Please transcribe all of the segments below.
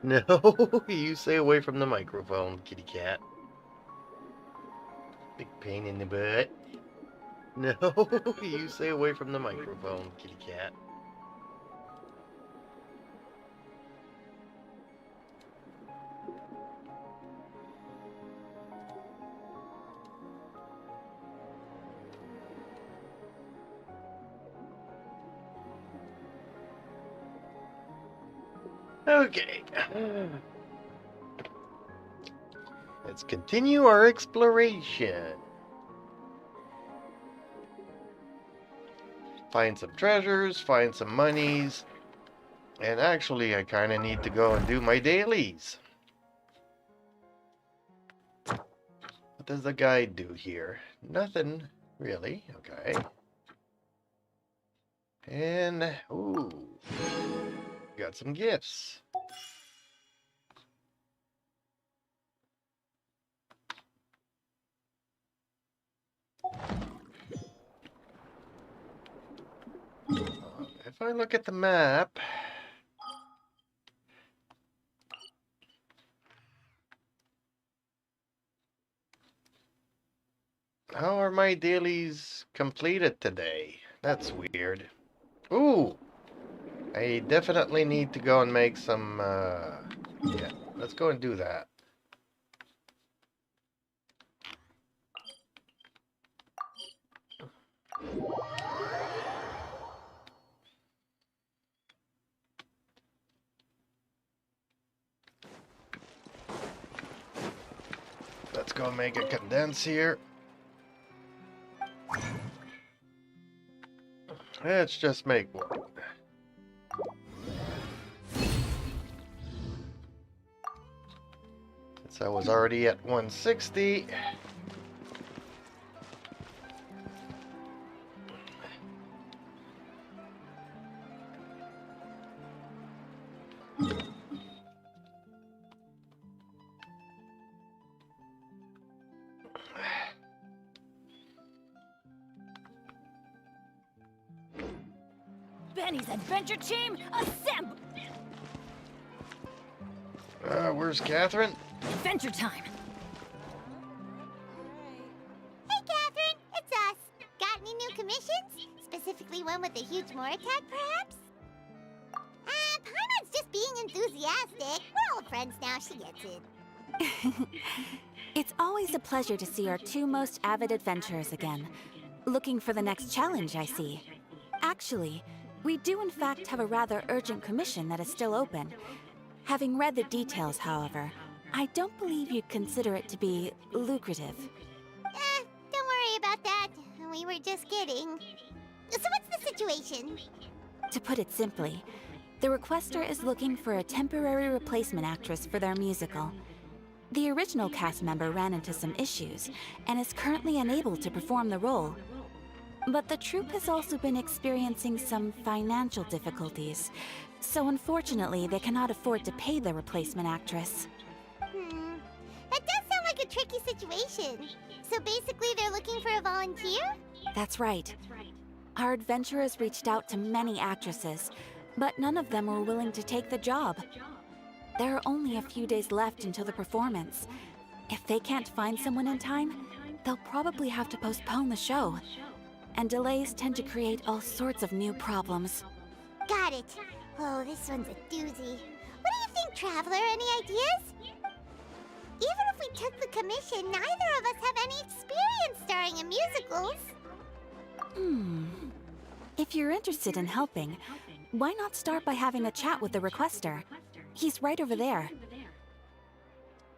No, you stay away from the microphone, kitty cat. Big pain in the butt. No, you stay away from the microphone, kitty cat. Okay. Let's continue our exploration. Find some treasures, find some monies. And actually, I kind of need to go and do my dailies. What does the guide do here? Nothing, really. Okay. And, ooh, got some gifts. If I look at the map, how are my dailies completed today? That's weird. Ooh, I definitely need to go and make some, yeah, let's go and do that. Let's go make a condense here. Let's just make one. Since I was already at 160. Benny's adventure team, assemble! Where's Catherine? Adventure time! Hey, Catherine, it's us. Got any new commissions? Specifically one with a huge Moratat, perhaps? Paimon's just being enthusiastic. We're old friends now, she gets it. It's always a pleasure to see our two most avid adventurers again. Looking for the next challenge, I see. Actually, we do in fact have a rather urgent commission that is still open. Having read the details, however, I don't believe you'd consider it to be lucrative. Don't worry about that. We were just kidding. So what's the situation? To put it simply, the requester is looking for a temporary replacement actress for their musical. The original cast member ran into some issues and is currently unable to perform the role. But the troupe has also been experiencing some financial difficulties, so unfortunately they cannot afford to pay the replacement actress. That does sound like a tricky situation. So basically they're looking for a volunteer? That's right. Our adventurers reached out to many actresses, but none of them were willing to take the job. There are only a few days left until the performance. If they can't find someone in time, they'll probably have to postpone the show. And delays tend to create all sorts of new problems. Got it. Oh, this one's a doozy. What do you think, Traveler? Any ideas? Even if we took the commission, neither of us have any experience starring in musicals. If you're interested in helping, why not start by having a chat with the requester? He's right over there.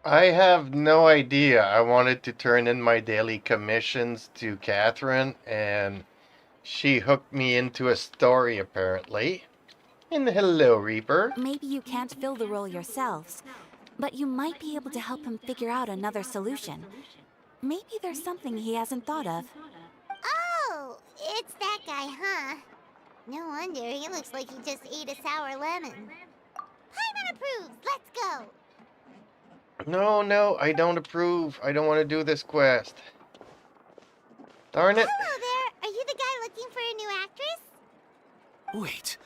I have no idea. I wanted to turn in my daily commissions to Catherine, and she hooked me into a story, apparently. And hello, Reaper. Maybe you can't fill the role yourselves, but you might be able to help him figure out another solution. Maybe there's something he hasn't thought of. Oh, it's that guy, huh? No wonder, he looks like he just ate a sour lemon. Paimon approves, let's go! No, I don't approve. I don't want to do this quest. Darn it. Hello there, are you the guy looking for a new actress? Wait,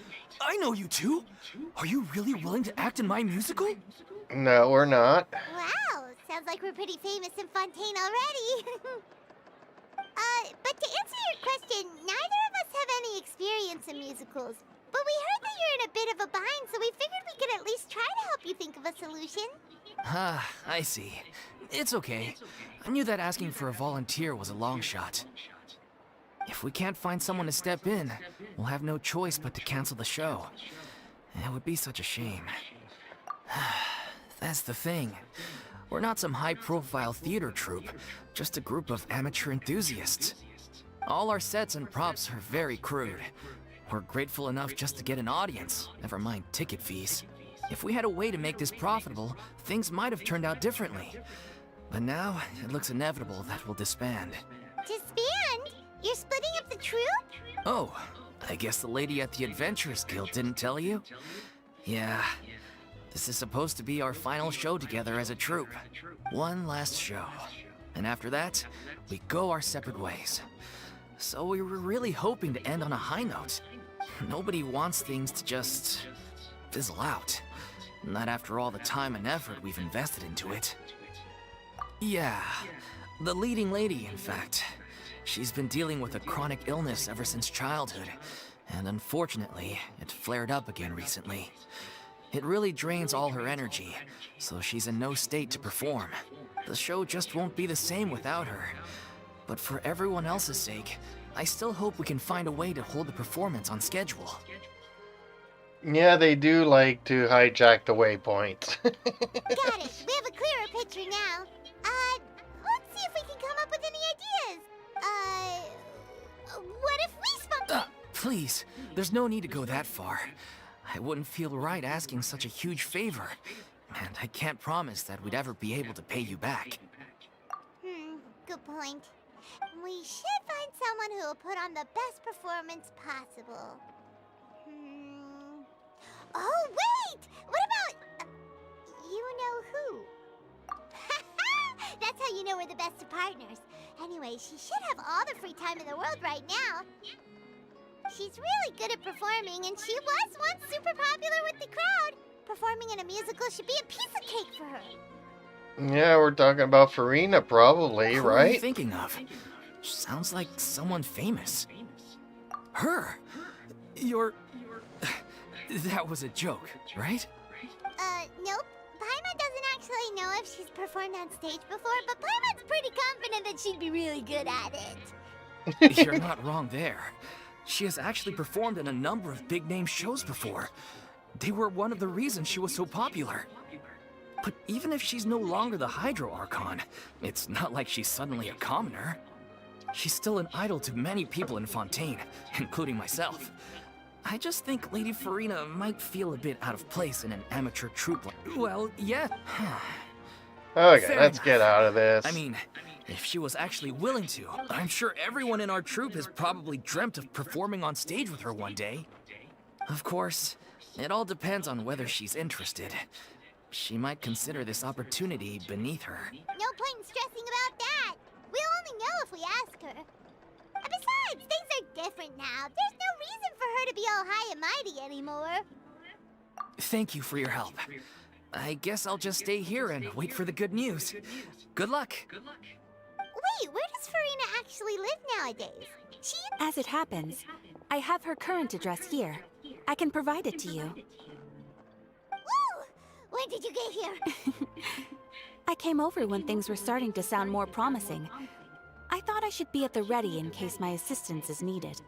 I know you two. Are you really willing to act in my musical? No, we're not. Wow, sounds like we're pretty famous in Fontaine already. But to answer your question, neither of us have any experience in musicals. But we heard that you're in a bit of a bind, so we figured we could at least try to help you think of a solution. Ah, I see. It's okay. I knew that asking for a volunteer was a long shot. If we can't find someone to step in, we'll have no choice but to cancel the show. It would be such a shame. That's the thing. We're not some high-profile theater troupe, just a group of amateur enthusiasts. All our sets and props are very crude. We're grateful enough just to get an audience, never mind ticket fees. If we had a way to make this profitable, things might have turned out differently. But now, it looks inevitable that we'll disband. Disband? You're splitting up the troupe? Oh, I guess the lady at the Adventurers Guild didn't tell you? Yeah. This is supposed to be our final show together as a troupe. One last show. And after that, we go our separate ways. So we were really hoping to end on a high note. Nobody wants things to just fizzle out. Not after all the time and effort we've invested into it. Yeah, the leading lady, in fact. She's been dealing with a chronic illness ever since childhood, and unfortunately, it flared up again recently. It really drains all her energy, so she's in no state to perform. The show just won't be the same without her. But for everyone else's sake, I still hope we can find a way to hold the performance on schedule. Yeah, they do like to hijack the waypoints. Got it. We have a clearer picture now. Let's see if we can come up with any ideas. What if we spunk... Please, there's no need to go that far. I wouldn't feel right asking such a huge favor, and I can't promise that we'd ever be able to pay you back. Good point. We should find someone who will put on the best performance possible. Oh, wait! What about... you know who? That's how you know we're the best of partners. Anyway, she should have all the free time in the world right now. She's really good at performing, and she was once super popular with the crowd. Performing in a musical should be a piece of cake for her. Yeah, we're talking about Farina, probably, Who are you right? thinking of? Sounds like someone famous. Her? You're... That was a joke, right? Nope. Paimon doesn't actually know if she's performed on stage before, but Paimon's pretty confident that she'd be really good at it. You're not wrong there. She has actually performed in a number of big-name shows before. They were one of the reasons she was so popular. But even if she's no longer the Hydro Archon, it's not like she's suddenly a commoner. She's still an idol to many people in Fontaine, including myself. I just think Lady Farina might feel a bit out of place in an amateur troupe like... Well, yeah. Okay, Fair let's enough. get out of this. I mean, if she was actually willing to, I'm sure everyone in our troupe has probably dreamt of performing on stage with her one day. Of course, it all depends on whether she's interested. She might consider this opportunity beneath her. No point in stressing about that. We'll only know if we ask her. And besides, things are different now. There's no reason for her to be all high and mighty anymore. Thank you for your help. I guess I'll just stay here and wait for the good news. Good luck. Wait, where does Farina actually live nowadays? She... As it happens, I have her current address here. I can provide it to you. Woo! When did you get here? I came over when things were starting to sound more promising. I thought I should be at the ready in case my assistance is needed.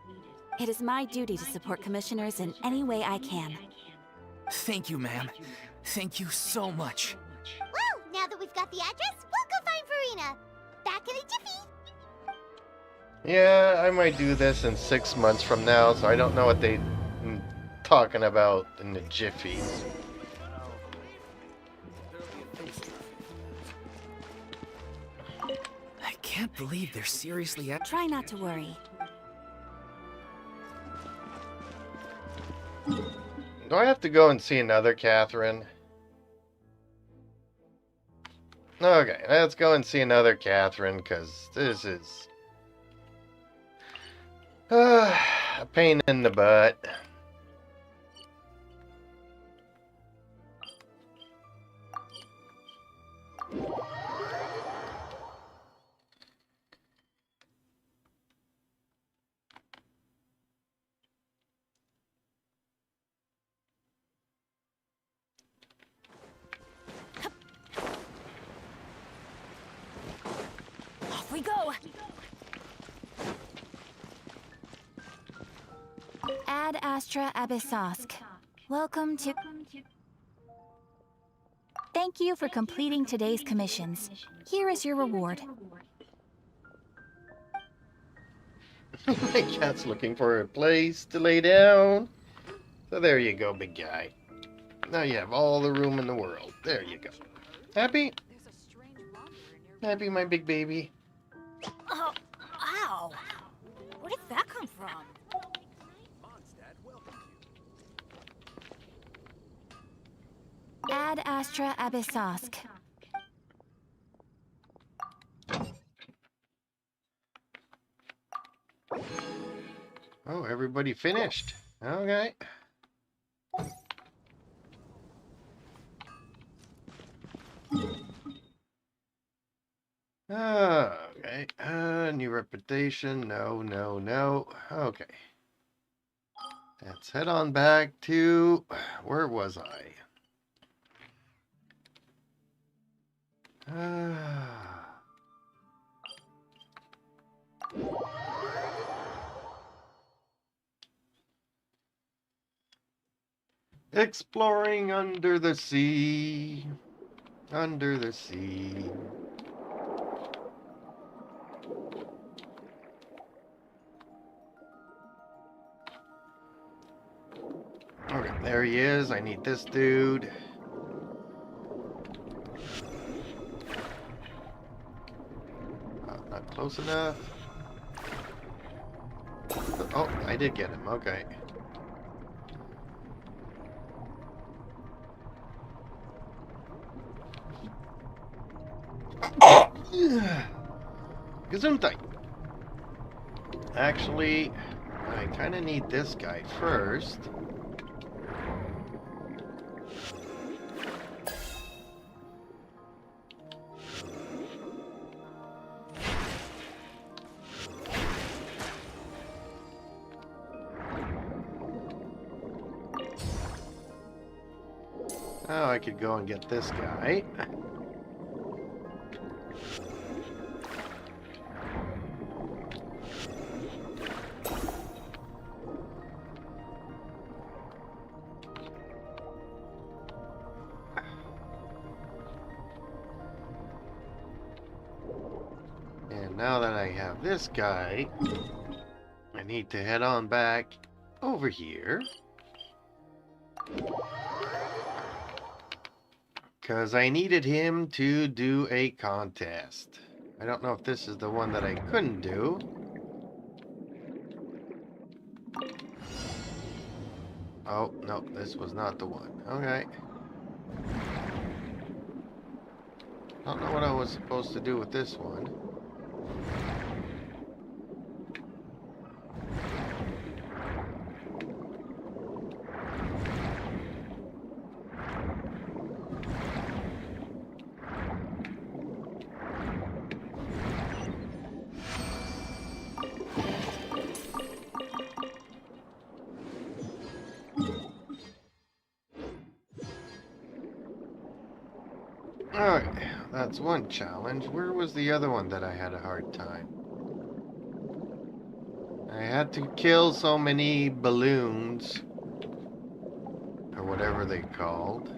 It is my duty to support commissioners in any way I can. Thank you, ma'am. Thank you so much. Well, now that we've got the address, we'll go find Farina. Back in a jiffy. Yeah, I might do this in 6 months from now, so I don't know what they talking about in the jiffies. I can't believe they're seriously at... Try not to worry. Do I have to go and see another Catherine? Okay, let's go and see another Catherine, because this is a pain in the butt. we go! Ad Astra Abyssosk. Welcome to... Thank you for completing today's commissions. Here is your reward. My cat's looking for a place to lay down. So there you go, big guy. Now you have all the room in the world. There you go. Happy? Happy, my big baby? Oh, ow! Where did that come from? Ad Astra Abyssosk. Oh, everybody finished. Okay. Okay. New reputation. No, no, no. Okay. Let's head on back to... Where was I? Exploring under the sea. Under the sea. Okay, there he is. I need this dude. Not close enough. Oh, I did get him. Okay. Gesundheit. Actually, I kind of need this guy first. Oh, I could go and get this guy. And now that I have this guy, I need to head on back over here. Because I needed him to do a contest. I don't know if this is the one that I couldn't do. Oh, no, this was not the one. Okay. Don't know what I was supposed to do with this one. Alright, that's one challenge. Where was the other one that I had a hard time? I had to kill so many balloons, or whatever they called.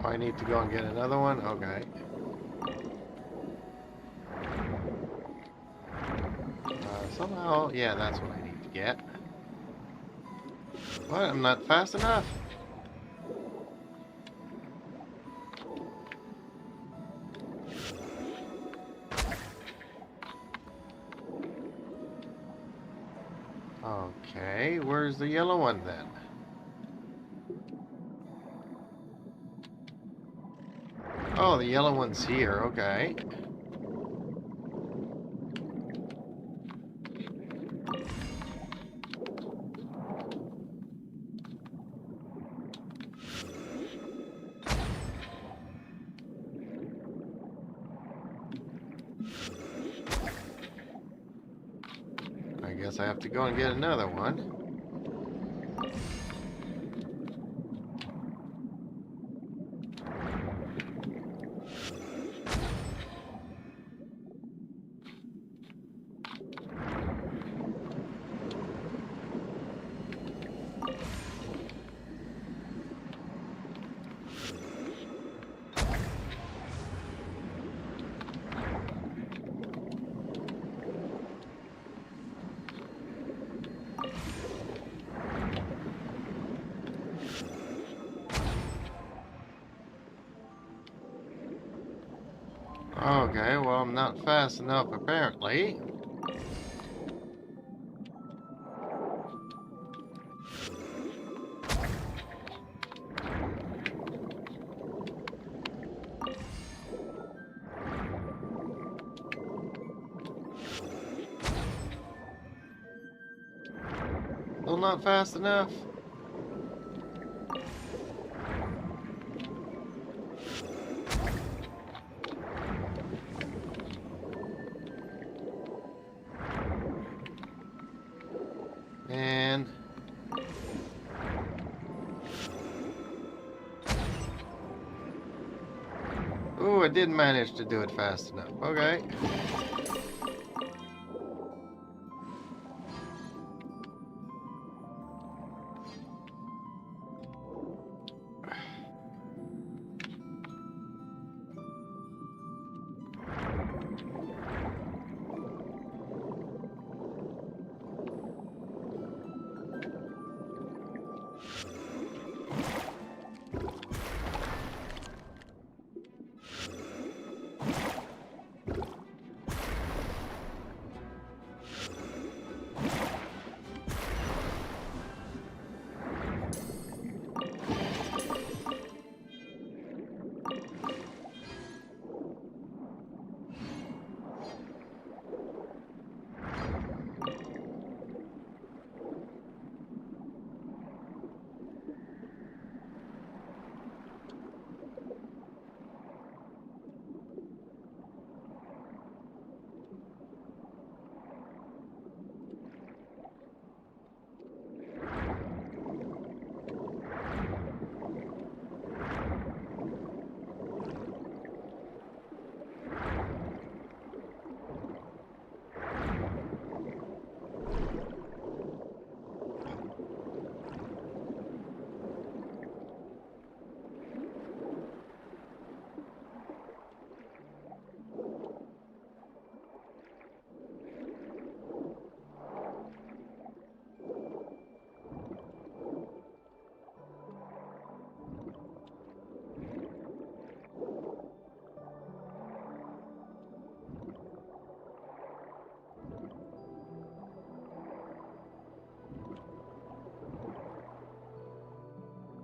I need to go and get another one? Okay. Somehow Oh, yeah, that's what I need to get. What? I'm not fast enough. Okay, where's the yellow one then? Oh, the yellow one's here, okay. I guess I have to go and get another one. Okay, well, I'm not fast enough apparently. Still not fast enough. And ooh, I did manage to do it fast enough. Okay.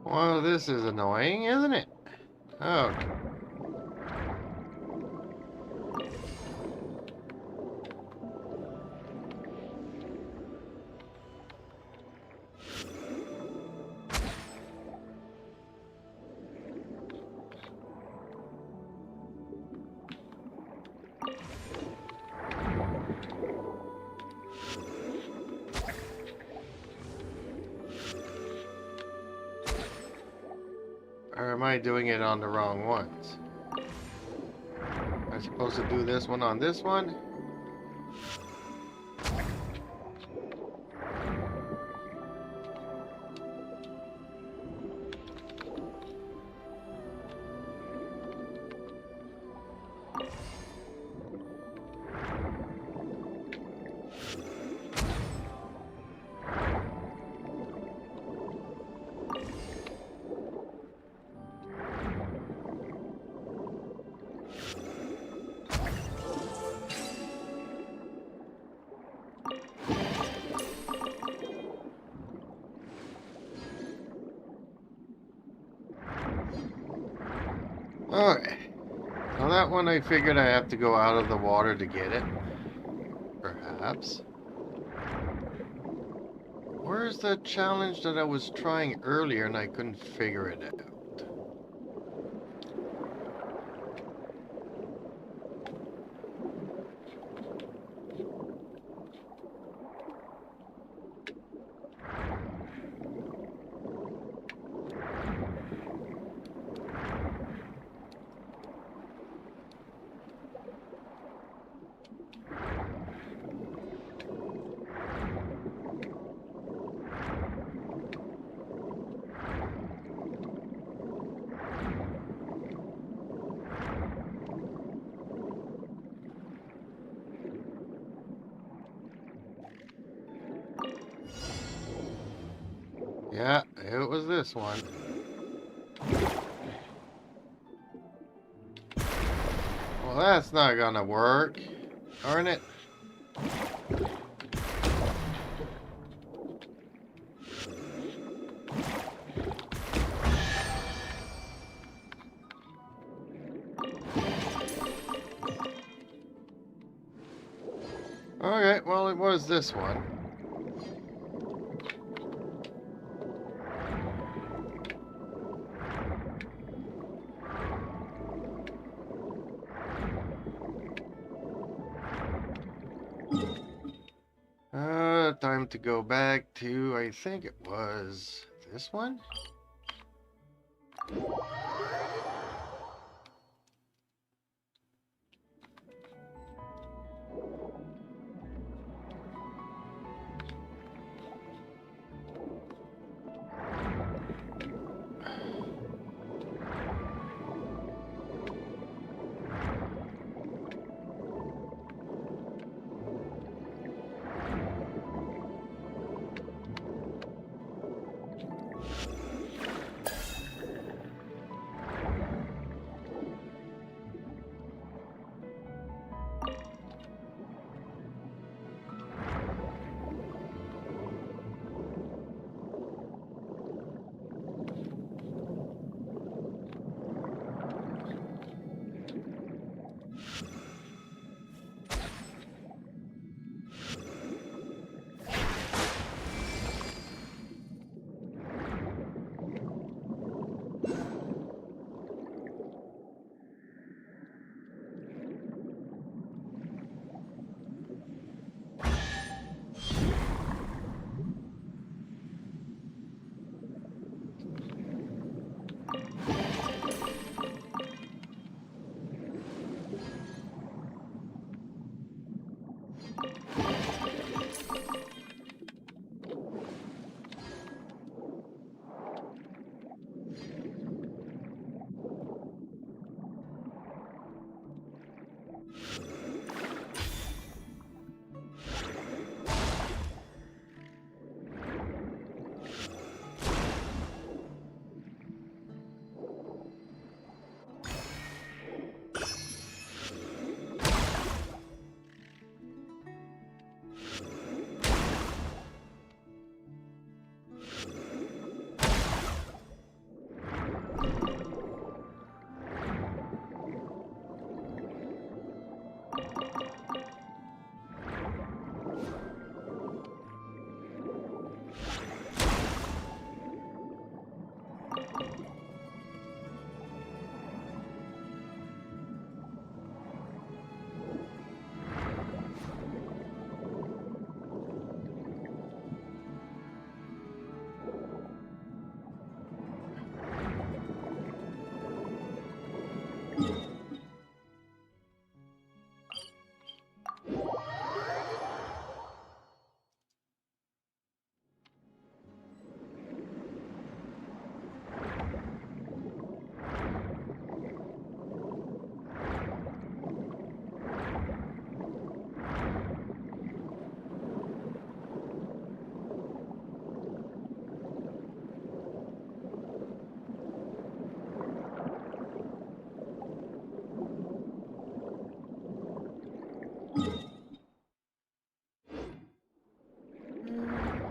Well, this is annoying, isn't it? Okay. Or am I doing it on the wrong ones? Am I supposed to do this one on this one? Okay. Well, that one I figured I have to go out of the water to get it. Perhaps. Where's the challenge that I was trying earlier and I couldn't figure it out? Yeah, it was this one. Well, that's not gonna work. Darn it. Okay, well, it was this one. Time to go back to, I think it was this one?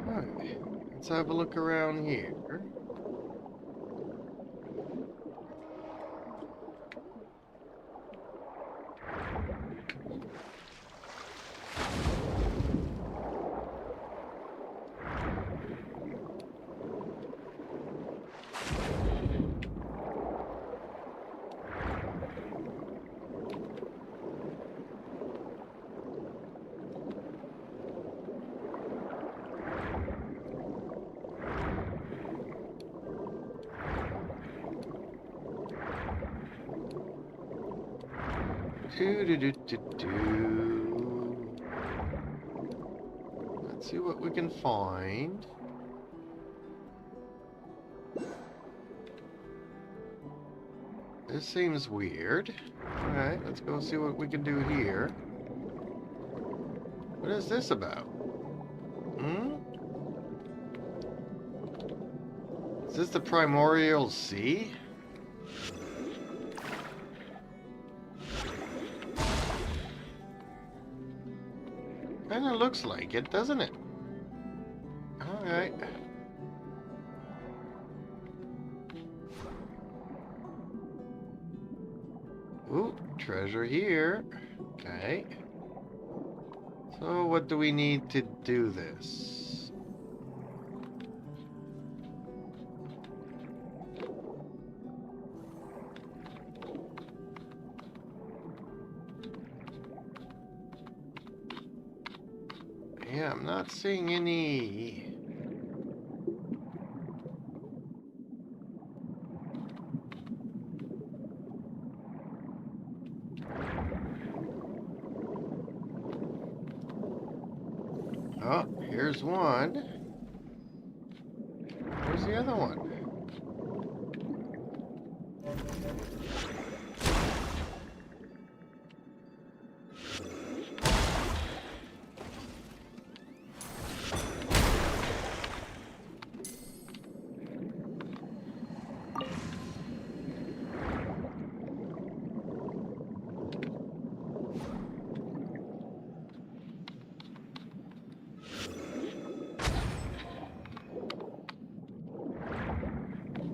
Alright, let's have a look around here. Do-do-do-do-do. Let's see what we can find. This seems weird. Alright, let's go see what we can do here. What is this about? Hmm? Is this the Primordial Sea? Kinda looks like it, doesn't it? Alright. Ooh, treasure here. Okay. So what do we need to do this? Yeah, I'm not seeing any... Oh, here's one. Where's the other one?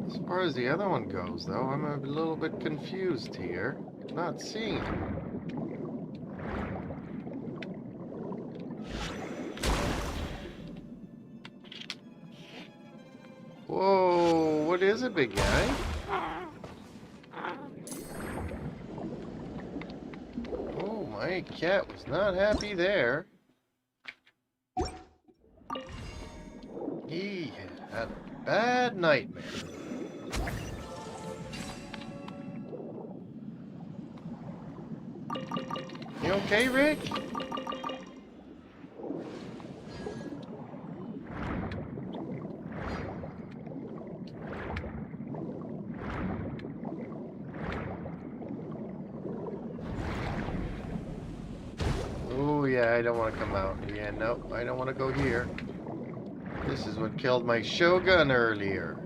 As far as the other one goes, though, I'm a little bit confused here. Not seeing it. Whoa, what is it, big guy? Oh, my cat was not happy there. He had a bad nightmare. You okay, Rick? Oh yeah, I don't want to come out. Yeah, nope, I don't want to go here. This is what killed my Shogun earlier.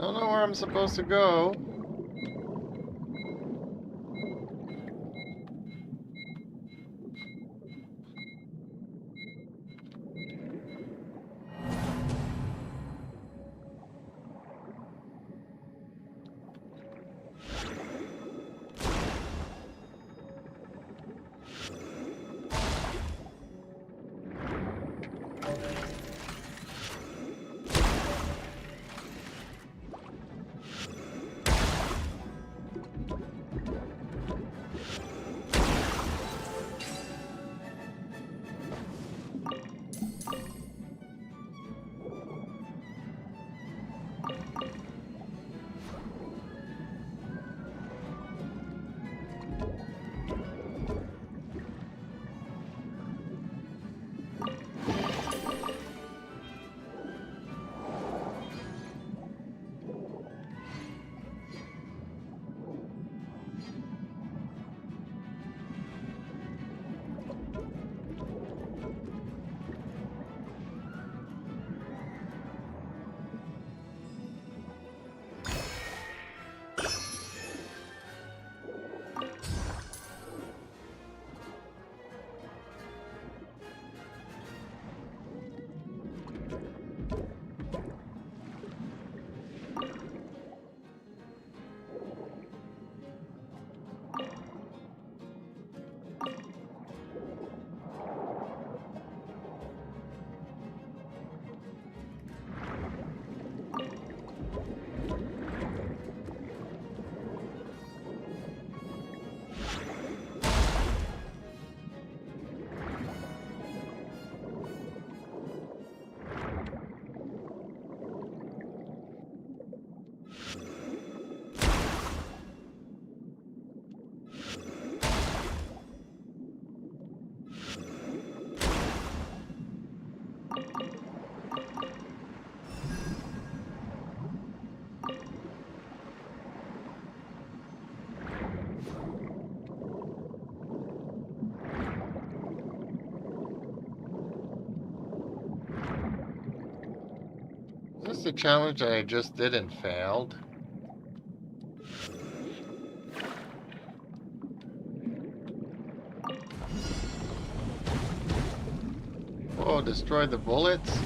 I don't know where I'm supposed to go. this the challenge that I just did and failed? Oh, destroy the bullets?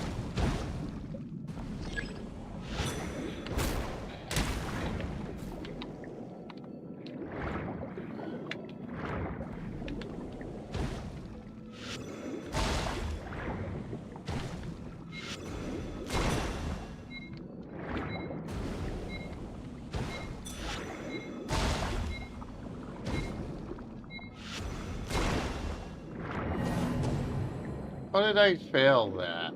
How did I fail that?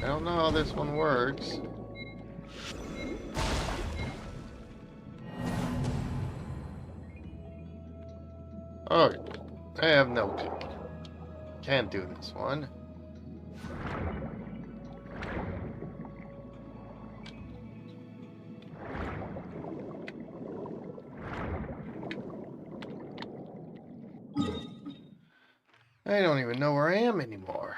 I don't know how this one works. Oh, I have no clue. Can't do this one. I don't even know where I am anymore.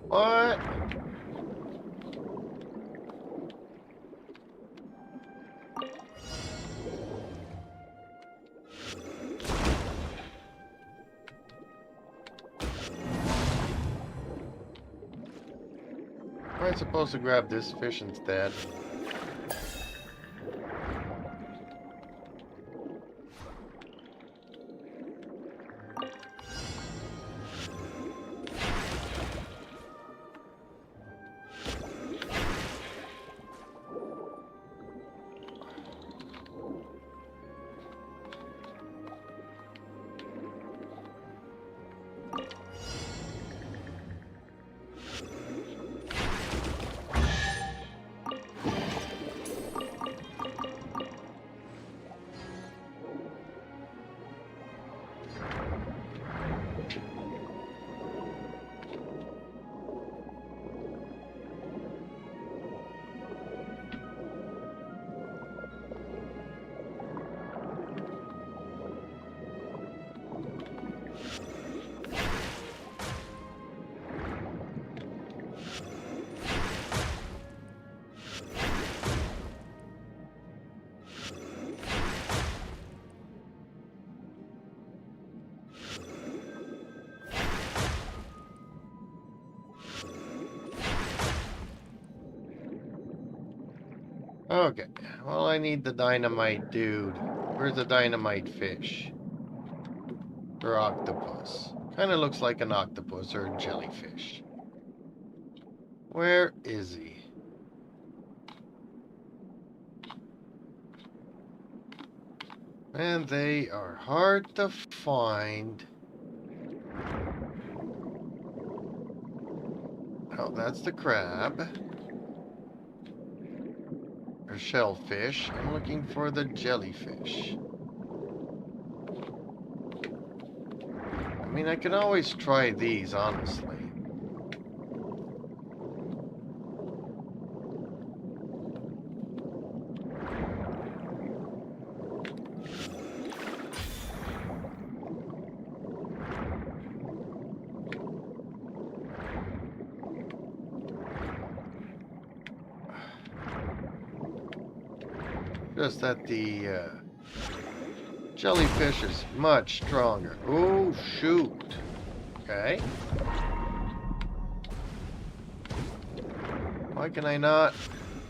What? Am I supposed to grab this fish instead? Okay, well, I need the dynamite dude. Where's the dynamite fish? Or octopus? Kind of looks like an octopus or a jellyfish. Where is he? And they are hard to find. Oh, that's the crab. Or shellfish. I'm looking for the jellyfish. I mean, I can always try these, honestly. Just that the jellyfish is much stronger. Oh, shoot. Okay. Why can I not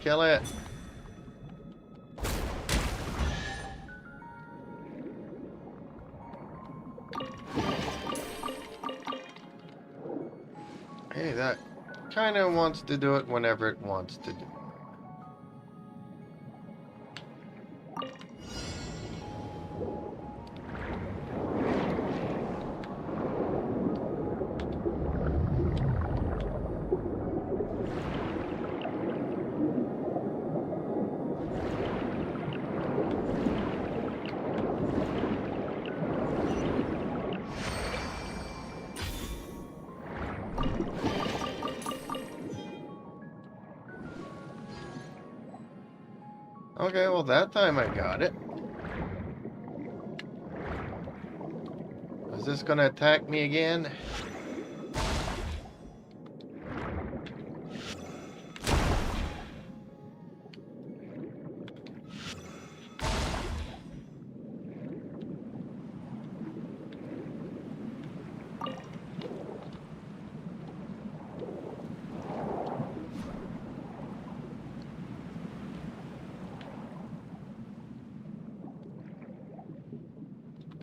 kill it? Hey, that kind of wants to do it whenever it wants to do it. Okay, well that time I got it. Is this gonna attack me again?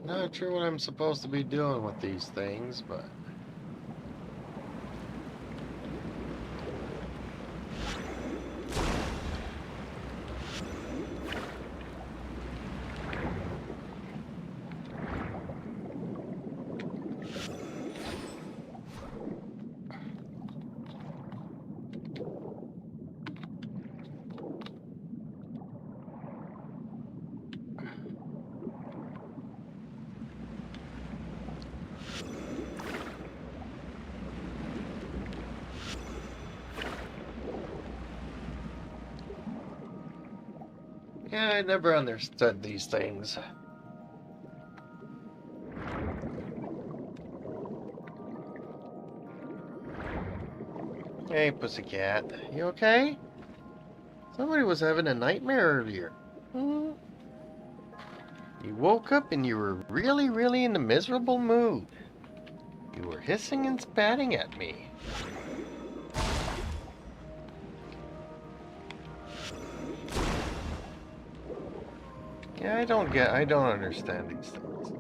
Not sure what I'm supposed to be doing with these things, but... yeah, I never understood these things. Hey, pussycat. You okay? Somebody was having a nightmare earlier. Hmm? You woke up and you were really in a miserable mood. You were hissing and spatting at me. Yeah, I don't understand these things.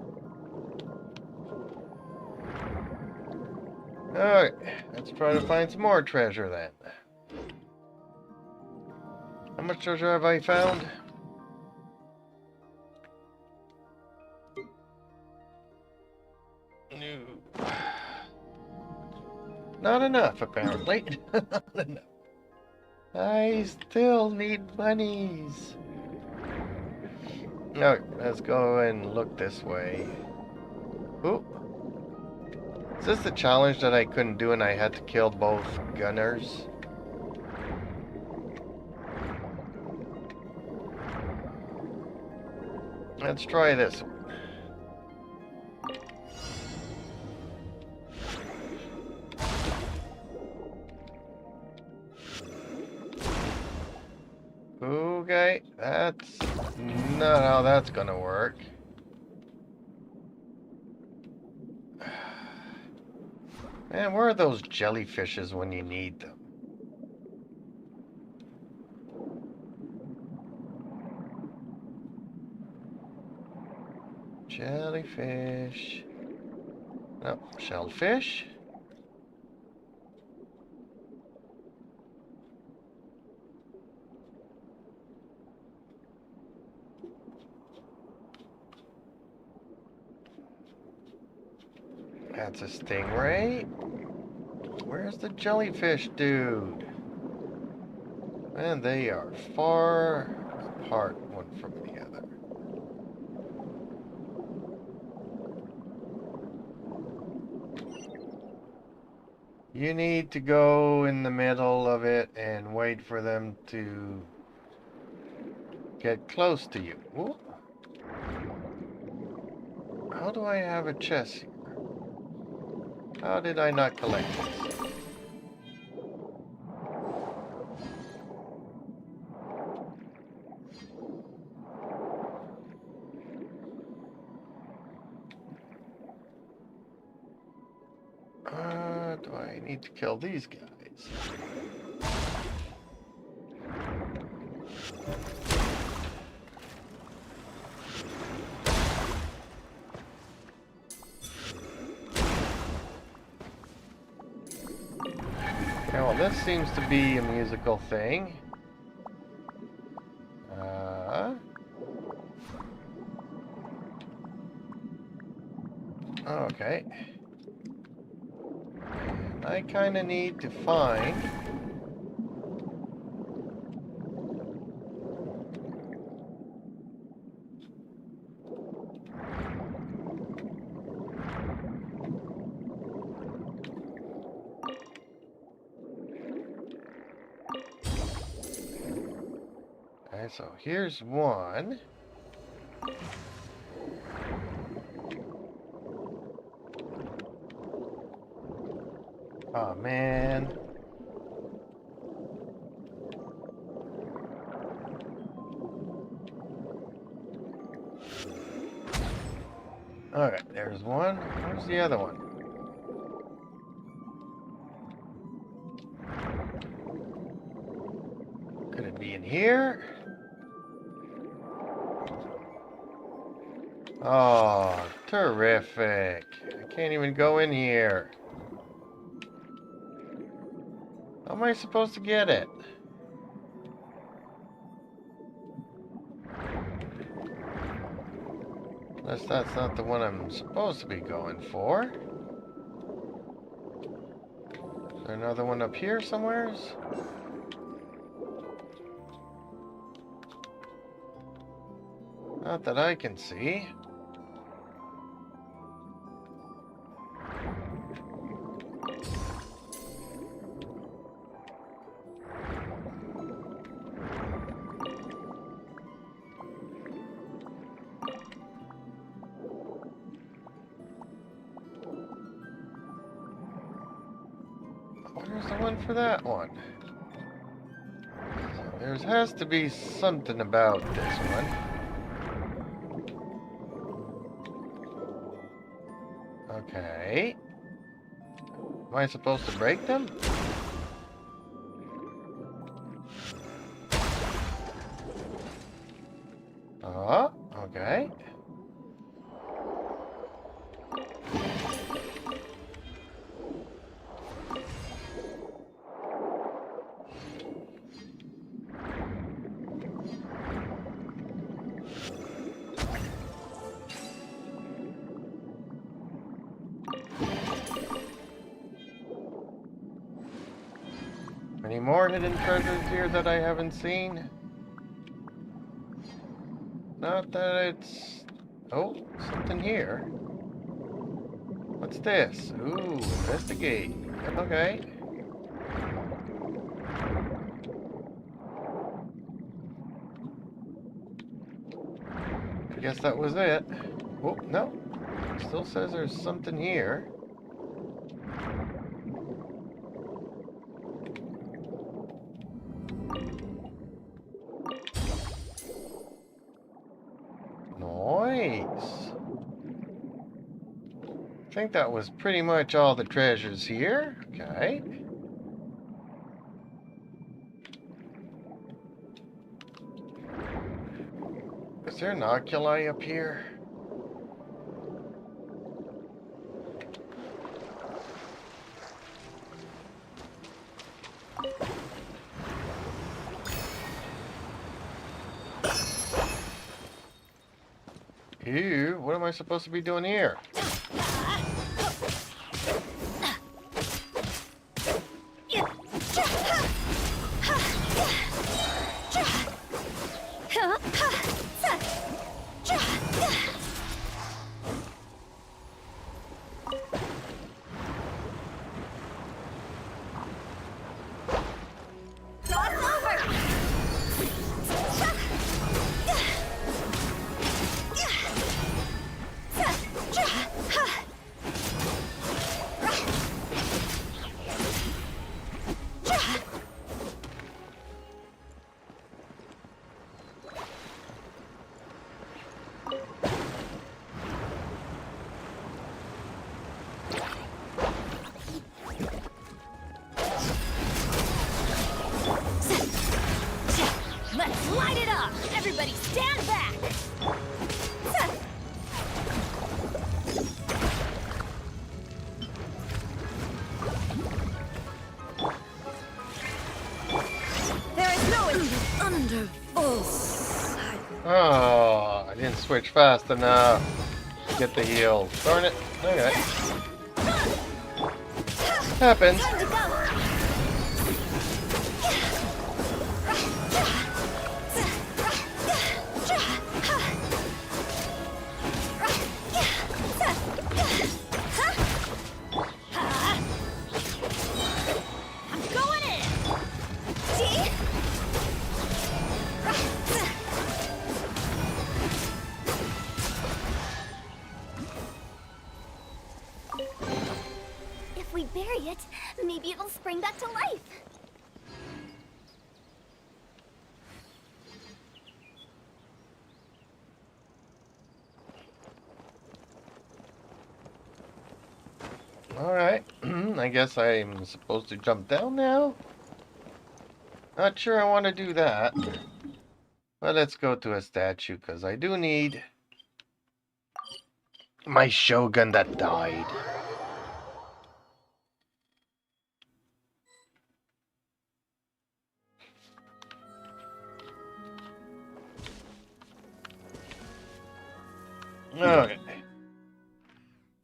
Alright, let's try to find some more treasure then. How much treasure have I found? No. Not enough, apparently. Not enough. I still need monies. Alright, let's go and look this way. Ooh. Is this the challenge that I couldn't do and I had to kill both gunners? Let's try this one. Okay, that's not how that's gonna work. Man, where are those jellyfishes when you need them? Jellyfish. No, shellfish. That's a stingray. Where's the jellyfish dude? Man, they are far apart one from the other. You need to go in the middle of it and wait for them to get close to you. Ooh. How do I have a chest here? How did I not collect this? need to kill these guys. Okay, well, this seems to be a musical thing. Okay. And I kind of need to find... Okay, so here's one. Oh, man. Alright, there's one. Where's the other one? Could it be in here? Oh, terrific. I can't even go in here. How am I supposed to get it? Unless that's not the one I'm supposed to be going for. Is there another one up here somewheres? Not that I can see. Where's the one for that one? So there has to be something about this one. Okay. Am I supposed to break them? Oh, okay. Any more hidden treasures here that I haven't seen? Not that it's... Oh, something here. What's this? Ooh, investigate. Okay. I guess that was it. Oh, no. It still says there's something here. Nice. I think that was pretty much all the treasures here. Okay. Is there an oculi up here? Ew, what am I supposed to be doing here? Light it up! Everybody stand back! There is no under full sight. Oh, I didn't switch fast enough to get the heal. Darn it. Okay. Happens. Time to go! I'm going in! See? If we bury it, maybe it'll spring back to life. Alright. I guess I'm supposed to jump down now? Not sure I want to do that. But let's go to a statue, because I do need my Shogun that died. Okay.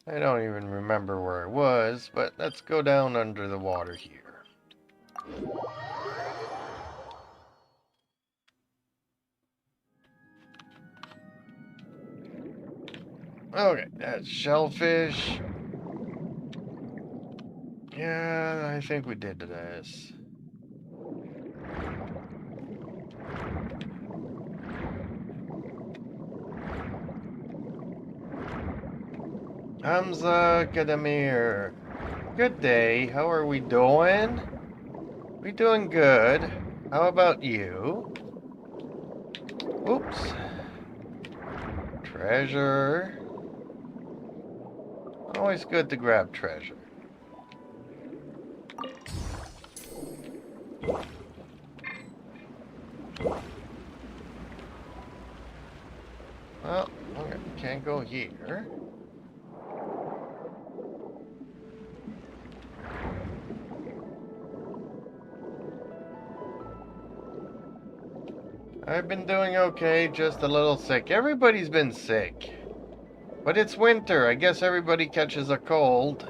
I don't even remember where it was, but let's go down under the water here. Okay, that's shellfish. Yeah, I think we did this. Hamza Kadamir. Good day. How are we doing? We doing good. How about you? Oops. Treasure. Always good to grab treasure. Well, okay, can't go here. I've been doing okay, just a little sick. Everybody's been sick. But it's winter. I guess everybody catches a cold.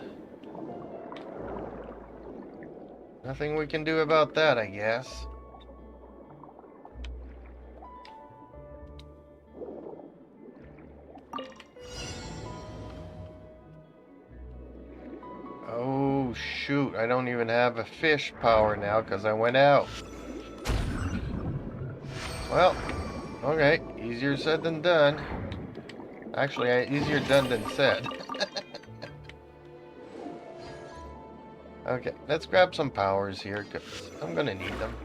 Nothing we can do about that, I guess. Oh, shoot. I don't even have a fish power now because I went out. Well, okay. Easier said than done. Actually, easier done than said. Okay, let's grab some powers here, because I'm going to need them.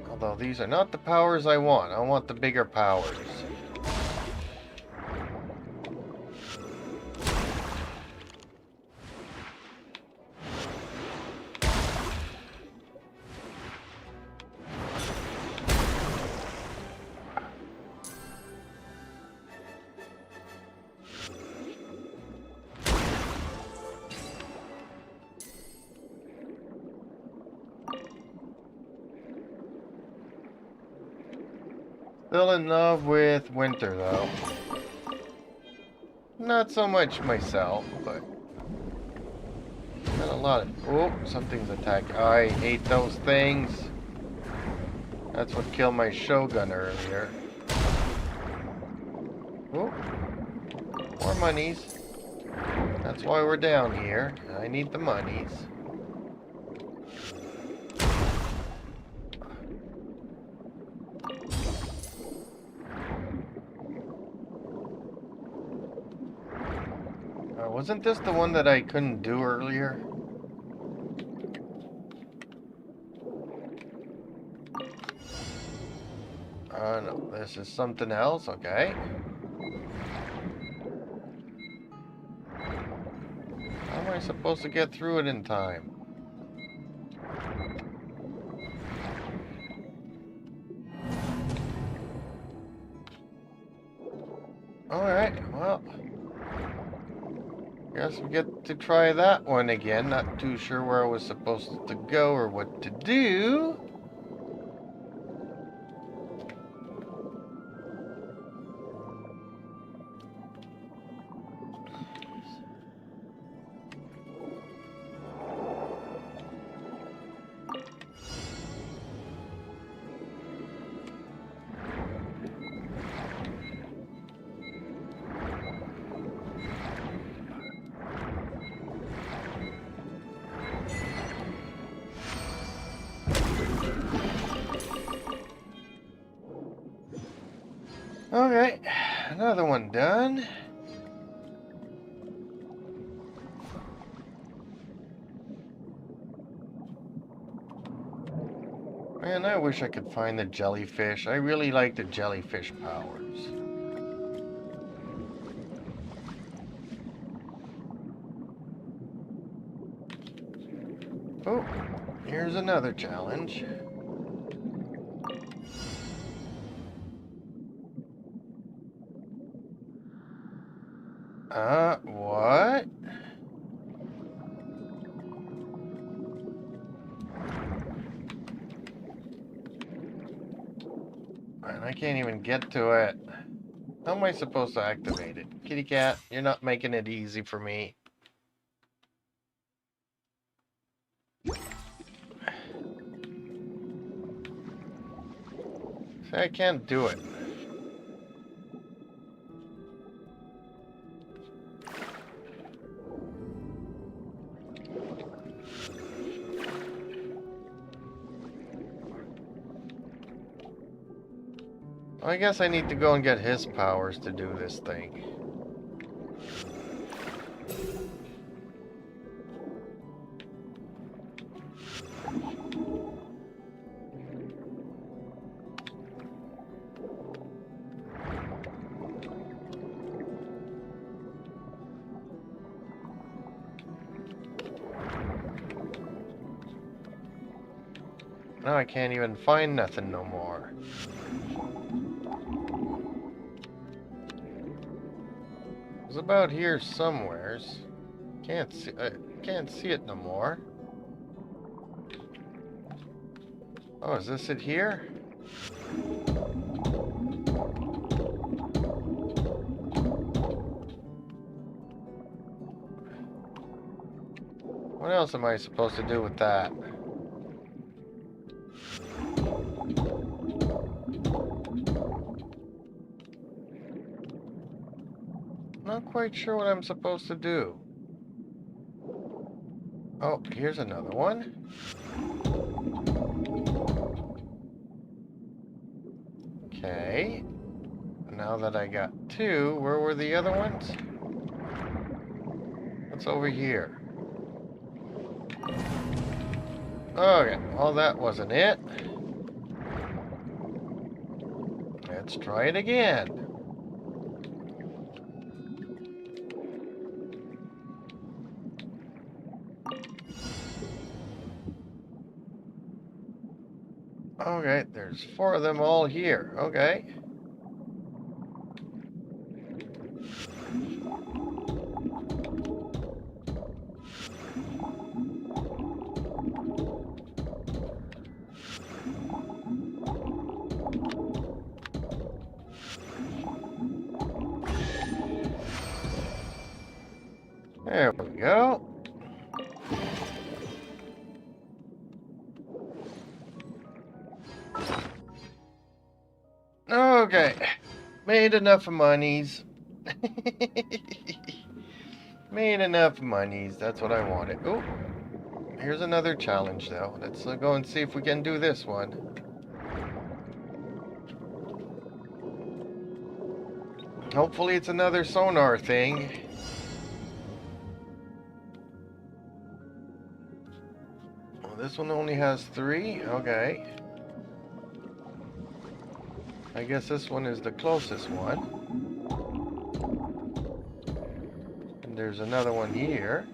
Although these are not the powers I want. I want the bigger powers. Still in love with winter, though. Not so much myself, but got a lot of... Oh, something's attacking. I hate those things. That's what killed my Shogun earlier. Oh, more monies. That's why we're down here. I need the monies. Wasn't this the one that I couldn't do earlier? No, this is something else, okay. How am I supposed to get through it in time? Alright, well. Guess we get to try that one again. Not too sure where I was supposed to go or what to do. Okay, another one done. Man, I wish I could find the jellyfish. I really like the jellyfish powers. Oh, here's another challenge. What? Man, I can't even get to it. How am I supposed to activate it? Kitty cat, you're not making it easy for me. See, I can't do it. I guess I need to go and get his powers to do this thing. Now I can't even find nothing no more. It's about here somewheres. Can't see it no more. Oh, is this it here? What else am I supposed to do with that? Not quite sure what I'm supposed to do. Oh, here's another one. Okay. Now that I got two, where were the other ones? What's over here? Okay, well that wasn't it. Let's try it again. Okay, there's 4 of them all here. Okay. There we go. Okay, made enough monies. Made enough monies, that's what I wanted. Oh, here's another challenge though. Let's go and see if we can do this one. Hopefully it's another sonar thing. Well, this one only has 3, okay. I guess this one is the closest one. And there's another one here.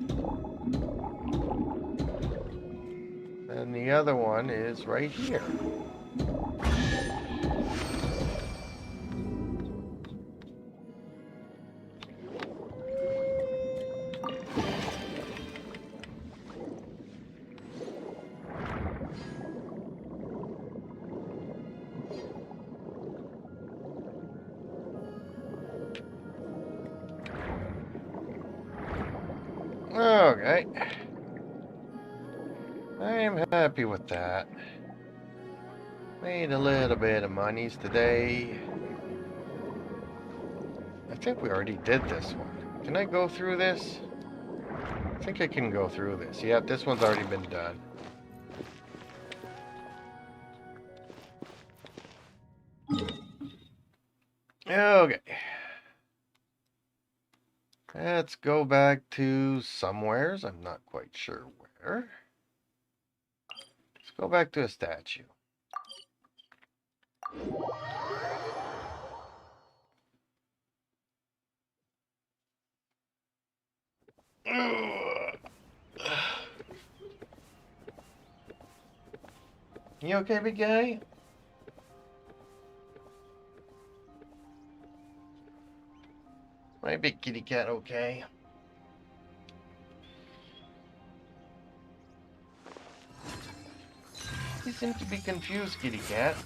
And the other one is right here. Okay. I am happy with that. Made a little bit of monies today. I think we already did this one. Can I go through this? I think I can go through this. Yeah, this one's already been done. Okay. Let's go back to somewheres. I'm not quite sure where. Let's go back to a statue. You okay, big guy? My big kitty cat okay? You seem to be confused, kitty cat.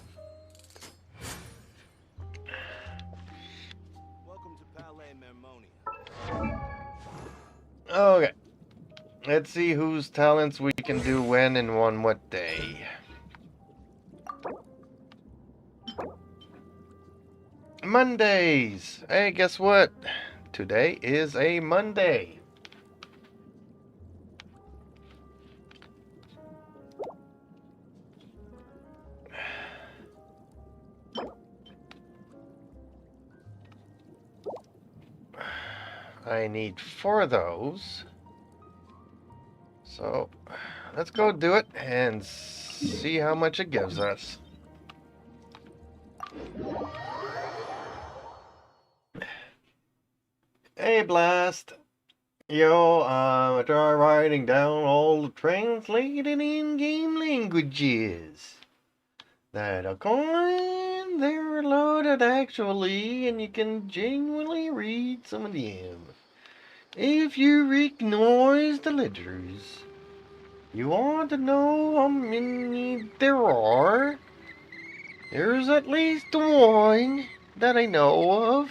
Welcome to Palais Mermonia. Okay. Let's see whose talents we can do when and on what day. Mondays! Hey, guess what? Today is a Monday. I need 4 of those. So, let's go do it and see how much it gives us. Hey, Blast. Yo, I try writing down all the translated in-game languages that are coined. They're loaded actually, and you can genuinely read some of them. If you recognize the letters, you want to know how many there are? There's at least one that I know of.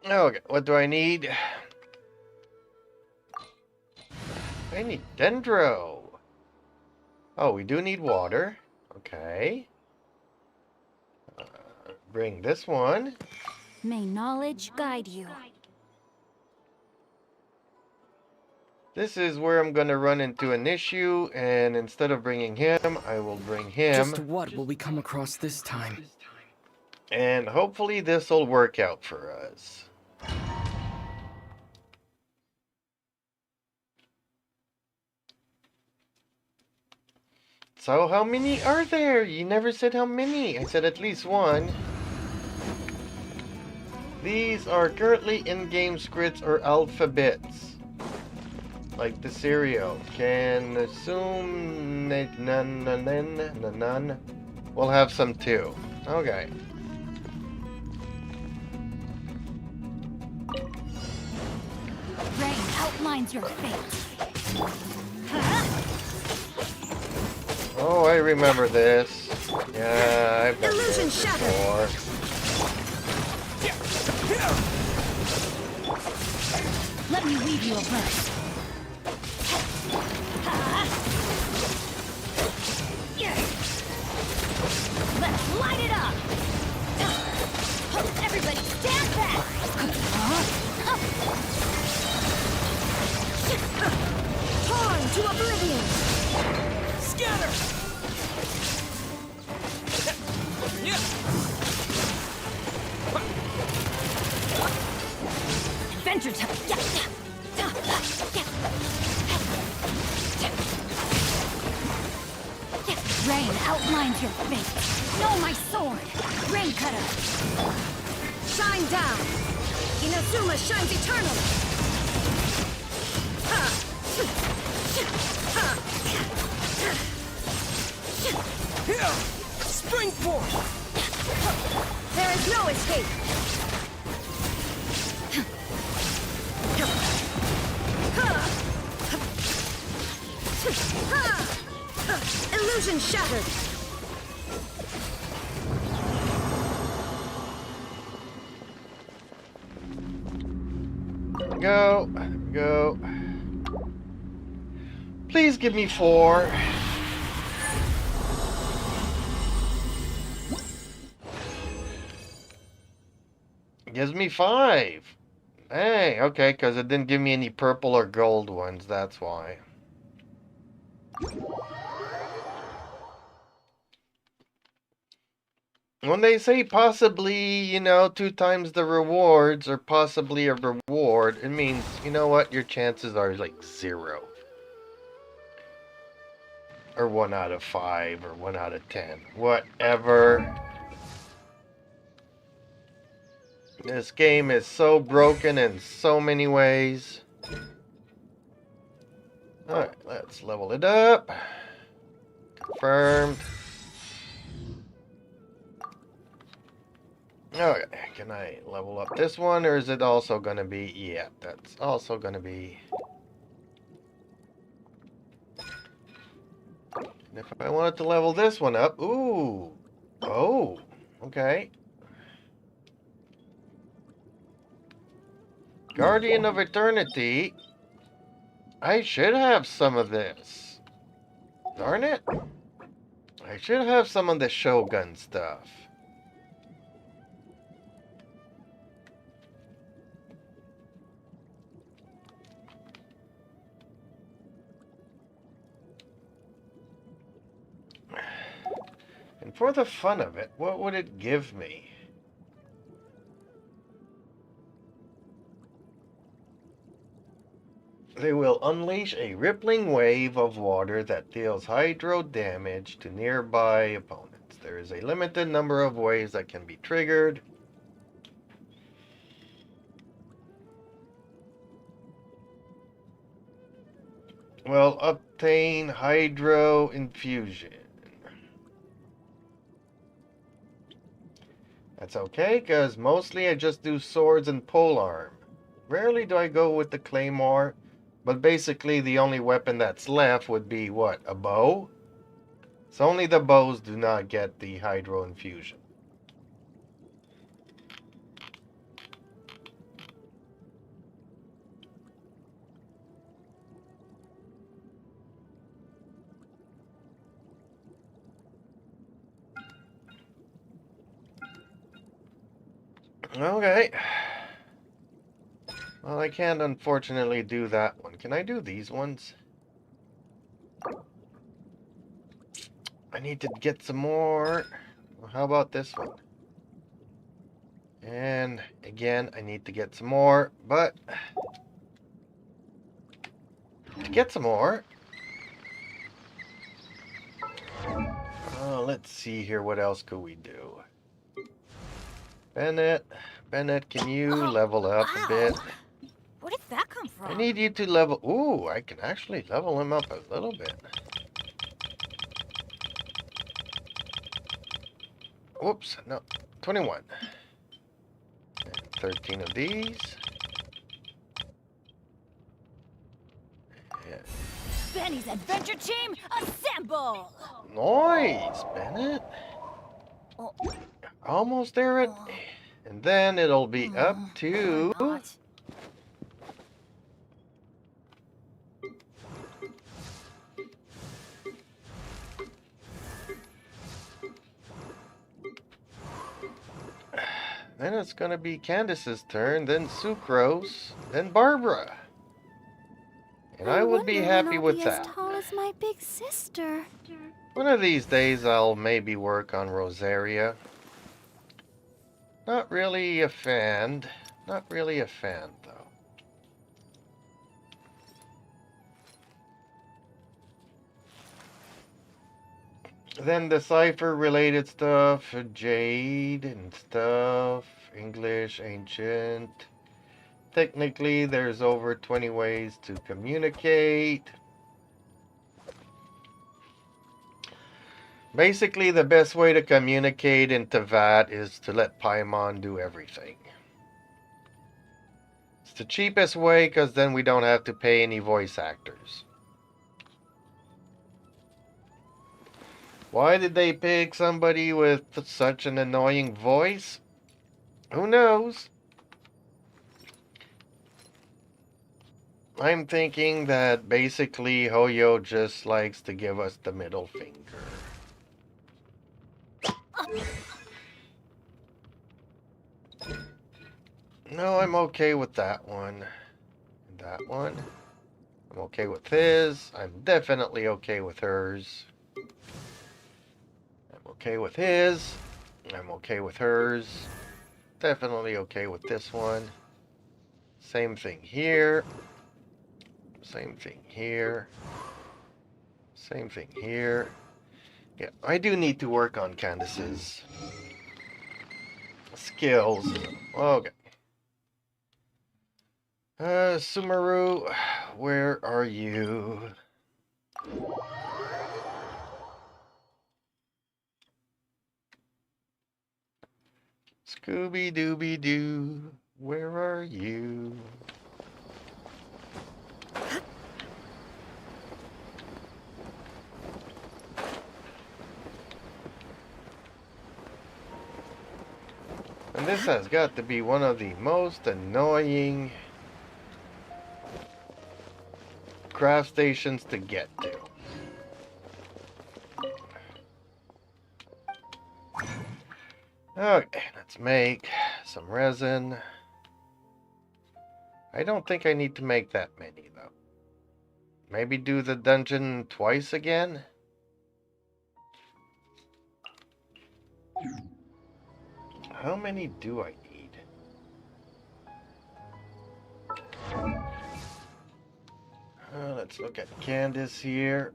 Okay, what do I need? I need dendro. Oh, we do need water. Okay. Bring this one. May knowledge guide you. This is where I'm going to run into an issue, and instead of bringing him, I will bring him. Just what will we come across this time? And hopefully this will work out for us. So how many are there? You never said how many. I said at least one. These are currently in-game scripts or alphabets. Like the cereal. Can assume none. We'll have some too. Okay. Rain outlines your fate. Oh, I remember this. Yeah, I've done Illusion this shattered. before. Let me weave you a verse. Let's light it up! Everybody stand back! Torn to oblivion! Scatter! Adventure time! Rain outlines your fate. Know my sword. Rain cutter. Shine down. Inazuma shines eternally. Springboard! Illusion shattered. Go. Go. Please give me 4. Gives me 5. Hey, okay, because it didn't give me any purple or gold ones, that's why. When they say possibly, you know, 2 times the rewards, or possibly a reward, it means, you know what, your chances are like 0. Or 1 out of 5, or 1 out of 10. Whatever. This game is so broken in so many ways. Alright, let's level it up. Confirmed. Okay, can I level up this one, or is it also gonna be... Yeah, that's also gonna be... And if I wanted to level this one up... Ooh! Oh! Okay. Guardian of Eternity. I should have some of this. Darn it. I should have some of the Shogun stuff. And for the fun of it, what would it give me? They will unleash a rippling wave of water that deals hydro damage to nearby opponents. There is a limited number of waves that can be triggered. Will obtain hydro infusion. That's okay, because mostly I just do swords and polearm. Rarely do I go with the claymore. But basically, the only weapon that's left would be, what, a bow? So only the bows do not get the hydro infusion. Okay. Well, I can't unfortunately do that one. Can I do these ones? I need to get some more. Well, how about this one? And again, I need to get some more, but to get some more, let's see here. What else could we do? Bennett, can you level up a bit? Where did that come from? I need you to level... Ooh, I can actually level him up a little bit. Whoops, no. 21. And 13 of these. Yeah. Benny's adventure team, assemble! Nice, Bennett. Oh. Almost there at... And then it'll be up to... Then it's going to be Candace's turn, then Sucrose, then Barbara. And I would be happy with that. As tall as my big sister. One of these days I'll maybe work on Rosaria. Not really a fan. Not really a fan, though. Then the cipher-related stuff, Jade and stuff, English, Ancient. Technically, there's over 20 ways to communicate. Basically, the best way to communicate in Teyvat is to let Paimon do everything. It's the cheapest way, because then we don't have to pay any voice actors. Why did they pick somebody with such an annoying voice? Who knows? I'm thinking that basically Hoyo just likes to give us the middle finger. No, I'm okay with that one. And that one. I'm okay with his. I'm definitely okay with hers. I'm okay with his. I'm okay with hers. Definitely okay with this one. Same thing here. Same thing here. Same thing here. Yeah, I do need to work on Candace's skills. Okay. Sumaru, where are you? Scooby-Dooby-Doo, where are you? And this has got to be one of the most annoying craft stations to get to. Okay, let's make some resin. I don't think I need to make that many, though. Maybe do the dungeon twice again? How many do I need? Let's look at Candace here.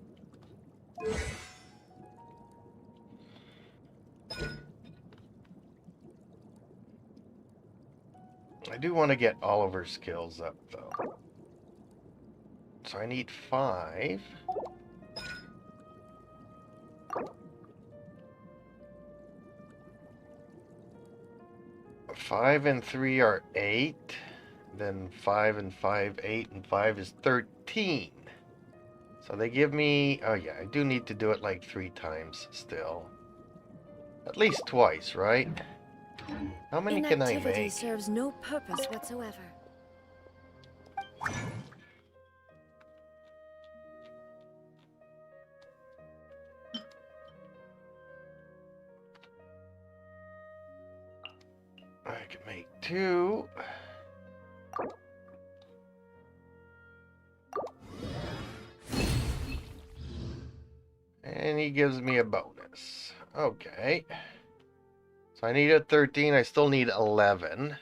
I do want to get all of her skills up, though. So I need 5. 5 and 3 are 8. Then 5 and 5, 8 and 5 is 13. So they give me... Oh yeah, I do need to do it like 3 times still. At least twice, right? How many can I Inactivity make? serves no purpose whatsoever. I can make 2. And he gives me a bonus. Okay. So I needed 13. I still need 11.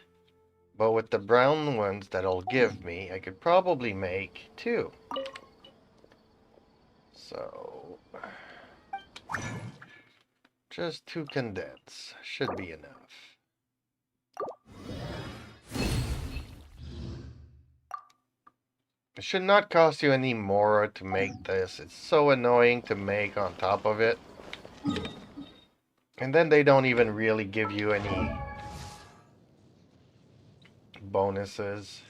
But with the brown ones that it'll give me, I could probably make 2. So... just 2 condense. Should be enough. It should not cost you any more to make this. It's so annoying to make on top of it. And then they don't even really give you any bonuses.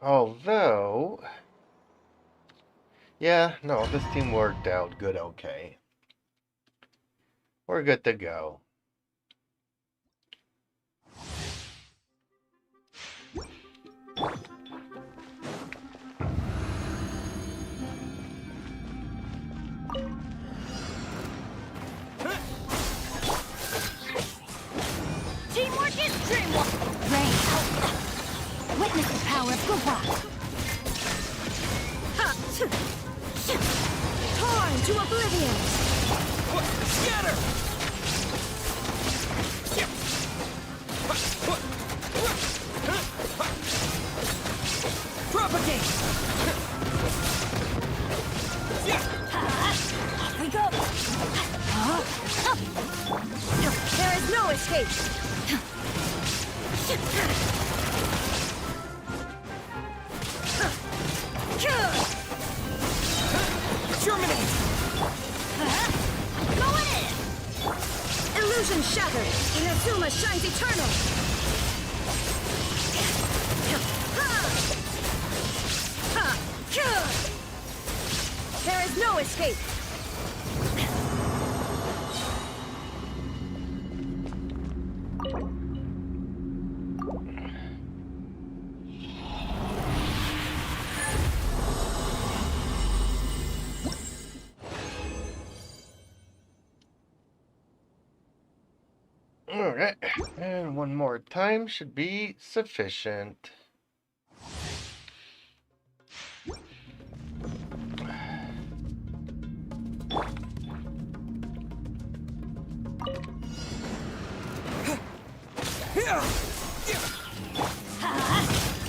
Although... yeah, no, this team worked out good, okay. We're good to go. Teamwork is dreamwork! Rain! Witness the power of Gupa! Torn to oblivion! Scatter! no escape! Terminate! Going in! Illusion shattered! Inazuma shines eternal! There is no escape! Alright, and one more time should be sufficient.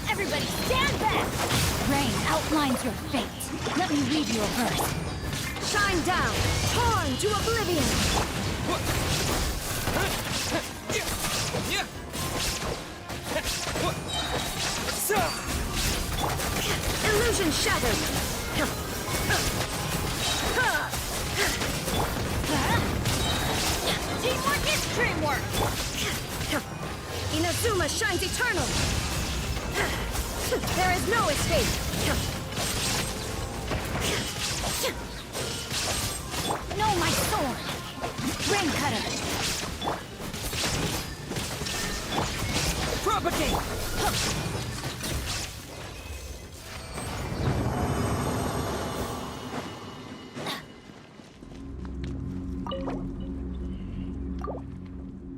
Everybody stand back! Rain outlines your fate. Let me read you a verse. Shine down, torn to oblivion! Illusion shattered! Teamwork is dreamwork! Inazuma shines eternal! There is no escape! No, my sword! Rain cutter! Propagate!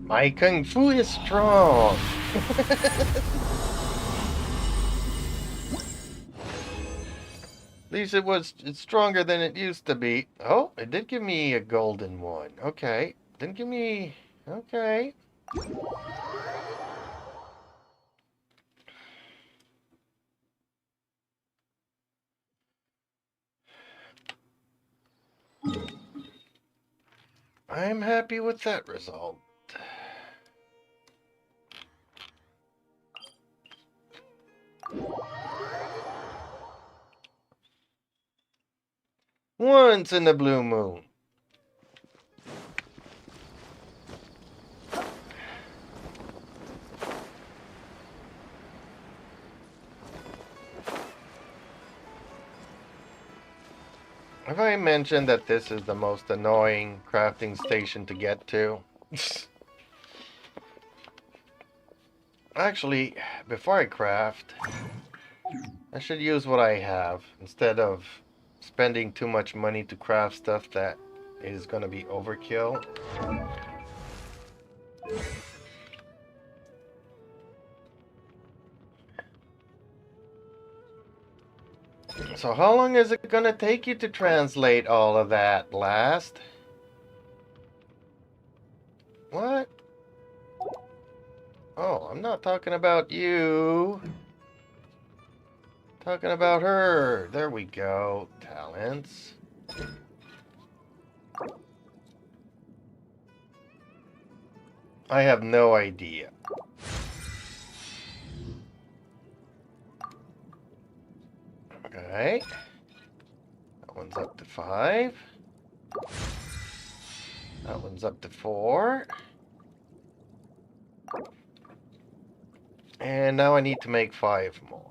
My kung fu is strong. At least it's stronger than it used to be. Oh, it did give me a golden one. Okay. Didn't give me... Okay. I'm happy with that result. Once in the blue moon. Have I mentioned that this is the most annoying crafting station to get to? Actually, before I craft, I should use what I have instead of spending too much money to craft stuff that is going to be overkill. So how long is it going to take you to translate all of that, last? What? Oh, I'm not talking about you. Talking about her. There we go. Talents. I have no idea. Okay. That one's up to 5. That one's up to 4. And now I need to make 5 more.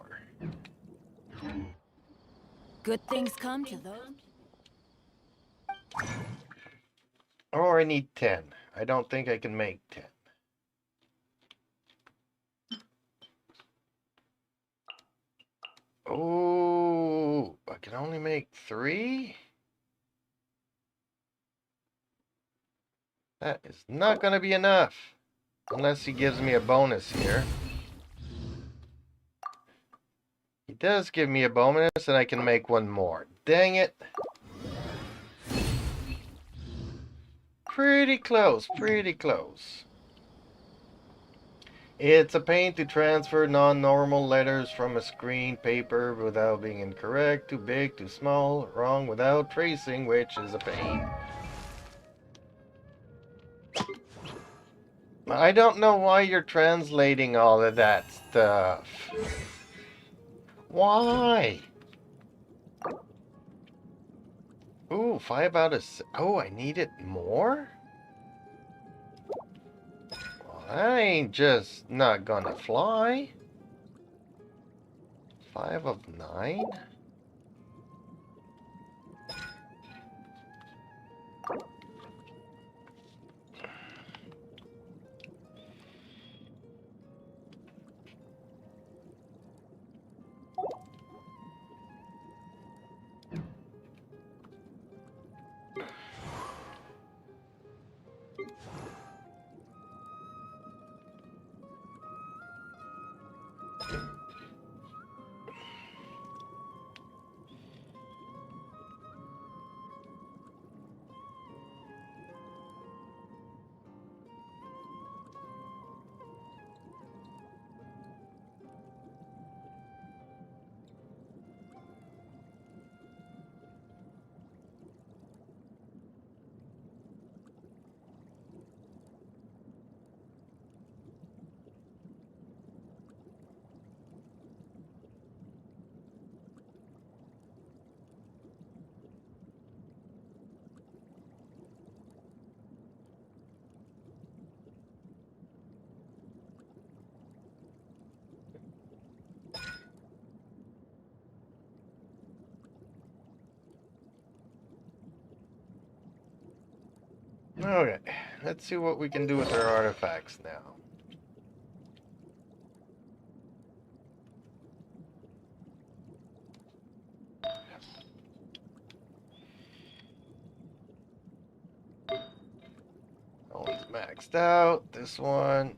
Good things come to those. Or I need 10. I don't think I can make 10. Oh, I can only make 3? That is not going to be enough. Unless he gives me a bonus here. He does give me a bonus and I can make 1 more. Dang it. Pretty close, pretty close. It's a pain to transfer non-normal letters from a screen paper without being incorrect, too big, too small, wrong without tracing, which is a pain. I don't know why you're translating all of that stuff. Why? Ooh, 5 out of 6. Oh, I need it more? Well, that ain't just not gonna fly. 5 of 9? Okay, let's see what we can do with our artifacts now. That one's maxed out. This one.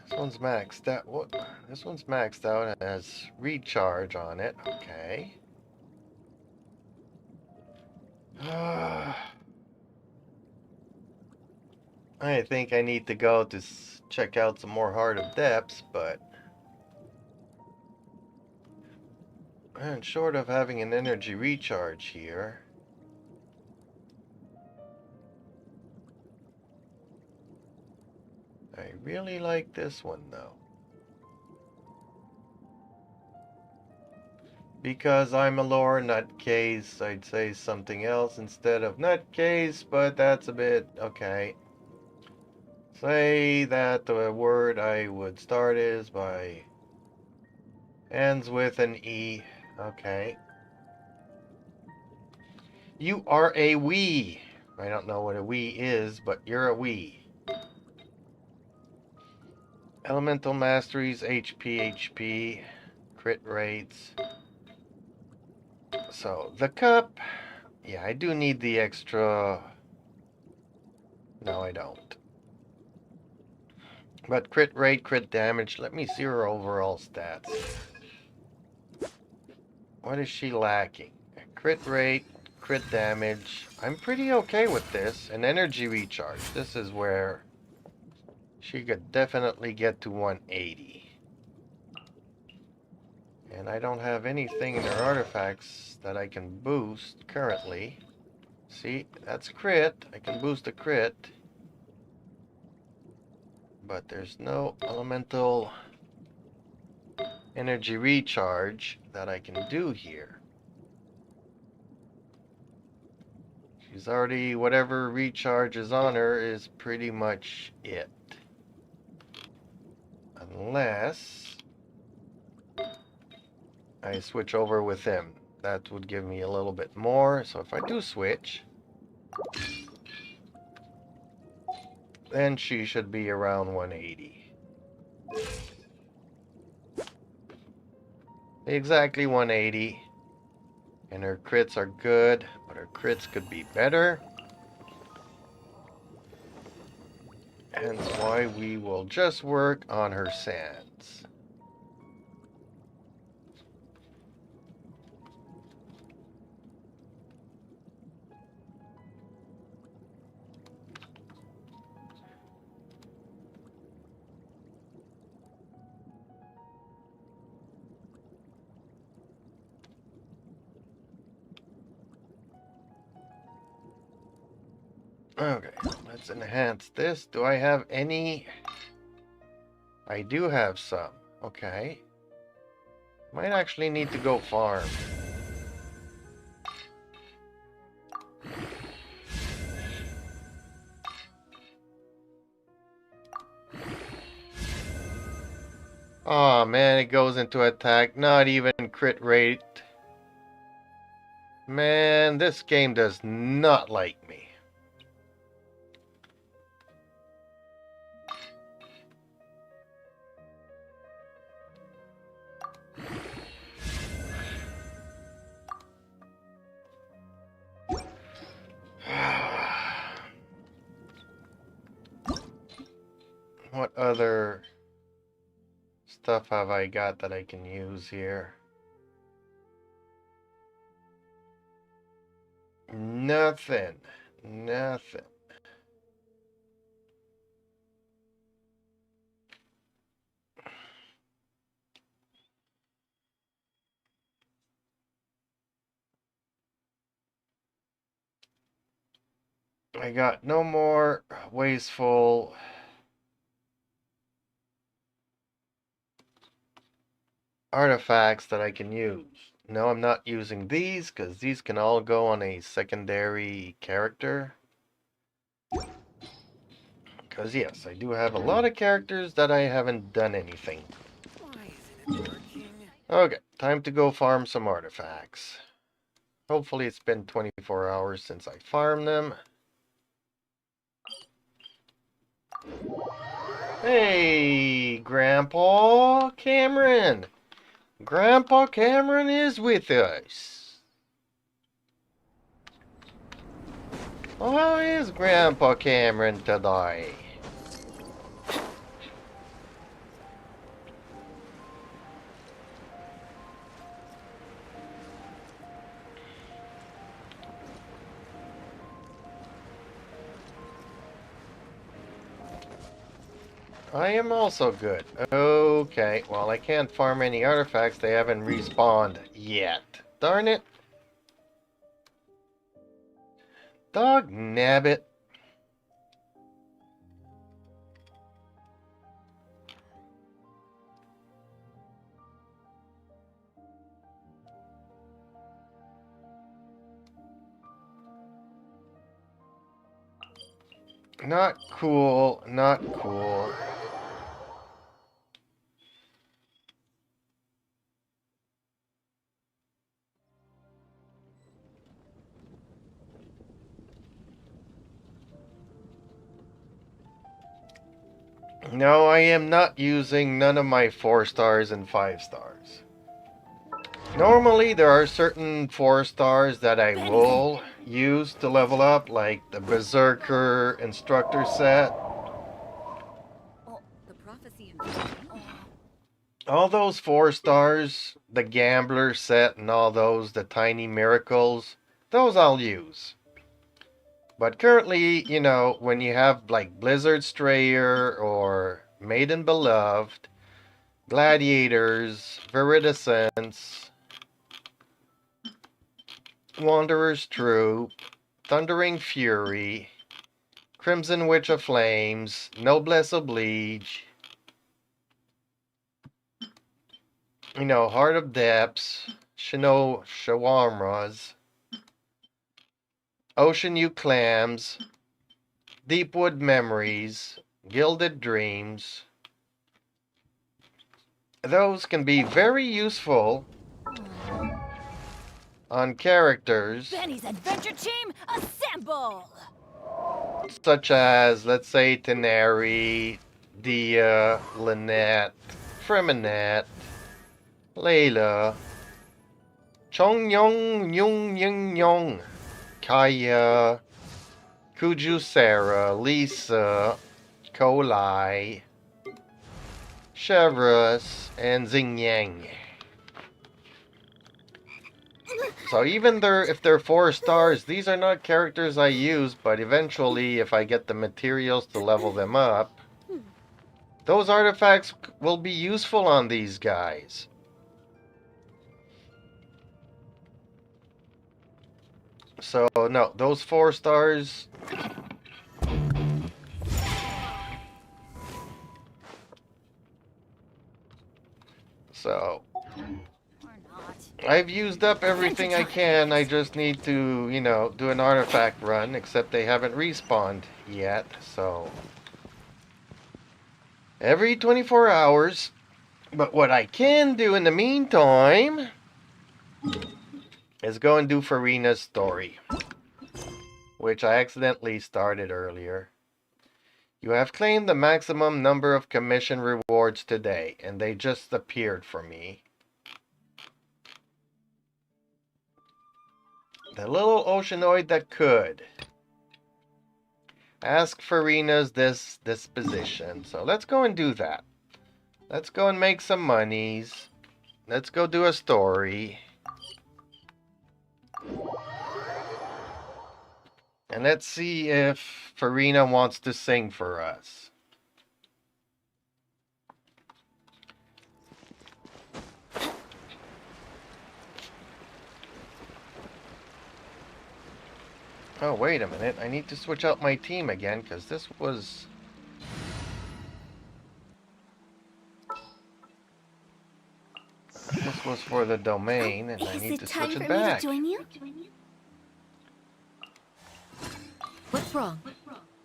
This one's maxed out. What? This one's maxed out and has recharge on it. Okay. I think I need to go to check out some more Heart of Depths, but and short of having an energy recharge here. I really like this one though. Because I'm a lore nutcase, I'd say something else instead of nutcase, but that's a bit okay. Say that the word I would start is by ends with an E. Okay. You are a we. I don't know what a we is, but you're a we. Elemental masteries, HP, crit rates. So, the cup. Yeah, I do need the extra. No, I don't. But crit rate, crit damage. Let me see her overall stats. What is she lacking? Crit rate, crit damage. I'm pretty okay with this. An energy recharge. This is where she could definitely get to 180. And I don't have anything in her artifacts that I can boost currently. See, that's crit. I can boost a crit. But there's no elemental energy recharge that I can do here. She's already, whatever recharge is on her is pretty much it. Unless I switch over with him. That would give me a little bit more. So if I do switch, then she should be around 180. Exactly 180. And her crits are good, but her crits could be better. Hence why we will just work on her sands. Okay, let's enhance this. Do I have any? I do have some. Okay. Might actually need to go farm. Oh man, it goes into attack. Not even crit rate. Man, this game does not like me. What other stuff have I got that I can use here? Nothing. Nothing. I got no more wasteful artifacts that I can use. No, I'm not using these because these can all go on a secondary character. Because yes, I do have a lot of characters that I haven't done anything. Why isn't it working? Okay, time to go farm some artifacts. Hopefully it's been 24 hours since I farmed them. Hey, Grandpa Cameron! Grandpa Cameron is with us. Well, how is Grandpa Cameron today? I am also good. Okay, well I can't farm any artifacts. They haven't respawned yet. Darn it. Dog nabbit. Not cool, not cool. No, I am not using none of my 4 stars and 5 stars. Normally, there are certain 4 stars that I will use to level up, like the Berserker Instructor set. Oh, the prophecy in All those 4 stars, the Gambler set and all those, the Tiny Miracles, those I'll use. But currently, you know, when you have like Blizzard Strayer or Maiden Beloved, Gladiators, Viridescence, Wanderer's Troop, Thundering Fury, Crimson Witch of Flames, Noblesse Oblige, you know, Heart of Depths, Shawarmas, Ocean You Clams, Deepwood Memories, Gilded Dreams. Those can be very useful on characters Benny's adventure team, assemble! such as, let's say, Teneri, Dia, Lynette, Freminette, Layla, Chong Yong Yung Yung Yong, Kaya, Kuju Sarah, Lisa, Kolai, Chevrolet, and Xingyang. So even if they're 4 stars, these are not characters I use, but eventually if I get the materials to level them up, those artifacts will be useful on these guys. So no, those 4 stars, So Or not. I've used up everything I can. I just need to, do an artifact run, except they haven't respawned yet. So every 24 hours. But what I can do in the meantime is go and do Farina's story, which I accidentally started earlier. You have claimed the maximum number of commission rewards today, and they just appeared for me. The little oceanoid that could. Ask Farina's disposition. So let's go and do that. Let's go and make some monies. Let's go do a story. And let's see if Farina wants to sing for us. Oh, wait a minute. I need to switch out my team again, because this was for the domain, and I Is need it to time switch for it me to back. join you? What's wrong?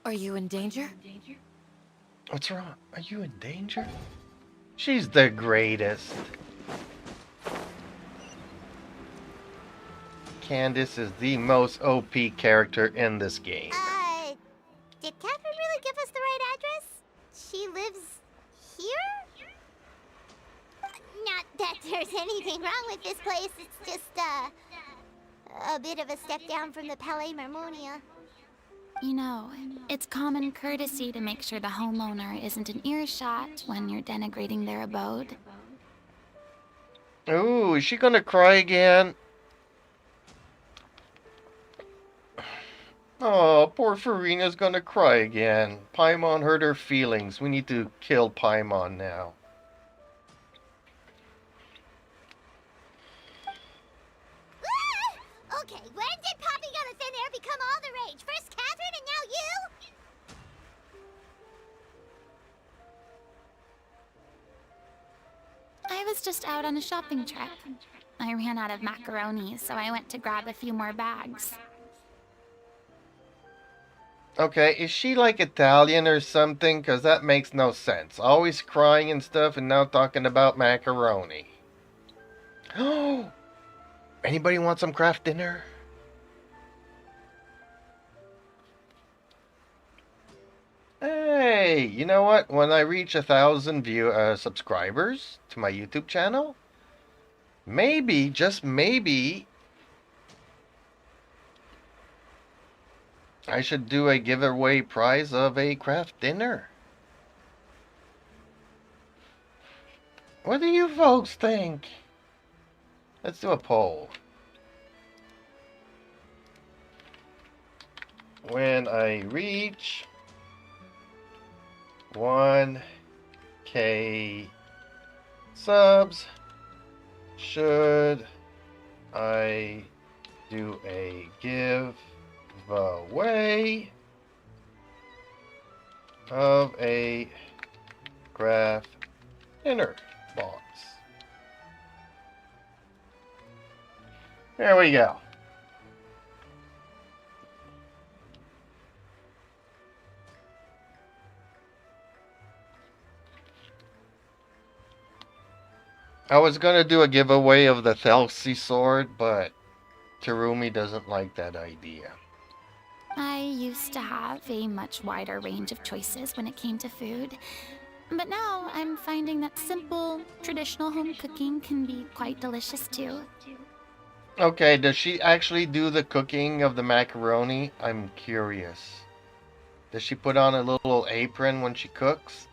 Are you in danger? What's wrong? Are you in danger? She's the greatest. Candace is the most OP character in this game. Did Catherine really give us the right address? She lives here? Not that there's anything wrong with this place. It's just, a bit of a step down from the Palais Mermonia. You know, it's common courtesy to make sure the homeowner isn't in earshot when you're denigrating their abode. Ooh, is she gonna cry again? Oh, poor Farina's gonna cry again. Paimon hurt her feelings. We need to kill Paimon now. Okay, when did Poppy Got a Thin Air become all the rage? First Catherine and now you? I was just out on a shopping trip. I ran out of macaroni, so I went to grab a few more bags. Okay, is she like Italian or something? Because that makes no sense. Always crying and stuff and now talking about macaroni. Oh! Anybody want some craft dinner? Hey, you know what? When I reach 1,000 subscribers to my YouTube channel, maybe, just maybe, I should do a giveaway prize of a craft dinner. What do you folks think? Let's do a poll. When I reach 1K subs, should I do a giveaway of a craft dinner box? There we go. I was gonna do a giveaway of the Thelsi sword, but Terumi doesn't like that idea. I used to have a much wider range of choices when it came to food. But now I'm finding that simple, traditional home cooking can be quite delicious too. Okay, does she actually do the cooking of the macaroni? I'm curious. Does she put on a little apron when she cooks?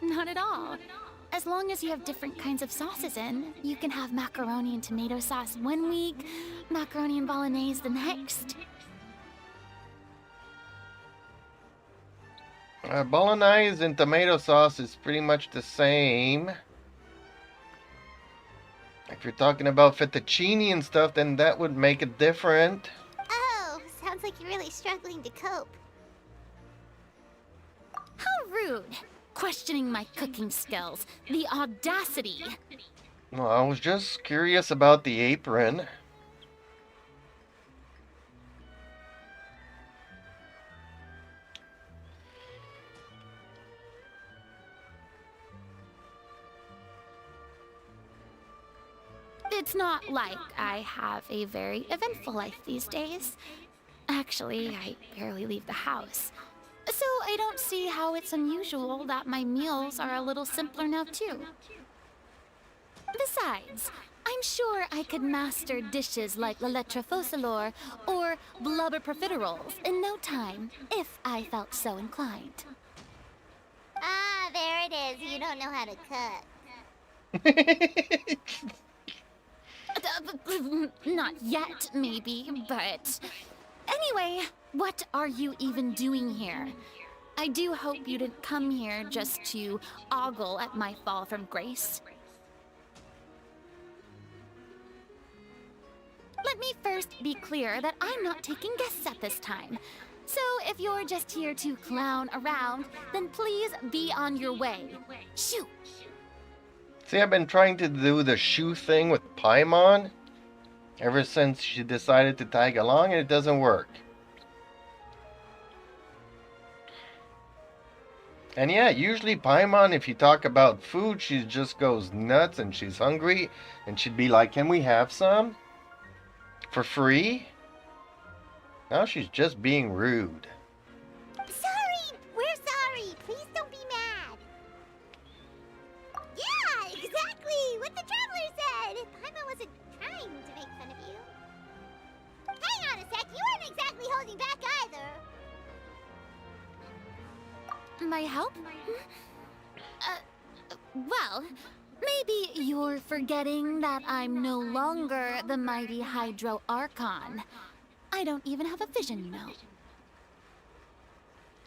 Not at all. As long as you have different kinds of sauces in, you can have macaroni and tomato sauce one week, macaroni and bolognese the next. Bolognese and tomato sauce is pretty much the same. If you're talking about fettuccine and stuff, then that would make it different. Oh, sounds like you're really struggling to cope. How rude rude. Questioning my cooking skills. The audacity. Well, I was just curious about the apron. It's not like I have a very eventful life these days. Actually, I barely leave the house. So I don't see how it's unusual that my meals are a little simpler now, too. Besides, I'm sure I could master dishes like la lettre faucilor or blubber profiteroles in no time, if I felt so inclined. Ah, there it is. You don't know how to cook. Not yet, maybe, but... Anyway, what are you even doing here? I do hope you didn't come here just to ogle at my fall from grace. Let me first be clear that I'm not taking guests at this time. So if you're just here to clown around, then please be on your way. Shoo! See, I've been trying to do the shoe thing with Paimon ever since she decided to tag along, and it doesn't work. And yeah, usually Paimon, if you talk about food, she just goes nuts and she's hungry, and she'd be like, "Can we have some? For free?" Now she's just being rude. Sorry! We're sorry! Please don't be mad! Yeah, exactly! What the traveler said! Paimon wasn't trying to make fun of you. Hang on a sec, you weren't exactly holding back either. My help? Well, maybe you're forgetting that I'm no longer the mighty Hydro Archon. I don't even have a vision, you know.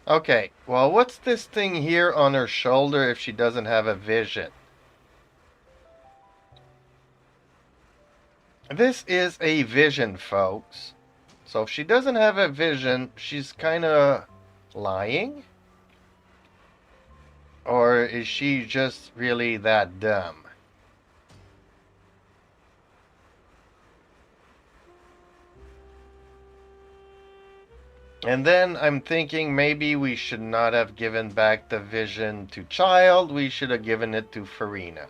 Okay, well, what's this thing here on her shoulder if she doesn't have a vision? This is a vision, folks. So if she doesn't have a vision, she's kind of lying? Or is she just really that dumb? And then I'm thinking maybe we should not have given back the vision to Child. We should have given it to Farina.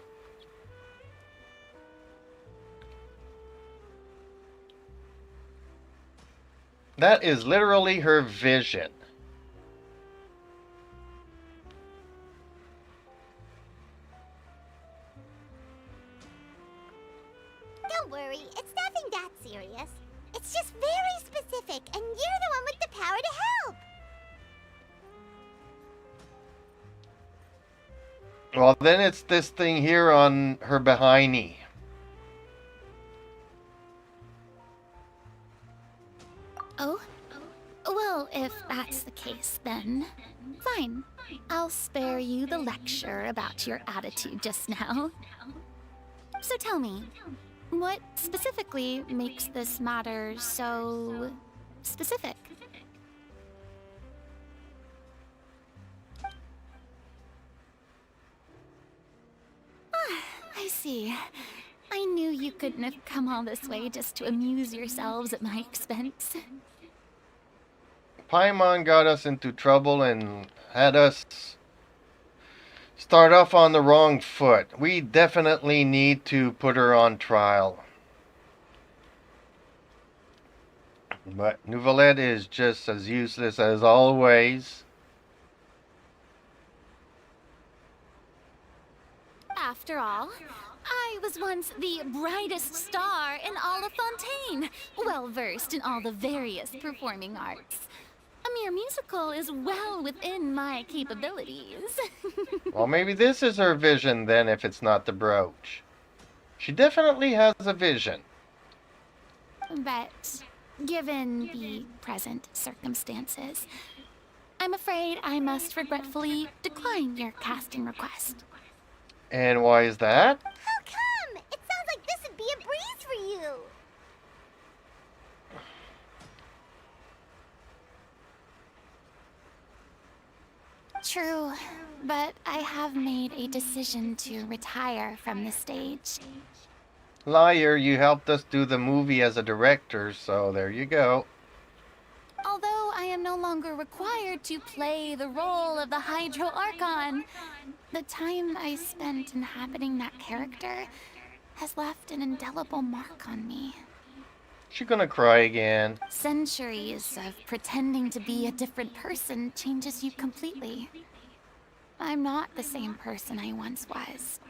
That is literally her vision. Don't worry, it's nothing that serious. It's just very specific, and you're the one with the power to help. Well, then it's this thing here on her behindie. Oh? Well, if that's the case, then fine. I'll spare you the lecture about your attitude just now. So tell me, what specifically makes this matter so specific? Ah, I see. I knew you couldn't have come all this way just to amuse yourselves at my expense. Paimon got us into trouble and had us start off on the wrong foot. We definitely need to put her on trial. But Nouvelette is just as useless as always. After all, I was once the brightest star in all of Fontaine, well versed in all the various performing arts. A mere musical is well within my capabilities. Well, maybe this is her vision then, if it's not the brooch. She definitely has a vision. But given the present circumstances, I'm afraid I must regretfully decline your casting request. And why is that? How come? It sounds like this would be a breeze for you. True, but I have made a decision to retire from the stage. Liar, you helped us do the movie as a director, so there you go. Although I am no longer required to play the role of the Hydro Archon, the time I spent inhabiting that character has left an indelible mark on me. She's gonna cry again. Centuries of pretending to be a different person changes you completely. I'm not the same person I once was.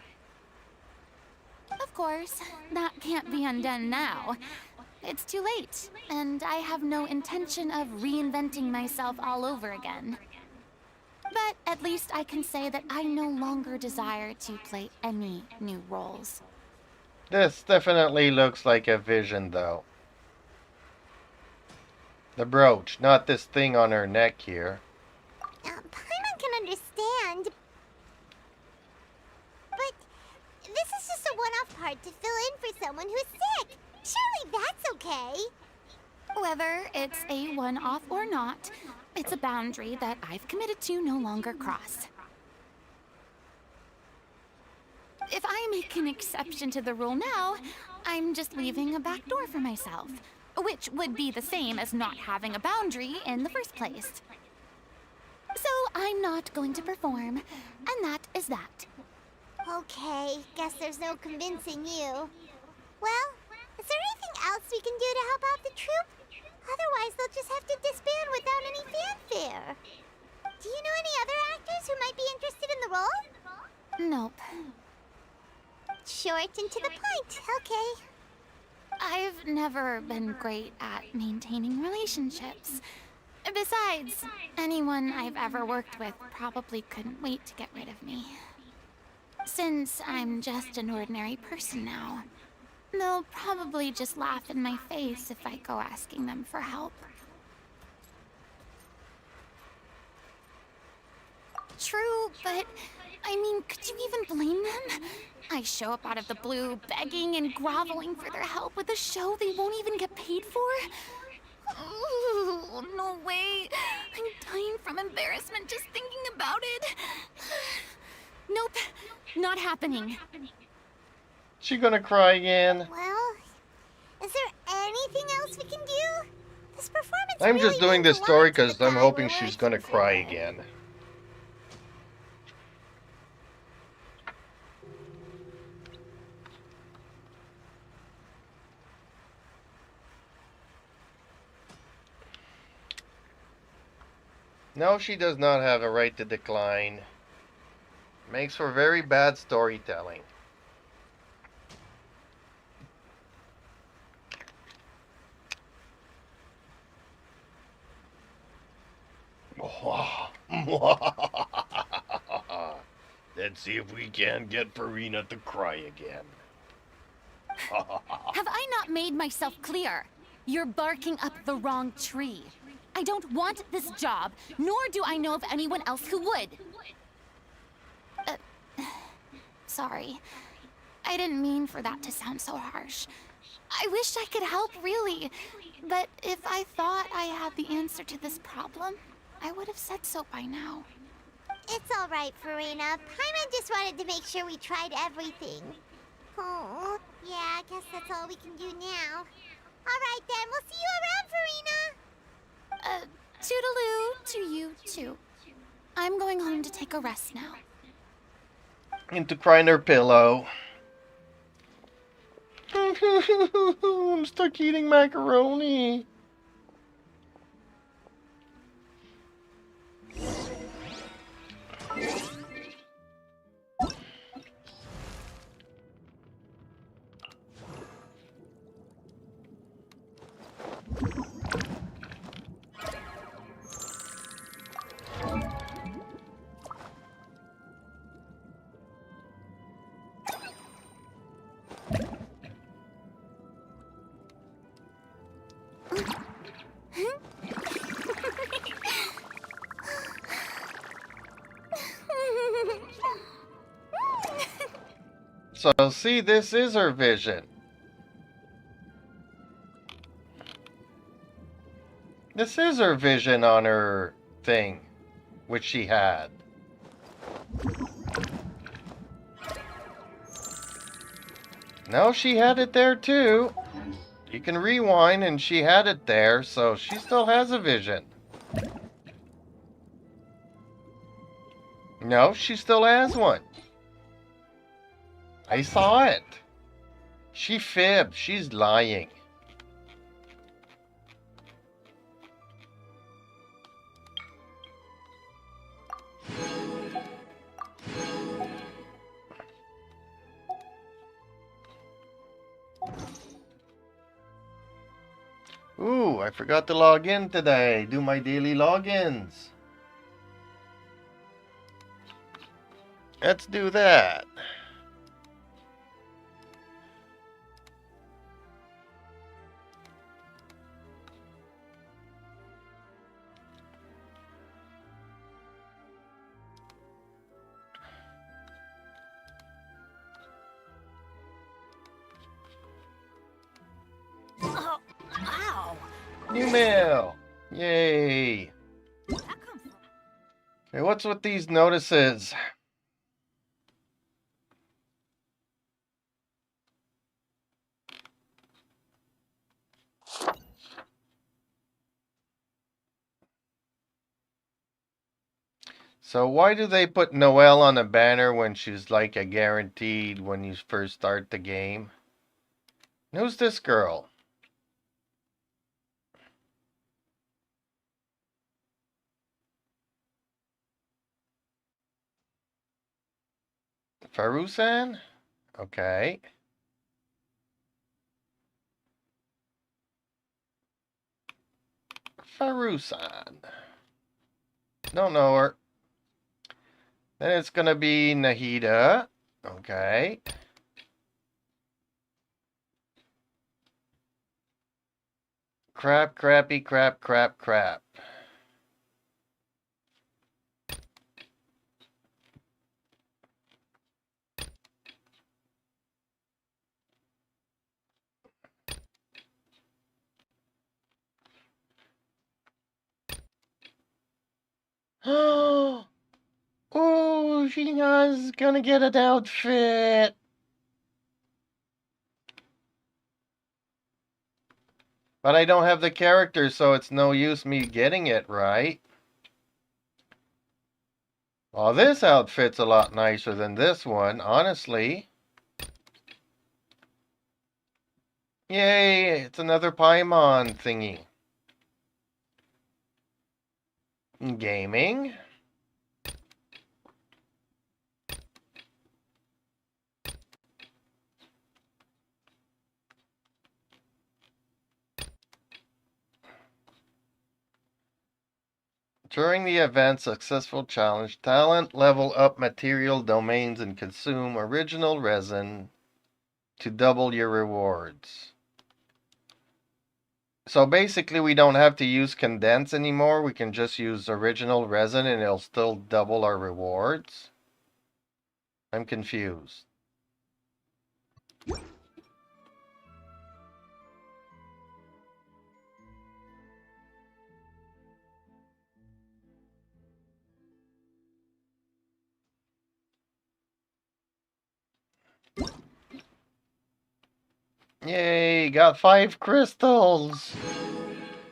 Of course, that can't be undone now. It's too late, and I have no intention of reinventing myself all over again. But at least I can say that I no longer desire to play any new roles. This definitely looks like a vision, though. The brooch, not this thing on her neck here. Paimon can understand. But this is just a one-off part to fill in for someone who's sick. Surely that's okay. Whether it's a one-off or not, it's a boundary that I've committed to no longer cross. If I make an exception to the rule now, I'm just leaving a back door for myself, which would be the same as not having a boundary in the first place. So I'm not going to perform, and that is that. Okay, guess there's no convincing you. Well, is there anything else we can do to help out the troupe? Otherwise, they'll just have to disband without any fanfare. Do you know any other actors who might be interested in the role? Nope. Short and to the point, okay. I've never been great at maintaining relationships. Besides, anyone I've ever worked with probably couldn't wait to get rid of me. Since I'm just an ordinary person now, they'll probably just laugh in my face if I go asking them for help. True, but I mean, could you even blame them? I show up out of the blue, begging and groveling for their help with a show they won't even get paid for? Ooh, no way. I'm dying from embarrassment just thinking about it. Nope, not happening. She gonna cry again. Well, is there anything else we can do? This performance I'm really just doing means this a lot story to the because I'm guy hoping we're she's working gonna cry for. again. No, she does not have a right to decline. Makes for very bad storytelling. Let's see if we can get Farina to cry again. Have I not made myself clear? You're barking up the wrong tree. I don't want this job, nor do I know of anyone else who would. Sorry. I didn't mean for that to sound so harsh. I wish I could help, really. But if I thought I had the answer to this problem, I would have said so by now. It's all right, Farina. Paimon just wanted to make sure we tried everything. Oh, yeah, I guess that's all we can do now. All right, then. We'll see you around, Farina. Toodaloo to you, too. I'm going home to take a rest now. Into crying her pillow. I'm stuck eating macaroni. So, see, this is her vision. This is her vision on her thing, which she had. No, she had it there too. You can rewind and she had it there, so she still has a vision. No, she still has one. I saw it. She fibbed. She's lying. Ooh, I forgot to log in today. Do my daily logins. Let's do that. Oh, ow! New mail. Yay. Where'd that come from? Okay, what's with these notices? So why do they put Noelle on a banner when she's like a guaranteed when you first start the game? And who's this girl? Farusan? Okay. Farusan. Don't know her. Then it's gonna be Nahida. Okay. Crap, crappy, crap, crap, crap. Oh, Shina's gonna get an outfit. But I don't have the character, so it's no use me getting it, right? Well, this outfit's a lot nicer than this one, honestly. Yay, it's another Paimon thingy. Gaming. During the event, successful challenge, talent, level up material domains, and consume original resin to double your rewards. So basically, we don't have to use condense anymore. We can just use original resin and it'll still double our rewards. I'm confused. Yay, got 5 crystals.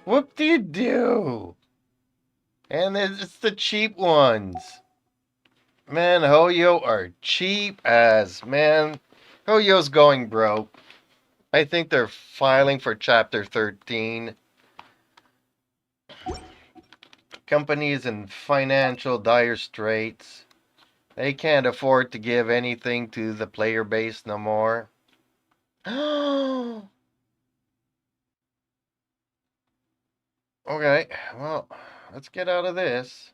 Whoop-de-doo. And it's the cheap ones. Man, Hoyo are cheap as, man. Hoyo's going broke. I think they're filing for Chapter 13. Companies in financial dire straits. They can't afford to give anything to the player base no more. Okay, well, let's get out of this.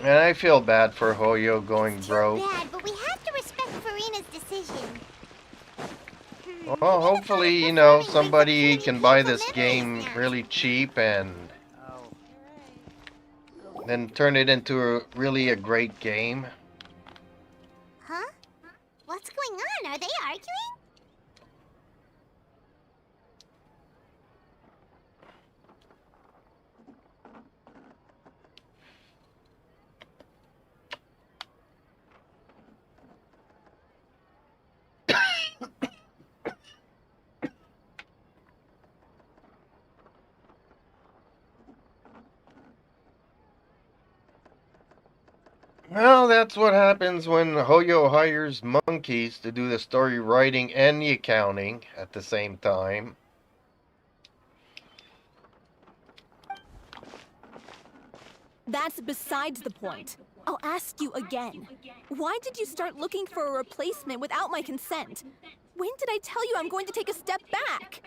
And I feel bad for Hoyo going Too broke. bad, but we have to respect Farina's decision. Well, hopefully, Performing brings a somebody few can buy painful this memories game now. really cheap and Oh. then turn it into really a great game. Huh? What's going on? Are they arguing? Well, that's what happens when Hoyo hires monkeys to do the story writing and the accounting at the same time. That's besides the point. I'll ask you again. Why did you start looking for a replacement without my consent? When did I tell you I'm going to take a step back?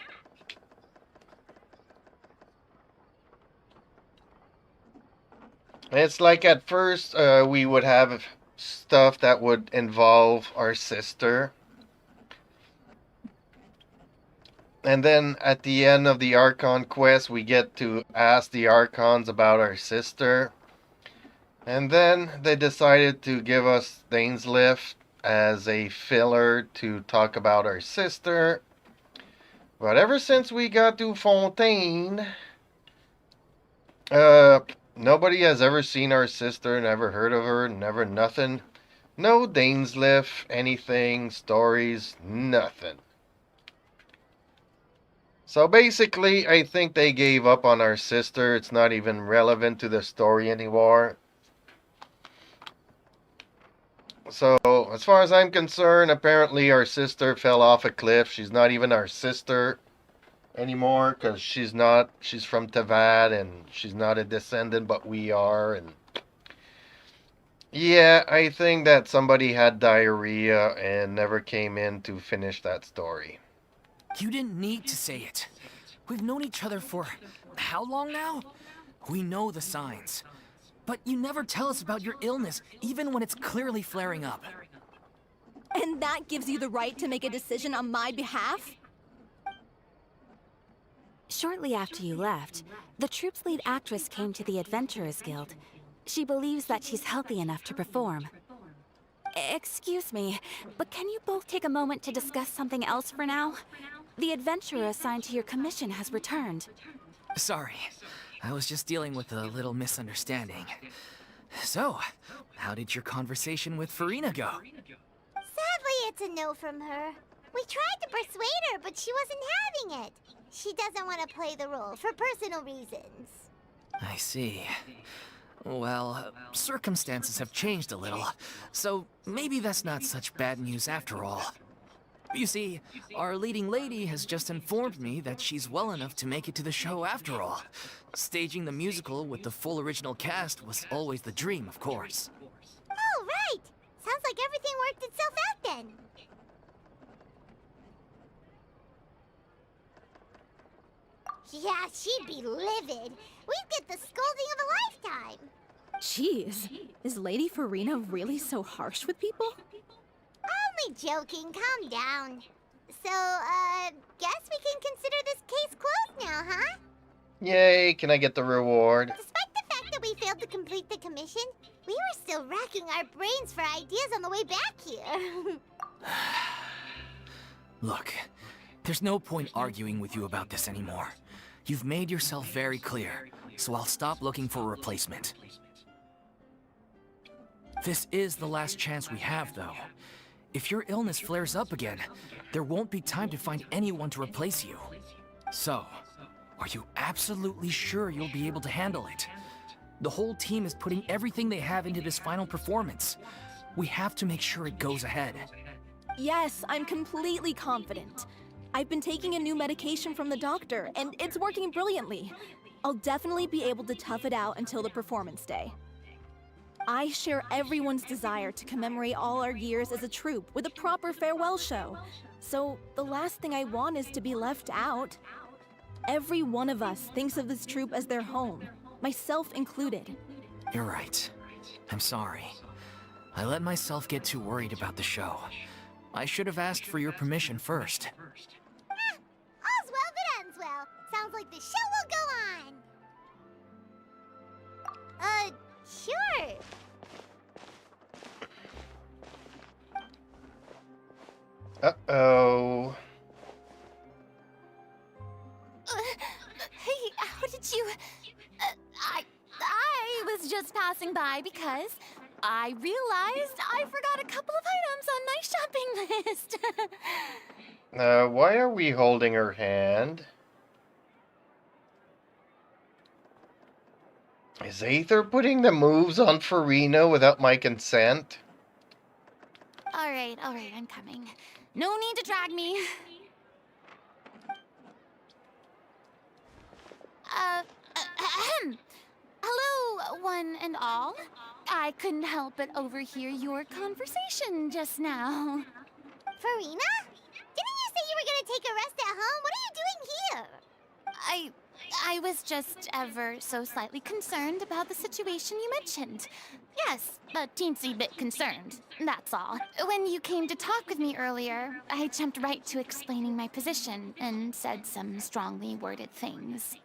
It's like at first we would have stuff that would involve our sister. And then at the end of the Archon quest, we get to ask the Archons about our sister. And then they decided to give us Dainslift as a filler to talk about our sister. But ever since we got to Fontaine, nobody has ever seen our sister, never heard of her, never nothing. No Dainslift, anything, stories, nothing. So basically, I think they gave up on our sister. It's not even relevant to the story anymore. So, as far as I'm concerned, apparently our sister fell off a cliff. She's not even our sister anymore because she's from Tavad and she's not a descendant, but we are. And yeah, I think that somebody had diarrhea and never came in to finish that story. You didn't need to say it. We've known each other for how long now? We know the signs. But you never tell us about your illness, even when it's clearly flaring up. And that gives you the right to make a decision on my behalf? Shortly after you left, the troupe's lead actress came to the Adventurers Guild. She believes that she's healthy enough to perform. Excuse me, but can you both take a moment to discuss something else for now? The adventurer assigned to your commission has returned. Sorry, I was just dealing with a little misunderstanding. So, how did your conversation with Farina go? Sadly, it's a no from her. We tried to persuade her, but she wasn't having it. She doesn't want to play the role for personal reasons. I see. Well, circumstances have changed a little, so maybe that's not such bad news after all. You see, our leading lady has just informed me that she's well enough to make it to the show after all. Staging the musical with the full original cast was always the dream, of course. Oh, right! Sounds like everything worked itself out then. Yeah, she'd be livid. We'd get the scolding of a lifetime. Jeez, is Lady Farina really so harsh with people? Only joking, calm down. So, guess we can consider this case closed now, huh? Yay, can I get the reward? Despite the fact that we failed to complete the commission, we were still racking our brains for ideas on the way back here. Look, there's no point arguing with you about this anymore. You've made yourself very clear, so I'll stop looking for a replacement. This is the last chance we have, though. If your illness flares up again, there won't be time to find anyone to replace you. So, are you absolutely sure you'll be able to handle it? The whole team is putting everything they have into this final performance. We have to make sure it goes ahead. Yes, I'm completely confident. I've been taking a new medication from the doctor, and it's working brilliantly. I'll definitely be able to tough it out until the performance day. I share everyone's desire to commemorate all our years as a troupe with a proper farewell show. So the last thing I want is to be left out. Every one of us thinks of this troupe as their home, myself included. You're right. I'm sorry. I let myself get too worried about the show. I should have asked for your permission first. sounds like the show will go on. Sure. Uh-oh. Hey, how did you... I was just passing by because I realized I forgot a couple of items on my shopping list. Why are we holding her hand? Is Aether putting the moves on Farina without my consent? Alright, I'm coming. No need to drag me. Ahem. Hello, one and all. I couldn't help but overhear your conversation just now. Farina? Didn't you say you were gonna take a rest at home? What are you doing here? I was just ever so slightly concerned about the situation you mentioned. Yes, a teensy bit concerned, that's all. When you came to talk with me earlier, I jumped right to explaining my position and said some strongly worded things.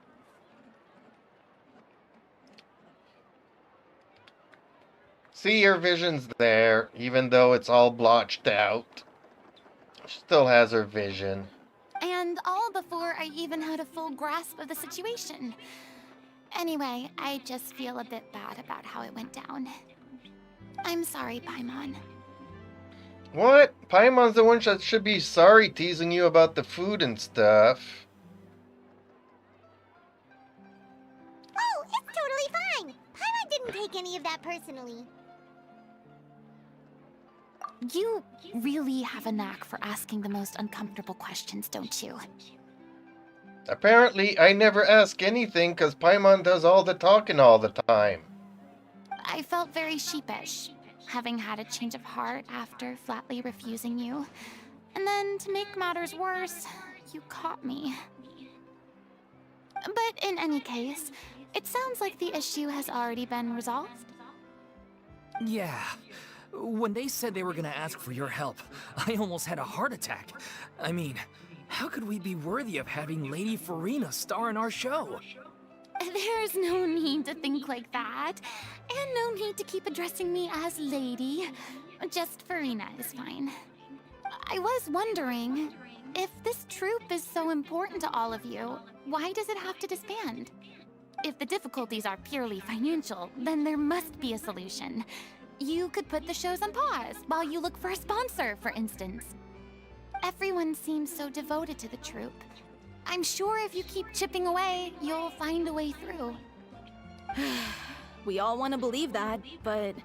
See, her vision's there, even though it's all blotched out. She still has her vision. And all before I even had a full grasp of the situation. Anyway, I just feel a bit bad about how it went down. I'm sorry, Paimon. What? Paimon's the one that should be sorry, teasing you about the food and stuff. Oh, it's totally fine. Paimon didn't take any of that personally. You really have a knack for asking the most uncomfortable questions, don't you? Apparently, I never ask anything because Paimon does all the talking all the time. I felt very sheepish, having had a change of heart after flatly refusing you. And then, to make matters worse, you caught me. But in any case, it sounds like the issue has already been resolved. Yeah. When they said they were gonna ask for your help, I almost had a heart attack. I mean, how could we be worthy of having Lady Farina star in our show? There's no need to think like that. And no need to keep addressing me as lady. Just Farina is fine. I was wondering, if this troupe is so important to all of you, why does it have to disband? If the difficulties are purely financial, then there must be a solution. You could put the shows on pause while you look for a sponsor, for instance. Everyone seems so devoted to the troupe. I'm sure if you keep chipping away, you'll find a way through. We all want to believe that, but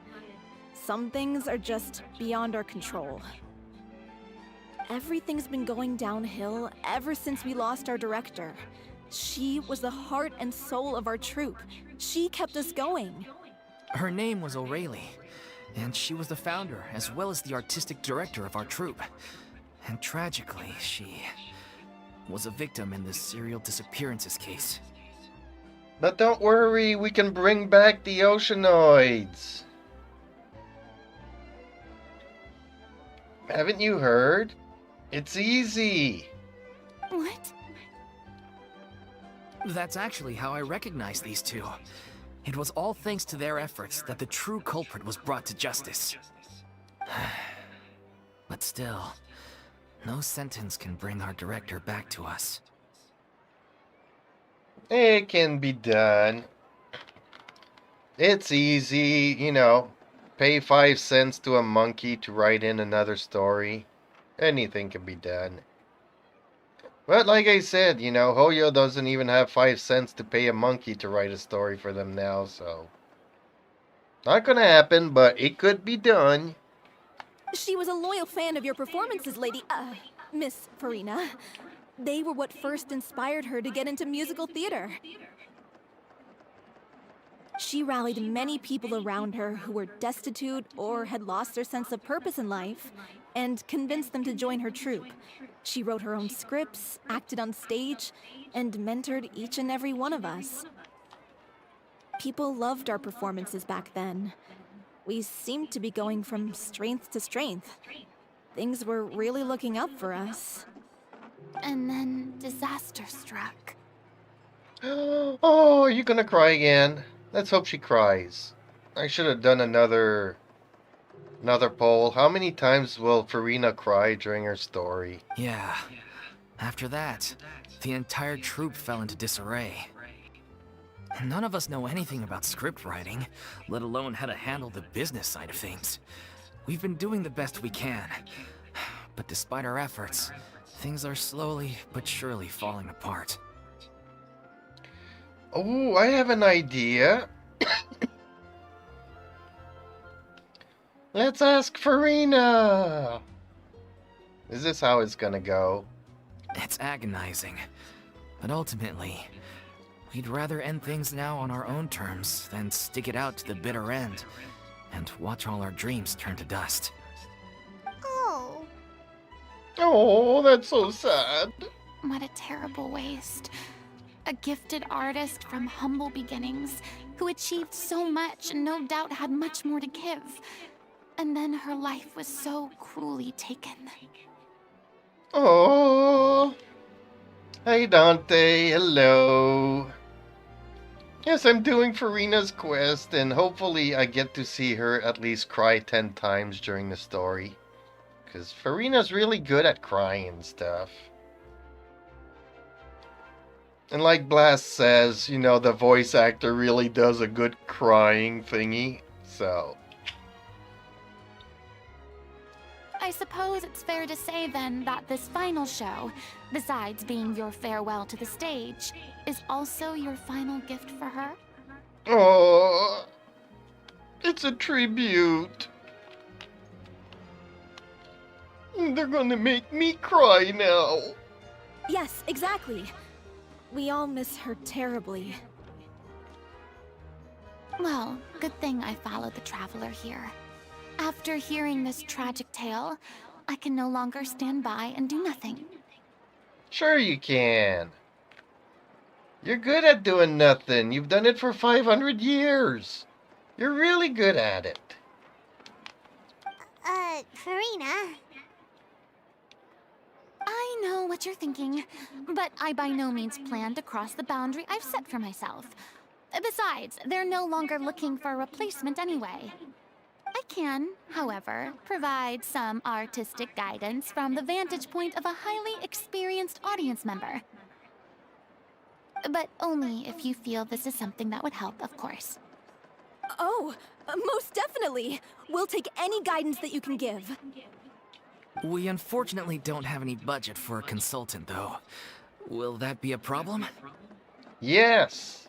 some things are just beyond our control. Everything's been going downhill ever since we lost our director. She was the heart and soul of our troupe. She kept us going. Her name was O'Reilly, and she was the founder as well as the artistic director of our troupe. And tragically, she was a victim in this serial disappearances case. But don't worry, we can bring back the Oceanoids. Haven't you heard? It's easy. What? That's actually how I recognized these two. It was all thanks to their efforts that the true culprit was brought to justice. But still, no sentence can bring our director back to us. It can be done. It's easy, you know. Pay 5 cents to a monkey to write in another story. Anything can be done. But like I said, you know, Hoyo doesn't even have 5 cents to pay a monkey to write a story for them now, so... Not gonna happen, but it could be done. She was a loyal fan of your performances, Miss Farina. They were what first inspired her to get into musical theater. She rallied many people around her who were destitute or had lost their sense of purpose in life, and convinced them to join her troupe. She wrote her own scripts, acted on stage, and mentored each and every one of us. People loved our performances back then. We seemed to be going from strength to strength. Things were really looking up for us. And then disaster struck. Oh, are you gonna cry again? Let's hope she cries. I should have done another poll. How many times will Farina cry during her story? Yeah. After that, the entire troupe fell into disarray. None of us know anything about script writing, let alone how to handle the business side of things. We've been doing the best we can, but despite our efforts, things are slowly but surely falling apart. Oh, I have an idea. Let's ask Farina. Is this how it's gonna go? It's agonizing, but ultimately, we'd rather end things now on our own terms than stick it out to the bitter end and watch all our dreams turn to dust. Oh. Oh, that's so sad. What a terrible waste. A gifted artist from humble beginnings who achieved so much and no doubt had much more to give. And then her life was so cruelly taken. Oh. Hey, Dante. Hello. Yes, I'm doing Farina's quest, and hopefully I get to see her at least cry 10 times during the story. Because Farina's really good at crying and stuff. And like Blast says, you know, the voice actor really does a good crying thingy. So, I suppose it's fair to say then that this final show, besides being your farewell to the stage, is also your final gift for her? oh, it's a tribute. They're gonna make me cry now. Yes, exactly. We all miss her terribly. Well, good thing I followed the Traveler here. After hearing this tragic tale, I can no longer stand by and do nothing. Sure you can. You're good at doing nothing. You've done it for 500 years. You're really good at it. Farina. I know what you're thinking, but I by no means plan to cross the boundary I've set for myself. Besides, they're no longer looking for a replacement anyway. I can, however, provide some artistic guidance from the vantage point of a highly experienced audience member. But only if you feel this is something that would help, of course. Oh, most definitely. We'll take any guidance that you can give. We unfortunately don't have any budget for a consultant, though. Will that be a problem? Yes.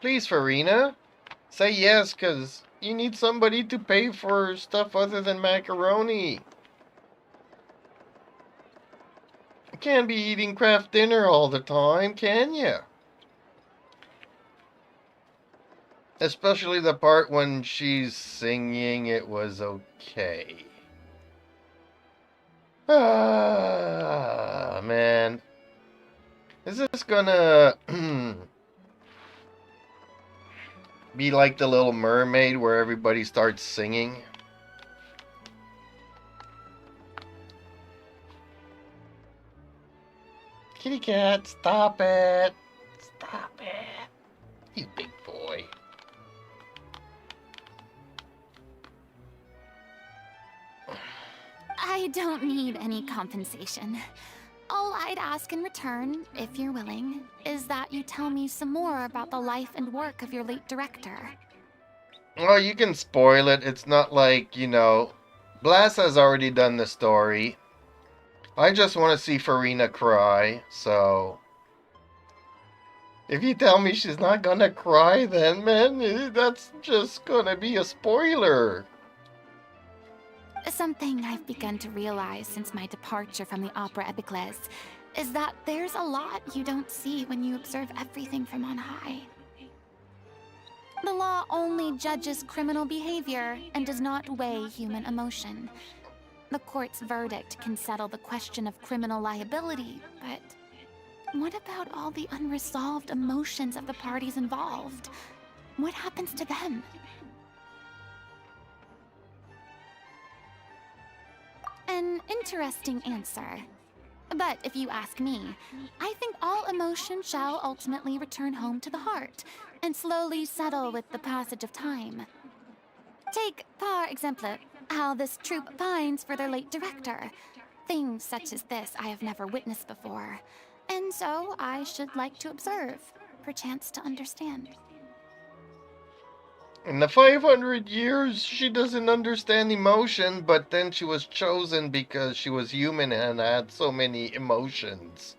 Please, Farina. Say yes, because you need somebody to pay for stuff other than macaroni. You can't be eating craft dinner all the time, can you? Especially the part when she's singing It Was Okay. Ah, man. Is this gonna be like the Little Mermaid where everybody starts singing? Kitty cat, stop it. Stop it. You big boy. I don't need any compensation. All I'd ask in return, if you're willing, is that you tell me some more about the life and work of your late director. Well, you can spoil it. It's not like, you know, Blast has already done the story. I just want to see Farina cry, so... If you tell me she's not gonna cry, then, man, that's just gonna be a spoiler. Something I've begun to realize since my departure from the Opera Epiclese is that there's a lot you don't see when you observe everything from on high. The law only judges criminal behavior and does not weigh human emotion. The court's verdict can settle the question of criminal liability, but what about all the unresolved emotions of the parties involved? What happens to them? An interesting answer. But if you ask me, I think all emotion shall ultimately return home to the heart and slowly settle with the passage of time. Take, for example, how this troupe pines for their late director. Things such as this I have never witnessed before, and so I should like to observe, perchance to understand. In the 500 years, she doesn't understand emotion, but then she was chosen because she was human and had so many emotions.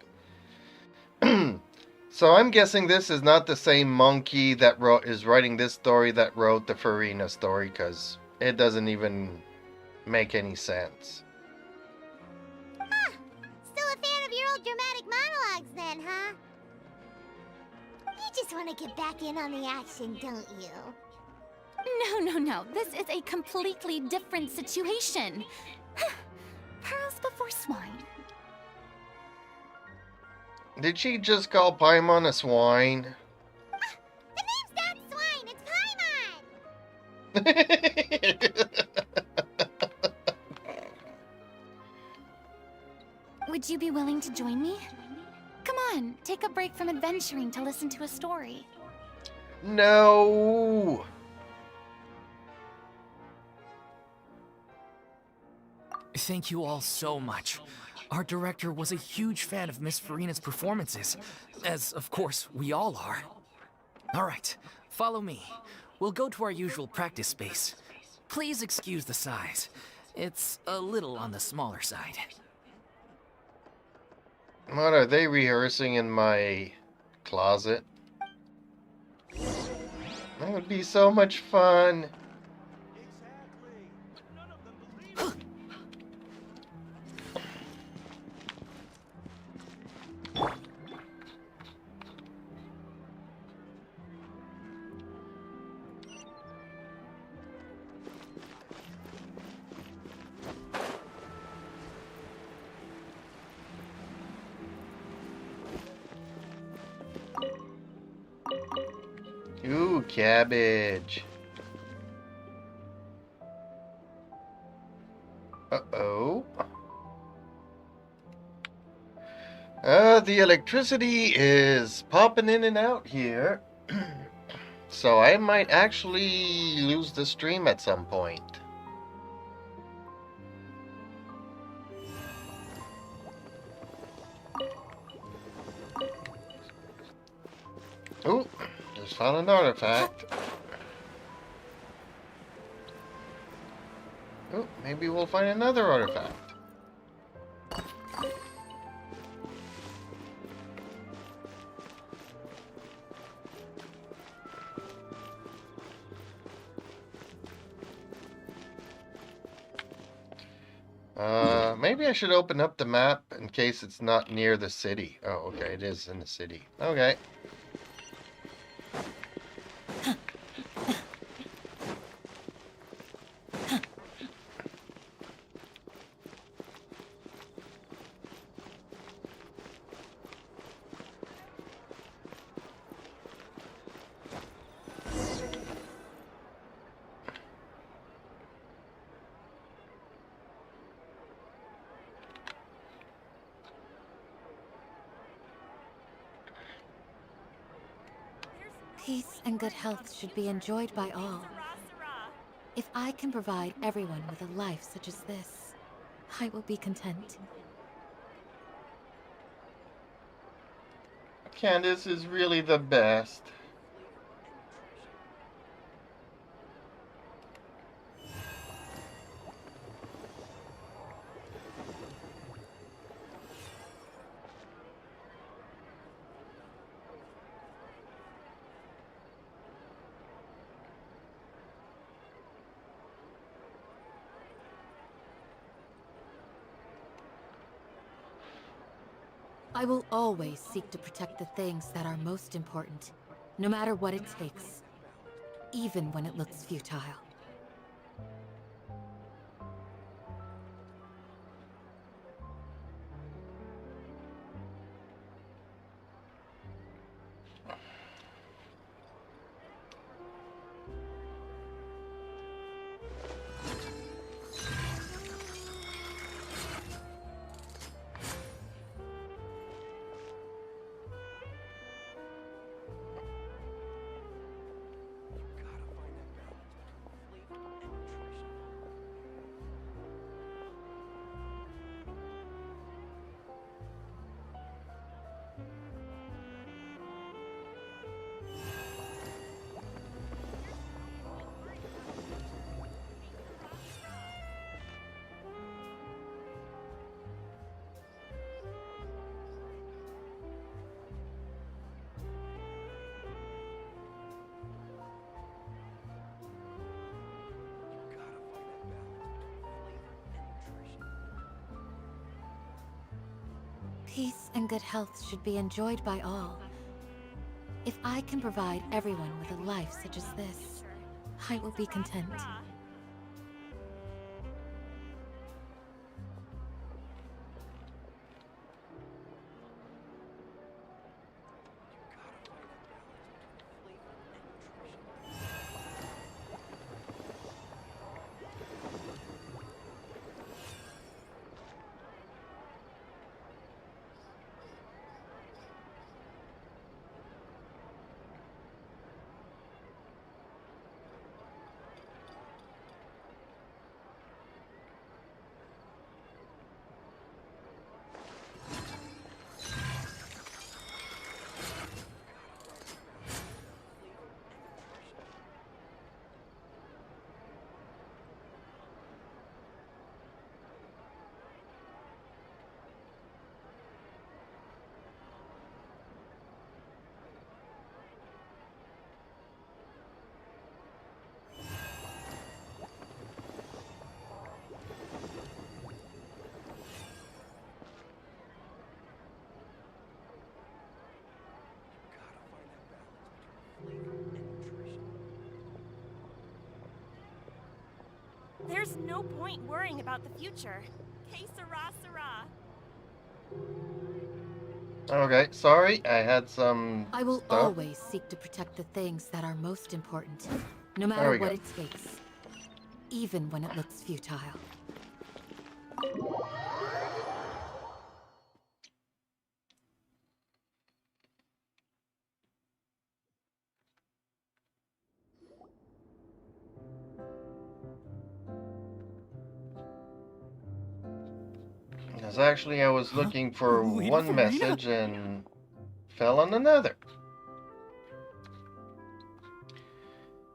So I'm guessing this is not the same monkey that is writing this story that wrote the Farina story, because it doesn't even make any sense. Still a fan of your old dramatic monologues then, huh? You just want to get back in on the action, don't you? No. This is a completely different situation. Pearls before swine. Did she just call Paimon a swine? The name's not Swine, it's Paimon! Would you be willing to join me? Come on, take a break from adventuring to listen to a story. No. Thank you all so much. Our director was a huge fan of Miss Farina's performances, as of course we all are. All right, follow me. We'll go to our usual practice space. Please excuse the size. It's a little on the smaller side. What are they rehearsing in my closet? That would be so much fun. Exactly. None of them believe it. Ooh, cabbage. Uh-oh. The electricity is popping in and out here. So I might actually lose the stream at some point. Ooh, just found an artifact. Oh, maybe we'll find another artifact. Maybe I should open up the map in case it's not near the city. Oh, okay, it is in the city. Okay. Peace and good health should be enjoyed by all. If I can provide everyone with a life such as this, I will be content. Candace is really the best. I will always seek to protect the things that are most important, no matter what it takes, even when it looks futile. Peace and good health should be enjoyed by all. If I can provide everyone with a life such as this, I will be content. There's no point worrying about the future. Que sera, sera. Okay, sorry, I had some I will stuff. always seek to protect the things that are most important, no There matter we what go. it takes, even when it looks futile. Because actually I was looking for Lady one Farina? message and fell on another.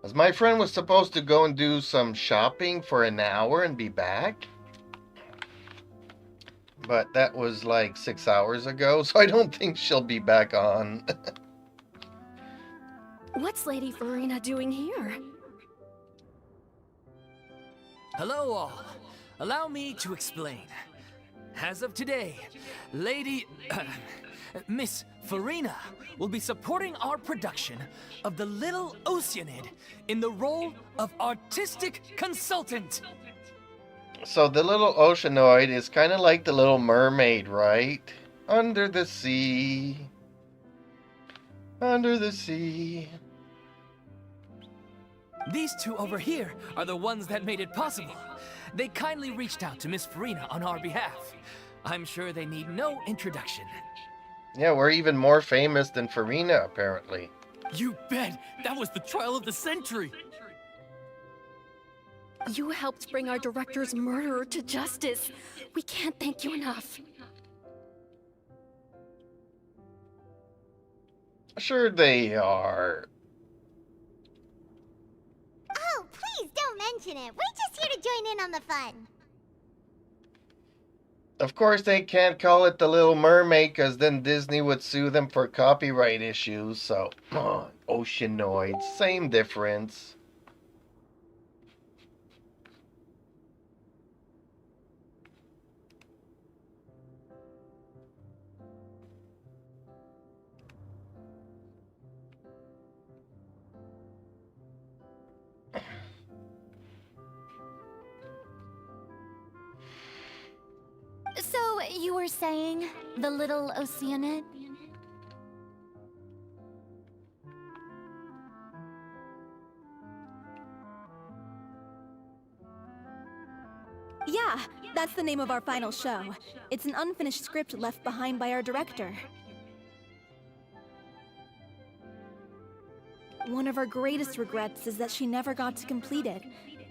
As my friend was supposed to go and do some shopping for an hour and be back. But that was like 6 hours ago, so I don't think she'll be back on. What's Lady Farina doing here? Hello, all. Allow me to explain. As of today, Lady... Miss Farina will be supporting our production of The Little Oceanid in the role of artistic consultant. So the little oceanoid is kind of like the little mermaid, right? Under the sea. Under the sea. These two over here are the ones that made it possible. They kindly reached out to Miss Farina on our behalf. I'm sure they need no introduction. Yeah, we're even more famous than Farina, apparently. You bet! That was the trial of the century! You helped bring our director's murderer to justice. We can't thank you enough. Sure they are. Oh, please don't mention it. We're just here to join in on the fun. Of course they can't call it The Little Mermaid, because then Disney would sue them for copyright issues, so... Oceanoid, same difference. So, you were saying the little Oceanid? Yeah, that's the name of our final show. It's an unfinished script left behind by our director. One of our greatest regrets is that she never got to complete it.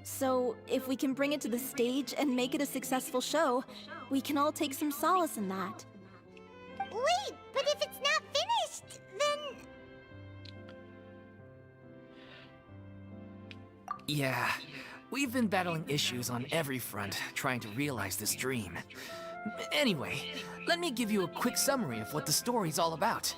So, if we can bring it to the stage and make it a successful show, we can all take some solace in that. Wait, but if it's not finished, then... Yeah, we've been battling issues on every front, trying to realize this dream. Anyway, let me give you a quick summary of what the story's all about.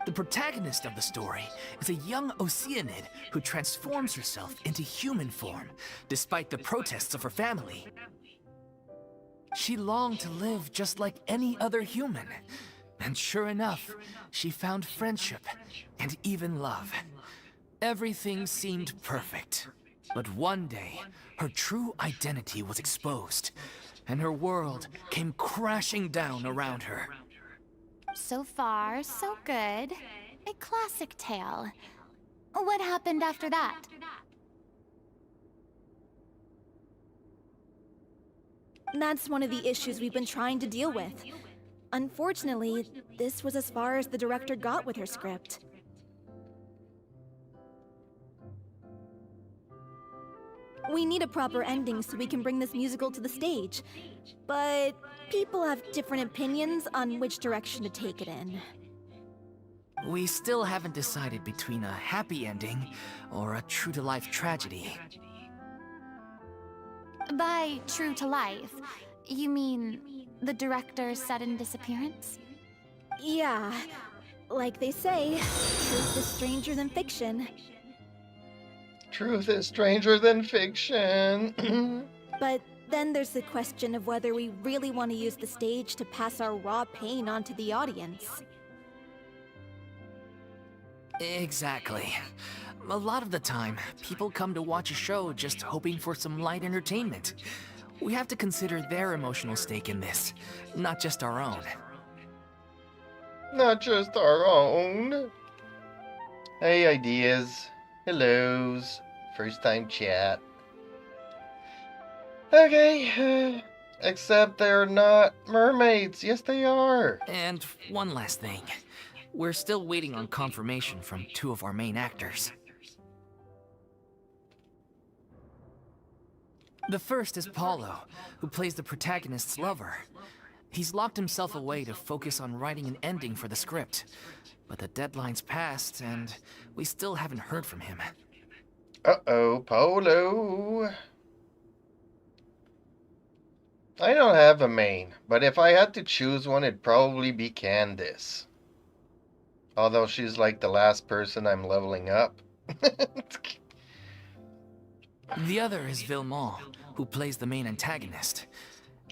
The protagonist of the story is a young Oceanid who transforms herself into human form, despite the protests of her family. She longed to live just like any other human. And sure enough, she found friendship and even love. Everything seemed perfect. But one day, her true identity was exposed, and her world came crashing down around her. So far, so good. A classic tale. What happened after that? That's one of the issues we've been trying to deal with. Unfortunately, this was as far as the director got with her script. We need a proper ending so we can bring this musical to the stage. But people have different opinions on which direction to take it in. We still haven't decided between a happy ending or a true-to-life tragedy. By true to life, you mean the director's sudden disappearance? Yeah, like they say, truth is stranger than fiction. Truth is stranger than fiction. But then there's the question of whether we really want to use the stage to pass our raw pain onto the audience. Exactly. A lot of the time, people come to watch a show just hoping for some light entertainment. We have to consider their emotional stake in this, not just our own. Not just our own. Hey, ideas. Hellos. First time chat. Okay, except they're not mermaids. Yes, they are. And one last thing. We're still waiting on confirmation from two of our main actors. The first is Paulo, who plays the protagonist's lover. He's locked himself away to focus on writing an ending for the script. But the deadline's passed, and we still haven't heard from him. Uh-oh, Polo. I don't have a main, but if I had to choose one, it'd probably be Candace. Although she's like the last person I'm leveling up. The other is Villemont, who plays the main antagonist.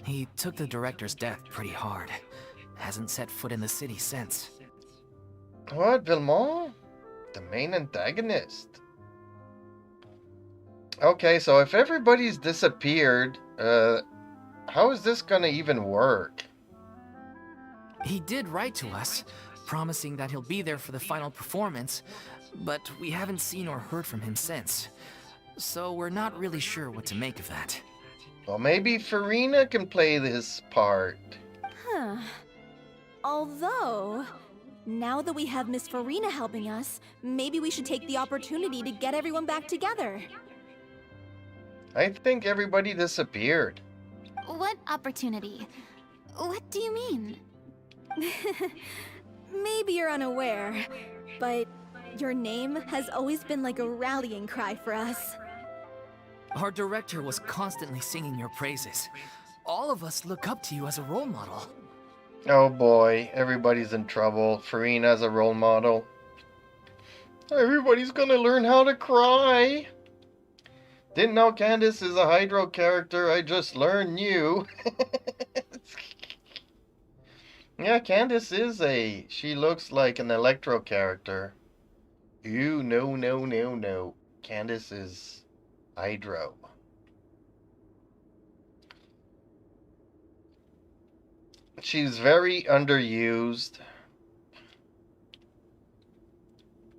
He took the director's death pretty hard. Hasn't set foot in the city since. What, Villemont? The main antagonist? Okay, so if everybody's disappeared, how is this gonna even work? He did write to us, promising that he'll be there for the final performance, but we haven't seen or heard from him since. So we're not really sure what to make of that. Well, maybe Farina can play this part. Huh. Although, now that we have Miss Farina helping us, maybe we should take the opportunity to get everyone back together. I think everybody disappeared. What opportunity? What do you mean? Maybe you're unaware, but your name has always been like a rallying cry for us. Our director was constantly singing your praises. All of us look up to you as a role model. Oh boy, everybody's in trouble. Farina's a role model. Everybody's gonna learn how to cry. Didn't know Candace is a Hydro character, I just learned new. Yeah, Candace is she looks like an Electro character. Ew, no, no, no, no. Candace is Hydro. She's very underused.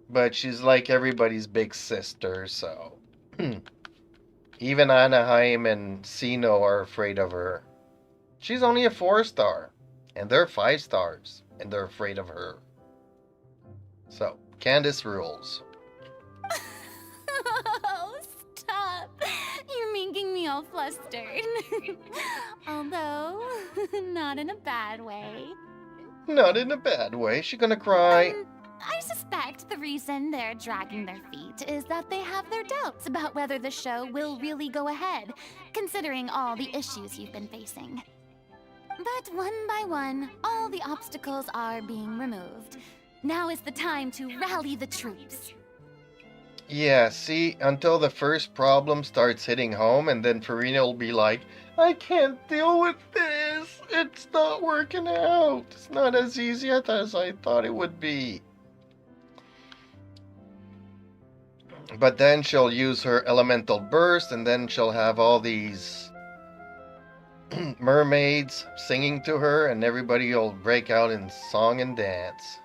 But she's like everybody's big sister, so... Even Anaheim and Sino are afraid of her. She's only a 4-star. And they're 5 stars. And they're afraid of her. So, Candace rules. Oh, stop. You're making me all flustered. Although, not in a bad way. Not in a bad way. She gonna cry. I suspect the reason they're dragging their feet is that they have their doubts about whether the show will really go ahead, considering all the issues you've been facing. But one by one, all the obstacles are being removed. Now is the time to rally the troops. Yeah, see, until the first problem starts hitting home, and then Farina will be like, I can't deal with this. It's not working out. It's not as easy as I thought it would be. But then she'll use her elemental burst, and then she'll have all these mermaids singing to her, and everybody will break out in song and dance.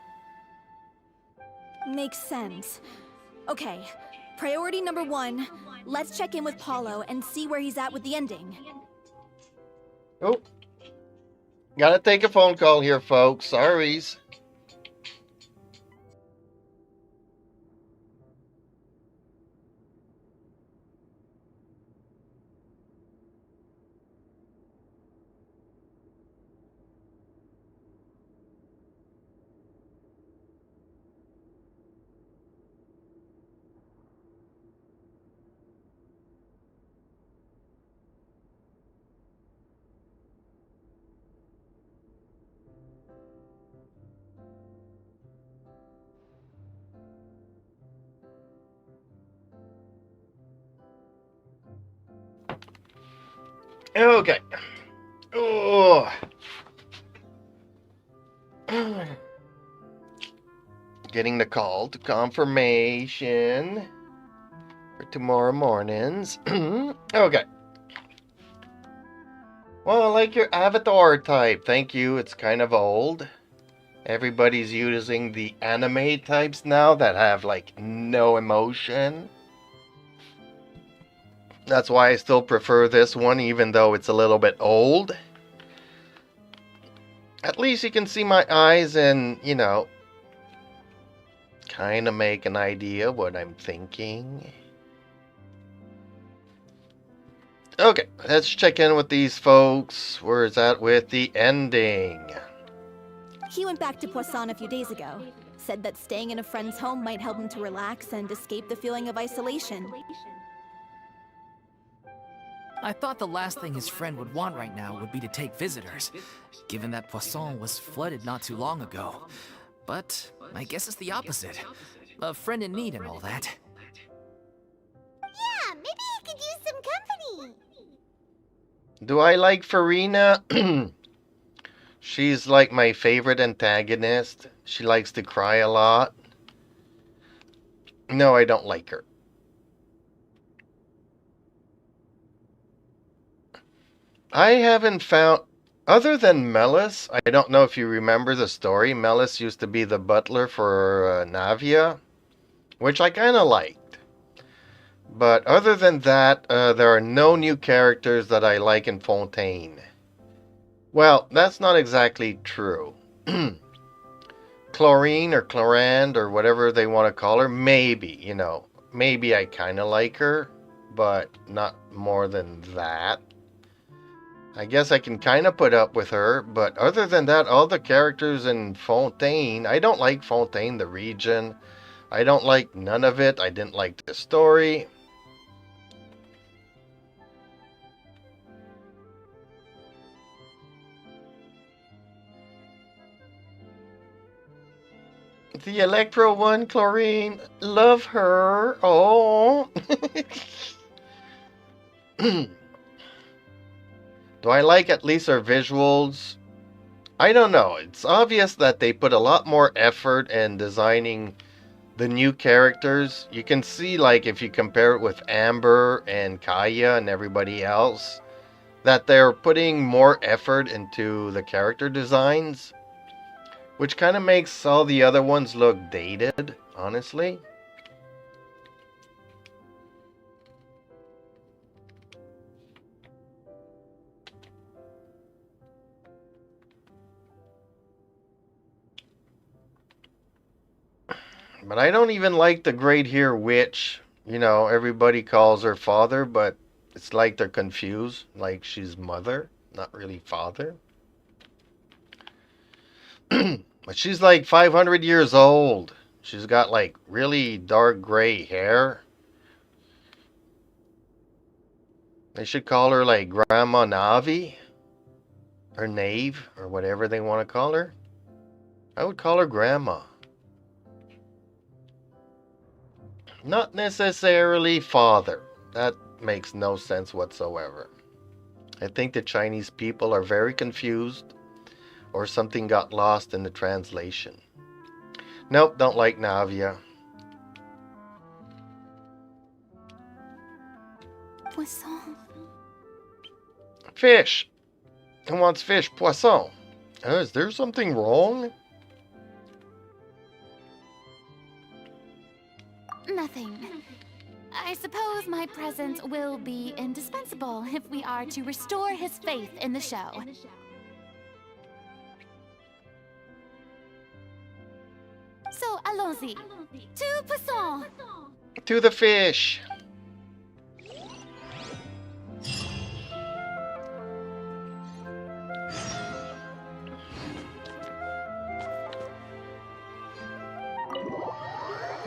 Makes sense. Okay, priority number 1. Let's check in with Paulo and see where he's at with the ending. Oh, gotta take a phone call here, folks. Sorries. Okay. Oh. Getting the call to confirmation for tomorrow mornings. Okay. Well, I like your avatar type. Thank you. It's kind of old. Everybody's using the anime types now that have like no emotion. That's why I still prefer this one, even though it's a little bit old. At least you can see my eyes and, you know, kind of make an idea what I'm thinking. Okay, let's check in with these folks. Where's that with the ending? He went back to Poisson a few days ago. Said that staying in a friend's home might help him to relax and escape the feeling of isolation. I thought the last thing his friend would want right now would be to take visitors, given that Poisson was flooded not too long ago. But I guess it's the opposite. A friend in need and all that. Yeah, maybe he could use some company. Do I like Farina? She's like my favorite antagonist. She likes to cry a lot. No, I don't like her. I haven't found... Other than Melis, I don't know if you remember the story. Melis used to be the butler for Navia, which I kind of liked. But other than that, there are no new characters that I like in Fontaine. Well, that's not exactly true. Chlorine or Chlorand or whatever they want to call her, maybe, you know. Maybe I kind of like her, but not more than that. I guess I can kind of put up with her, but other than that, all the characters in Fontaine, I don't like Fontaine, the region. I don't like none of it. I didn't like the story. The Electro one, Chlorine, love her. Oh. Do I like at least her visuals? I don't know. It's obvious that they put a lot more effort in designing the new characters. You can see, like, if you compare it with Amber and Kaya and everybody else, that they're putting more effort into the character designs, which kind of makes all the other ones look dated, honestly. But I don't even like the Great Here Witch. You know, everybody calls her father, but it's like they're confused. Like she's mother, not really father. But she's like 500 years old. She's got like really dark gray hair. They should call her like Grandma Navi. Or Knave, or whatever they want to call her. I would call her Grandma. Not necessarily father. That makes no sense whatsoever. I think the Chinese people are very confused, or something got lost in the translation. Nope, don't like Navia. Poisson. Fish! Who wants fish? Poisson. Is there something wrong? Nothing. I suppose my presence will be indispensable if we are to restore his faith in the show. So, allons-y. To Poisson! To the fish!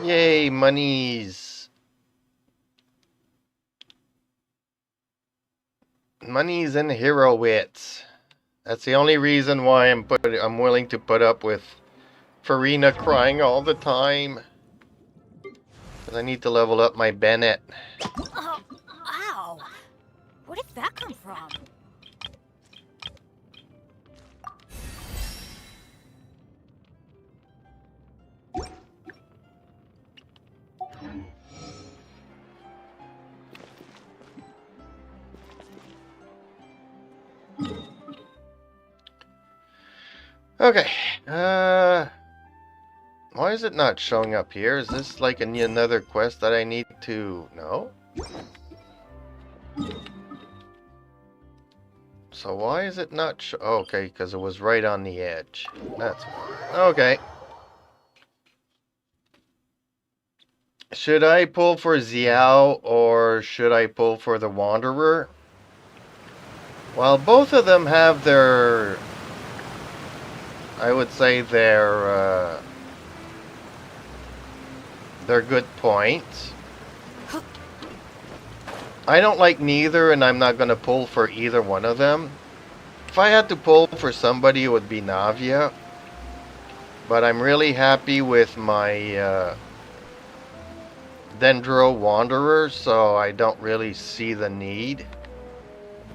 Yay, monies. Monies and hero wits. That's the only reason why I'm willing to put up with Farina crying all the time. 'Cause I need to level up my Bennett. Oh, ow! Where did that come from? Okay. Why is it not showing up here? Is this like another quest that I need to... No? So why is it not oh, okay, because it was right on the edge. That's why. Okay. Should I pull for Xiao or should I pull for the Wanderer? Well, both of them have their... I would say they're good points. I don't like neither, and I'm not going to pull for either one of them. If I had to pull for somebody, it would be Navia. But I'm really happy with my Dendro Wanderer, so I don't really see the need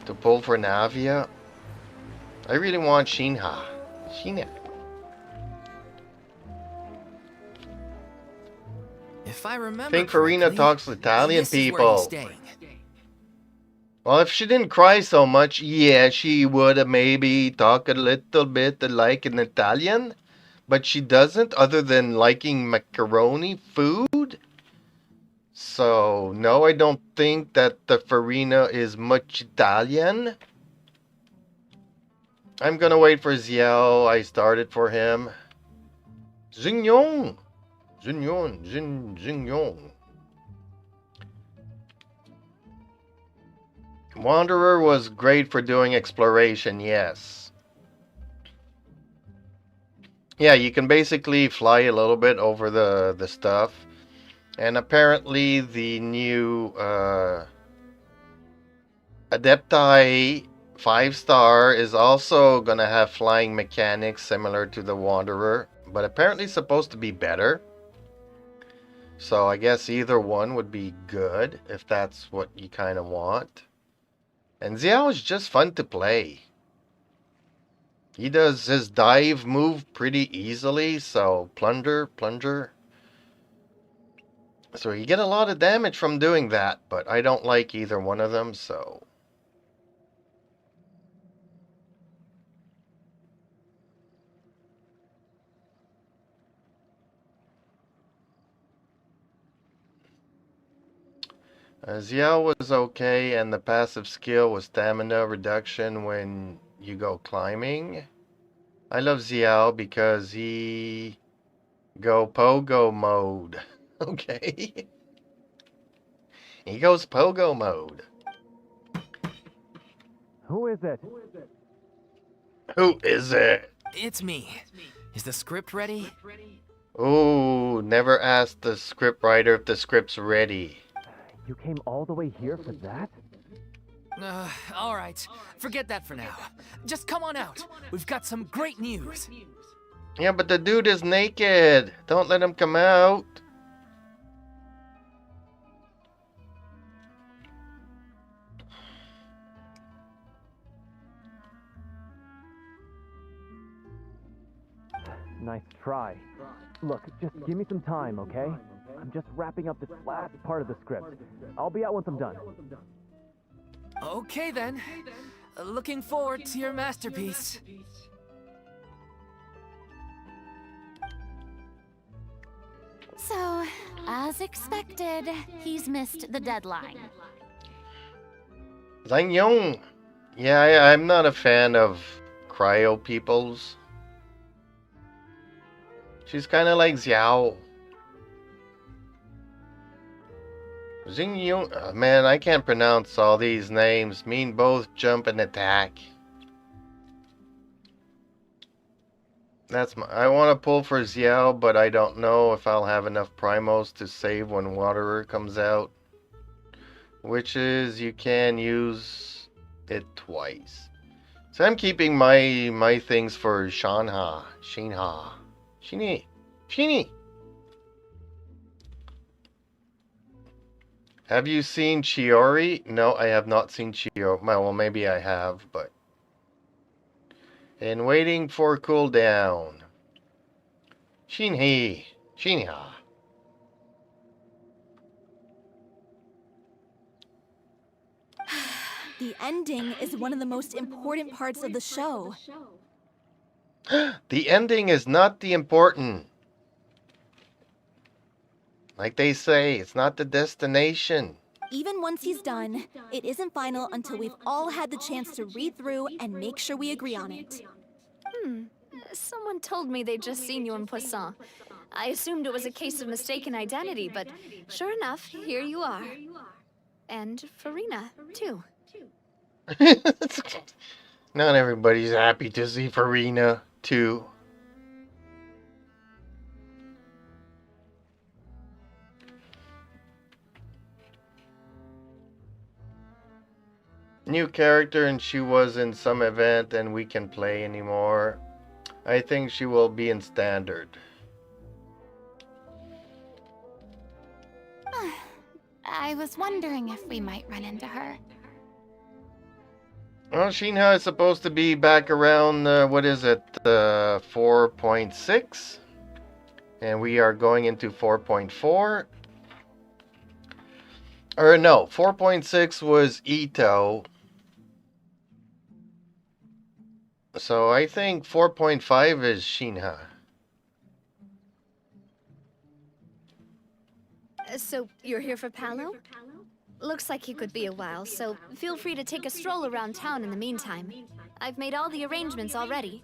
to pull for Navia. I really want Shinha. Shinha. If I remember I think Farina correctly, talks to Italian this is where he's people. staying. Well, if she didn't cry so much, yeah, she would have maybe talk a little bit like an Italian. But she doesn't, other than liking macaroni food. So, no, I don't think that the Farina is much Italian. I'm gonna wait for Xiao. I started for him. Xingyon! Xingyon. Wanderer was great for doing exploration, yes. Yeah, you can basically fly a little bit over the stuff. And apparently the new Adepti 5-star is also gonna have flying mechanics similar to the Wanderer, but apparently it's supposed to be better. So I guess either one would be good if that's what you kind of want. And Xiao is just fun to play. He does his dive move pretty easily, so plunger. So you get a lot of damage from doing that, but I don't like either one of them, so... Xiao was okay, and the passive skill was stamina reduction when you go climbing. I love Xiao because he go pogo mode. Okay. He goes pogo mode. Who is it? Who is it? It's me. Is the script ready? Ooh, never asked the script writer if the script's ready. You came all the way here for that? All right. Forget that for now. Just come on out. We've got some great news. Yeah, but the dude is naked. Don't let him come out. Nice try. Look, just give me some time, okay? I'm just wrapping up this last part of the script. I'll be out once I'm done. Okay then. Looking forward to your masterpiece. So, as expected, he's missed the deadline. Zhang Yong. Yeah, I'm not a fan of cryo peoples. She's kind of like Xiao. Xing Yong. Man, I can't pronounce all these names. Mean both jump and attack. I want to pull for Xiao, but I don't know if I'll have enough primos to save when Waterer comes out. Which is, you can use it twice. So I'm keeping my things for Shinha. Shini. Have you seen Chiori? No, I have not seen Chiori. Well, maybe I have, but... And waiting for cooldown. Shinha. The ending is one of the most important parts of the show. The ending is not the important. Like they say, it's not the destination. Even once he's done, it isn't final until we've all had the chance to read through and make sure we agree on it. Someone told me they'd just seen you in Poisson. I assumed it was a case of mistaken identity, but sure enough, here you are. And Farina, too. Not everybody's happy to see Farina, too. New character, and she was in some event and we can play anymore. I think she will be in standard. I was wondering if we might run into her. Well, Shinha is supposed to be back around, what is it, 4.6? And we are going into 4.4. Or no, 4.6 was Ito. So I think 4.5 is Shinha. So, you're here for Palo? Looks like you could be a while, so feel free to take a stroll around town in the meantime. I've made all the arrangements already.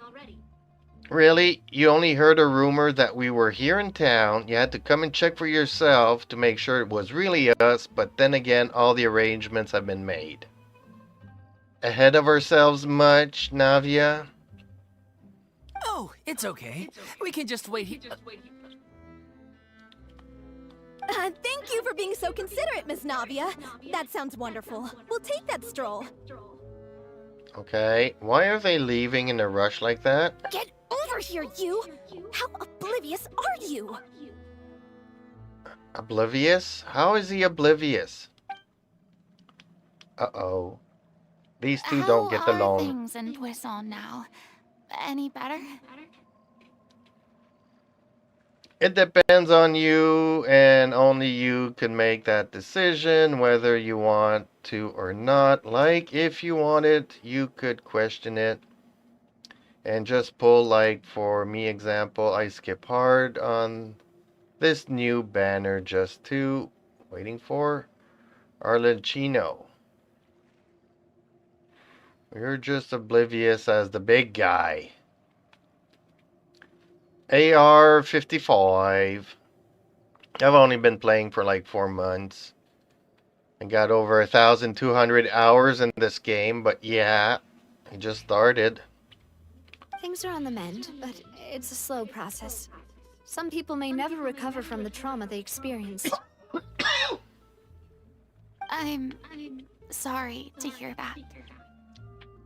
Really? You only heard a rumor that we were here in town. You had to come and check for yourself to make sure it was really us, but then again, all the arrangements have been made. Ahead of ourselves much, Navia? Oh, it's okay. We can just wait here. Thank you for being so considerate, Miss Navia. That sounds wonderful. We'll take that stroll. Okay, why are they leaving in a rush like that? Get over here, you! How oblivious are you? Oblivious? How is he oblivious? Uh-oh. These two don't get How are along. things in Poisson now? Any better? It depends on you, and only you can make that decision whether you want to or not. Like, if you wanted, you could question it and just pull, like, for me example, I skip hard on this new banner just to waiting for Arlecchino. You're just oblivious as the big guy. AR 55. I've only been playing for like 4 months. I got over 1,200 hours in this game, but yeah, I just started. Things are on the mend, but it's a slow process. Some people may never recover from the trauma they experienced. I'm sorry to hear that.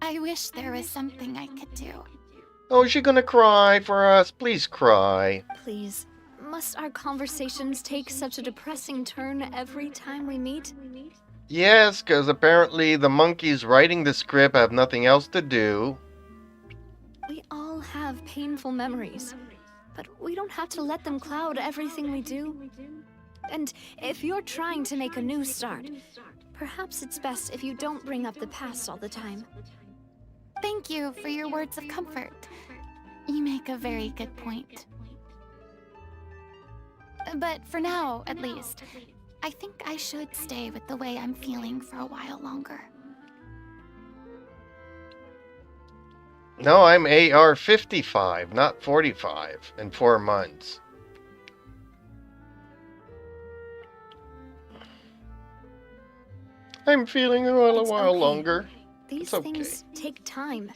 I wish there was something I could do. Oh, is she gonna cry for us? Please cry. Please, must our conversations take such a depressing turn every time we meet? Yes, because apparently the monkeys writing the script have nothing else to do. We all have painful memories, but we don't have to let them cloud everything we do. And if you're trying to make a new start, perhaps it's best if you don't bring up the past all the time. Thank you for your words of comfort. You make a very good point. But for now, at least, I think I should stay with the way I'm feeling for a while longer. No, I'm AR 55, not 45, in 4 months. I'm feeling a while Okay. longer. These It's okay. things take time.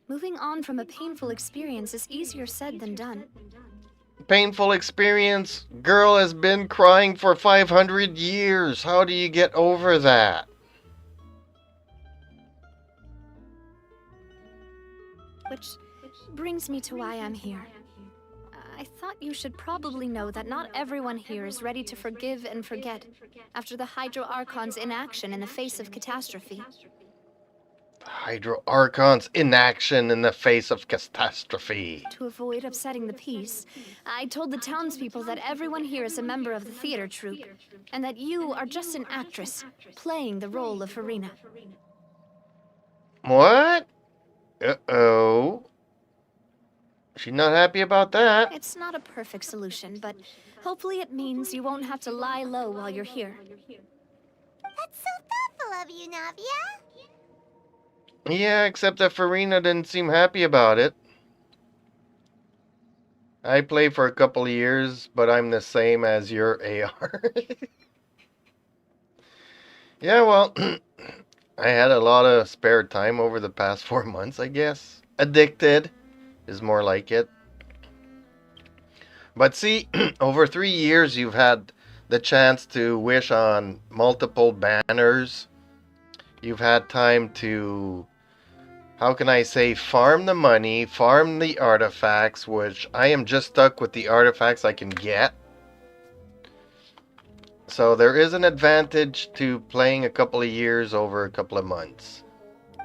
Moving on from a painful experience is easier said than done. Painful experience. Girl has been crying for 500 years. How do you get over that? Which brings me to why I'm here. I thought you should probably know that not everyone here is ready to forgive and forget after the Hydro Archon's inaction in the face of catastrophe. Hydro Archon's inaction in the face of catastrophe. To avoid upsetting the peace, I told the townspeople that everyone here is a member of the theater troupe, and that you are just an actress playing the role of Farina. What? Uh-oh. She's not happy about that. It's not a perfect solution, but hopefully it means you won't have to lie low while you're here. That's so thoughtful of you, Navia. Yeah, except that Farina didn't seem happy about it. I played for a couple of years, but I'm the same as your AR. Yeah, well, I had a lot of spare time over the past 4 months, I guess. Addicted is more like it. But see, over 3 years you've had the chance to wish on multiple banners. You've had time to, how can I say, farm the money, farm the artifacts, which I am just stuck with the artifacts I can get. So there is an advantage to playing a couple of years over a couple of months.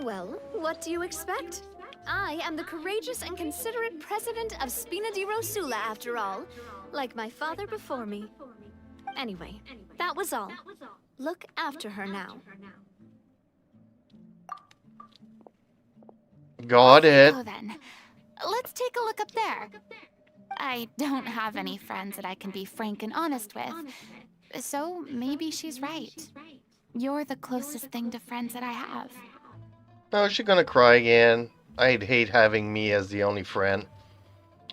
Well, what do you expect? I am the courageous and considerate president of Spina di Rosula, after all, like my father before me. Anyway, that was all. Look after her now. Got it. So then, let's take a look up there. I don't have any friends that I can be frank and honest with, so maybe she's right. You're the closest thing to friends that I have. Oh, she's gonna cry again. I'd hate having me as the only friend.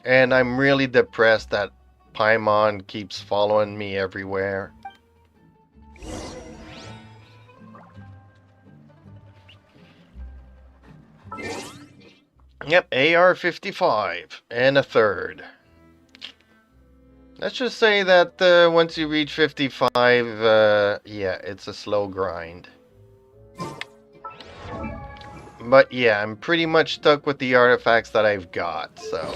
And I'm really depressed that Paimon keeps following me everywhere. Yep, AR-55 and a third. Let's just say that once you reach 55, yeah, it's a slow grind. But yeah, I'm pretty much stuck with the artifacts that I've got, so.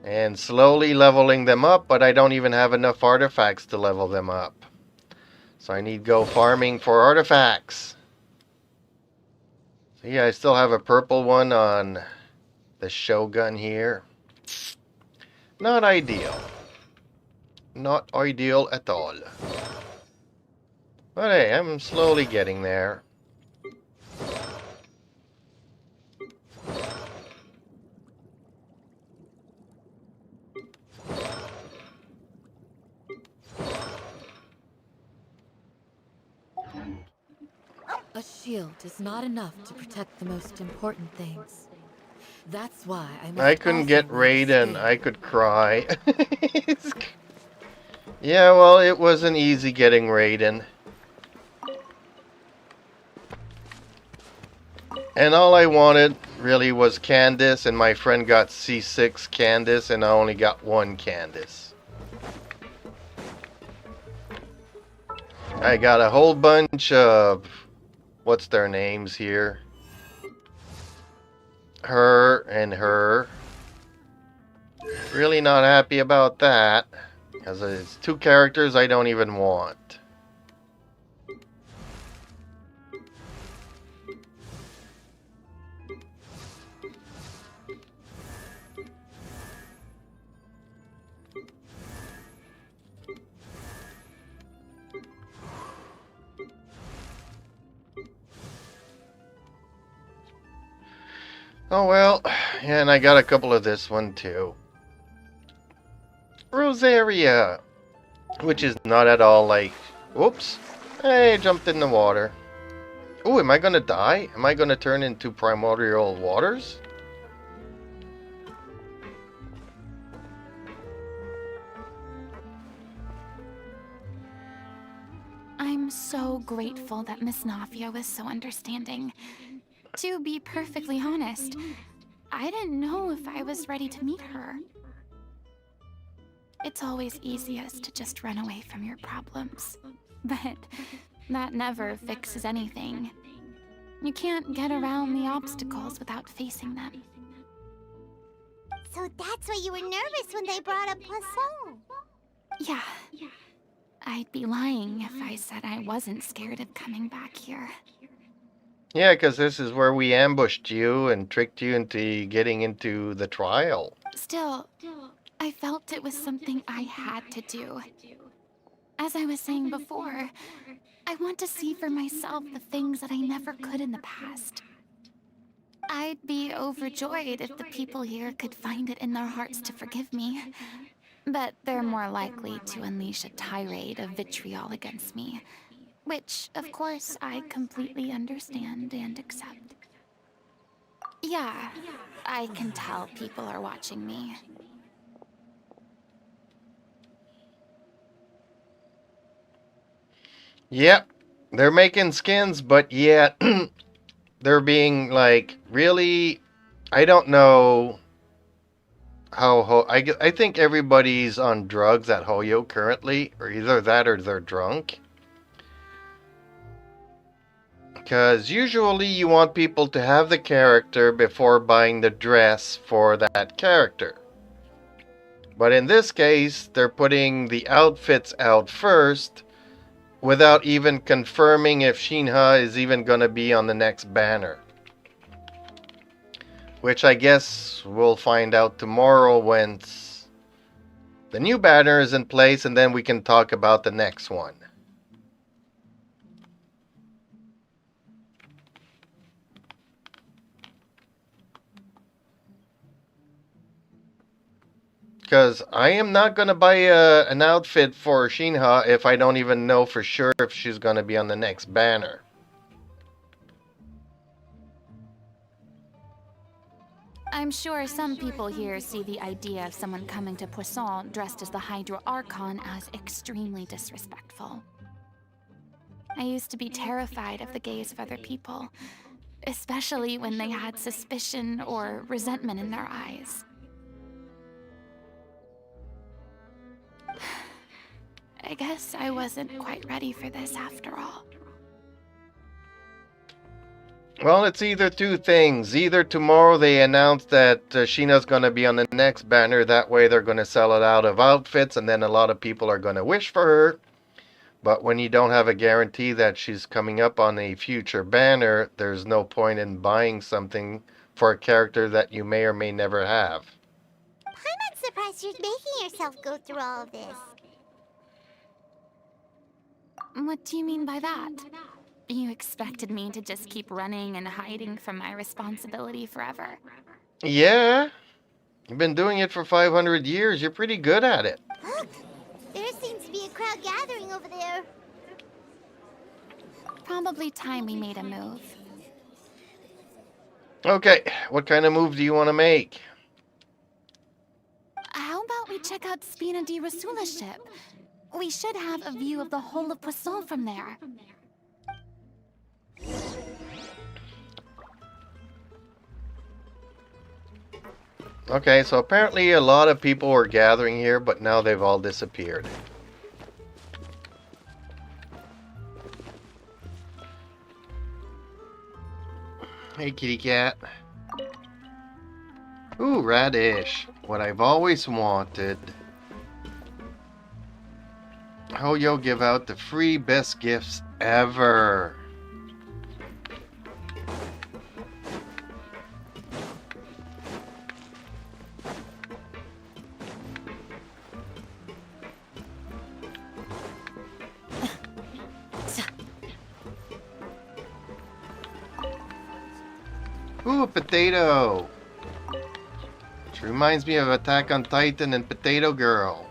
And slowly leveling them up, but I don't even have enough artifacts to level them up. So I need to go farming for artifacts. So yeah, I still have a purple one on the Shogun here. Not ideal. Not ideal at all. But hey, I'm slowly getting there. A shield is not enough to protect the most important things. That's why I couldn't get Raiden. I could cry. Yeah, well, it wasn't easy getting Raiden. And all I wanted really was Candace, and my friend got C6 Candace, and I only got one Candace. I got a whole bunch of, what's their names here? Her and her. Really not happy about that, because it's two characters I don't even want. Oh well, and I got a couple of this one too. Rosaria, which is not at all like, whoops, hey, jumped in the water. Oh, am I gonna die? Am I gonna turn into primordial waters? I'm so grateful that Miss Nafia was so understanding. To be perfectly honest, I didn't know if I was ready to meet her. It's always easiest to just run away from your problems. But that never fixes anything. You can't get around the obstacles without facing them. So that's why you were nervous when they brought up Poisson. Yeah. I'd be lying if I said I wasn't scared of coming back here. Yeah, because this is where we ambushed you and tricked you into getting into the trial. Still, I felt it was something I had to do. As I was saying before, I want to see for myself the things that I never could in the past. I'd be overjoyed if the people here could find it in their hearts to forgive me. But they're more likely to unleash a tirade of vitriol against me. Which, of course, I completely understand and accept. Yeah, I can tell people are watching me. Yep, they're making skins, but yet they're being like, really? I don't know how I think everybody's on drugs at Hoyo currently, or either that or they're drunk. Because usually you want people to have the character before buying the dress for that character. But in this case, they're putting the outfits out first without even confirming if Shinha is even going to be on the next banner. Which I guess we'll find out tomorrow once the new banner is in place, and then we can talk about the next one. Because I am not going to buy an outfit for Shinha if I don't even know for sure if she's going to be on the next banner. I'm sure some people here see the idea of someone coming to Poisson dressed as the Hydro Archon as extremely disrespectful. I used to be terrified of the gaze of other people, especially when they had suspicion or resentment in their eyes. I guess I wasn't quite ready for this after all. Well, it's either two things. Either tomorrow they announce that Sheena's going to be on the next banner. That way they're going to sell it out of outfits, and then a lot of people are going to wish for her. But when you don't have a guarantee that she's coming up on a future banner, there's no point in buying something for a character that you may or may never have. I'm not surprised you're making yourself go through all of this. What do you mean by that? You expected me to just keep running and hiding from my responsibility forever? Yeah, you've been doing it for 500 years. You're pretty good at it. Look! There seems to be a crowd gathering over there. Probably time we made a move. Okay, what kind of move do you want to make? How about we check out Spina di Rasula's ship? We should have a view of the whole of Poisson from there. Okay, so apparently a lot of people were gathering here, but now they've all disappeared. Hey, kitty cat. Ooh, radish. What I've always wanted. Hoyo give out the free best gifts ever. Ooh, a potato. Which reminds me of Attack on Titan and Potato Girl.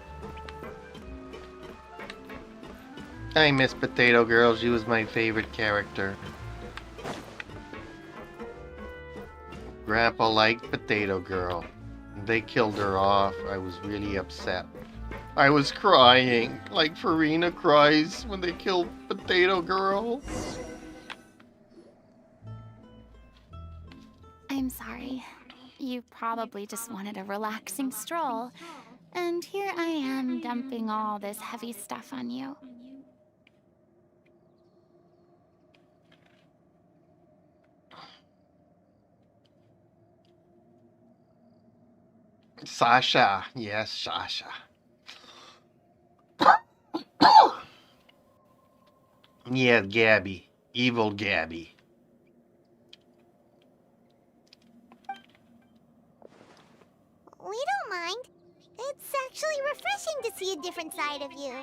I miss Potato Girl. She was my favorite character. Grandpa liked Potato Girl. They killed her off. I was really upset. I was crying, like Farina cries when they kill Potato Girl. I'm sorry. You probably just wanted a relaxing stroll. And here I am dumping all this heavy stuff on you. Sasha. Yes, Sasha. Yeah, Gabby. Evil Gabby. We don't mind. It's actually refreshing to see a different side of you.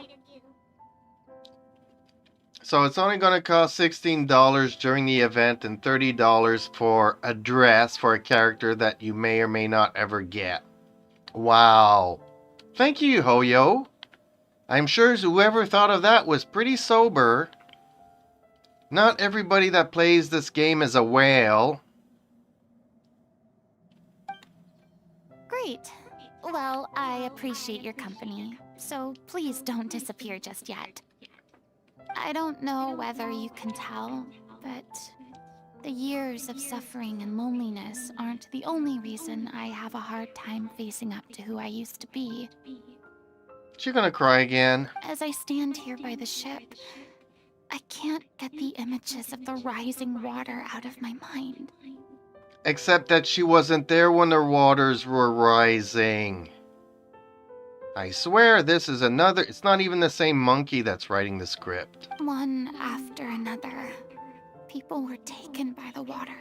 So it's only going to cost $16 during the event and $30 for a dress for a character that you may or may not ever get. Wow. Thank you, Hoyo. I'm sure whoever thought of that was pretty sober. Not everybody that plays this game is a whale. Great. Well, I appreciate your company, so please don't disappear just yet. I don't know whether you can tell, but the years of suffering and loneliness aren't the only reason I have a hard time facing up to who I used to be. She's gonna cry again. As I stand here by the ship, I can't get the images of the rising water out of my mind. Except that she wasn't there when the waters were rising. I swear this is another... It's not even the same monkey that's writing the script. One after another, people were taken by the water.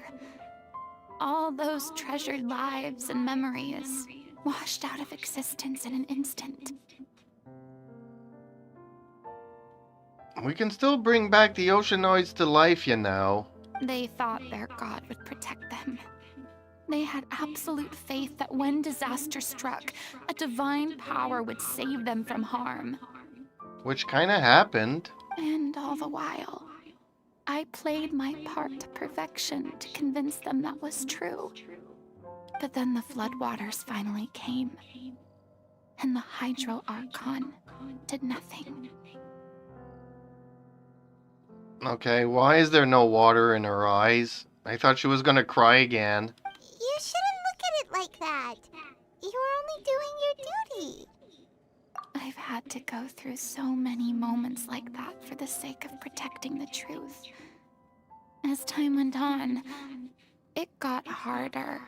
All those treasured lives and memories washed out of existence in an instant. We can still bring back the oceanoids to life, you know. They thought their god would protect them. They had absolute faith that when disaster struck, a divine power would save them from harm. Which kinda happened. And all the while, I played my part to perfection to convince them that was true. But then the floodwaters finally came, and the Hydro Archon did nothing. Okay, why is there no water in her eyes? I thought she was gonna cry again. You shouldn't look at it like that. You were only doing your duty. I've had to go through so many moments like that for the sake of protecting the truth. As time went on, it got harder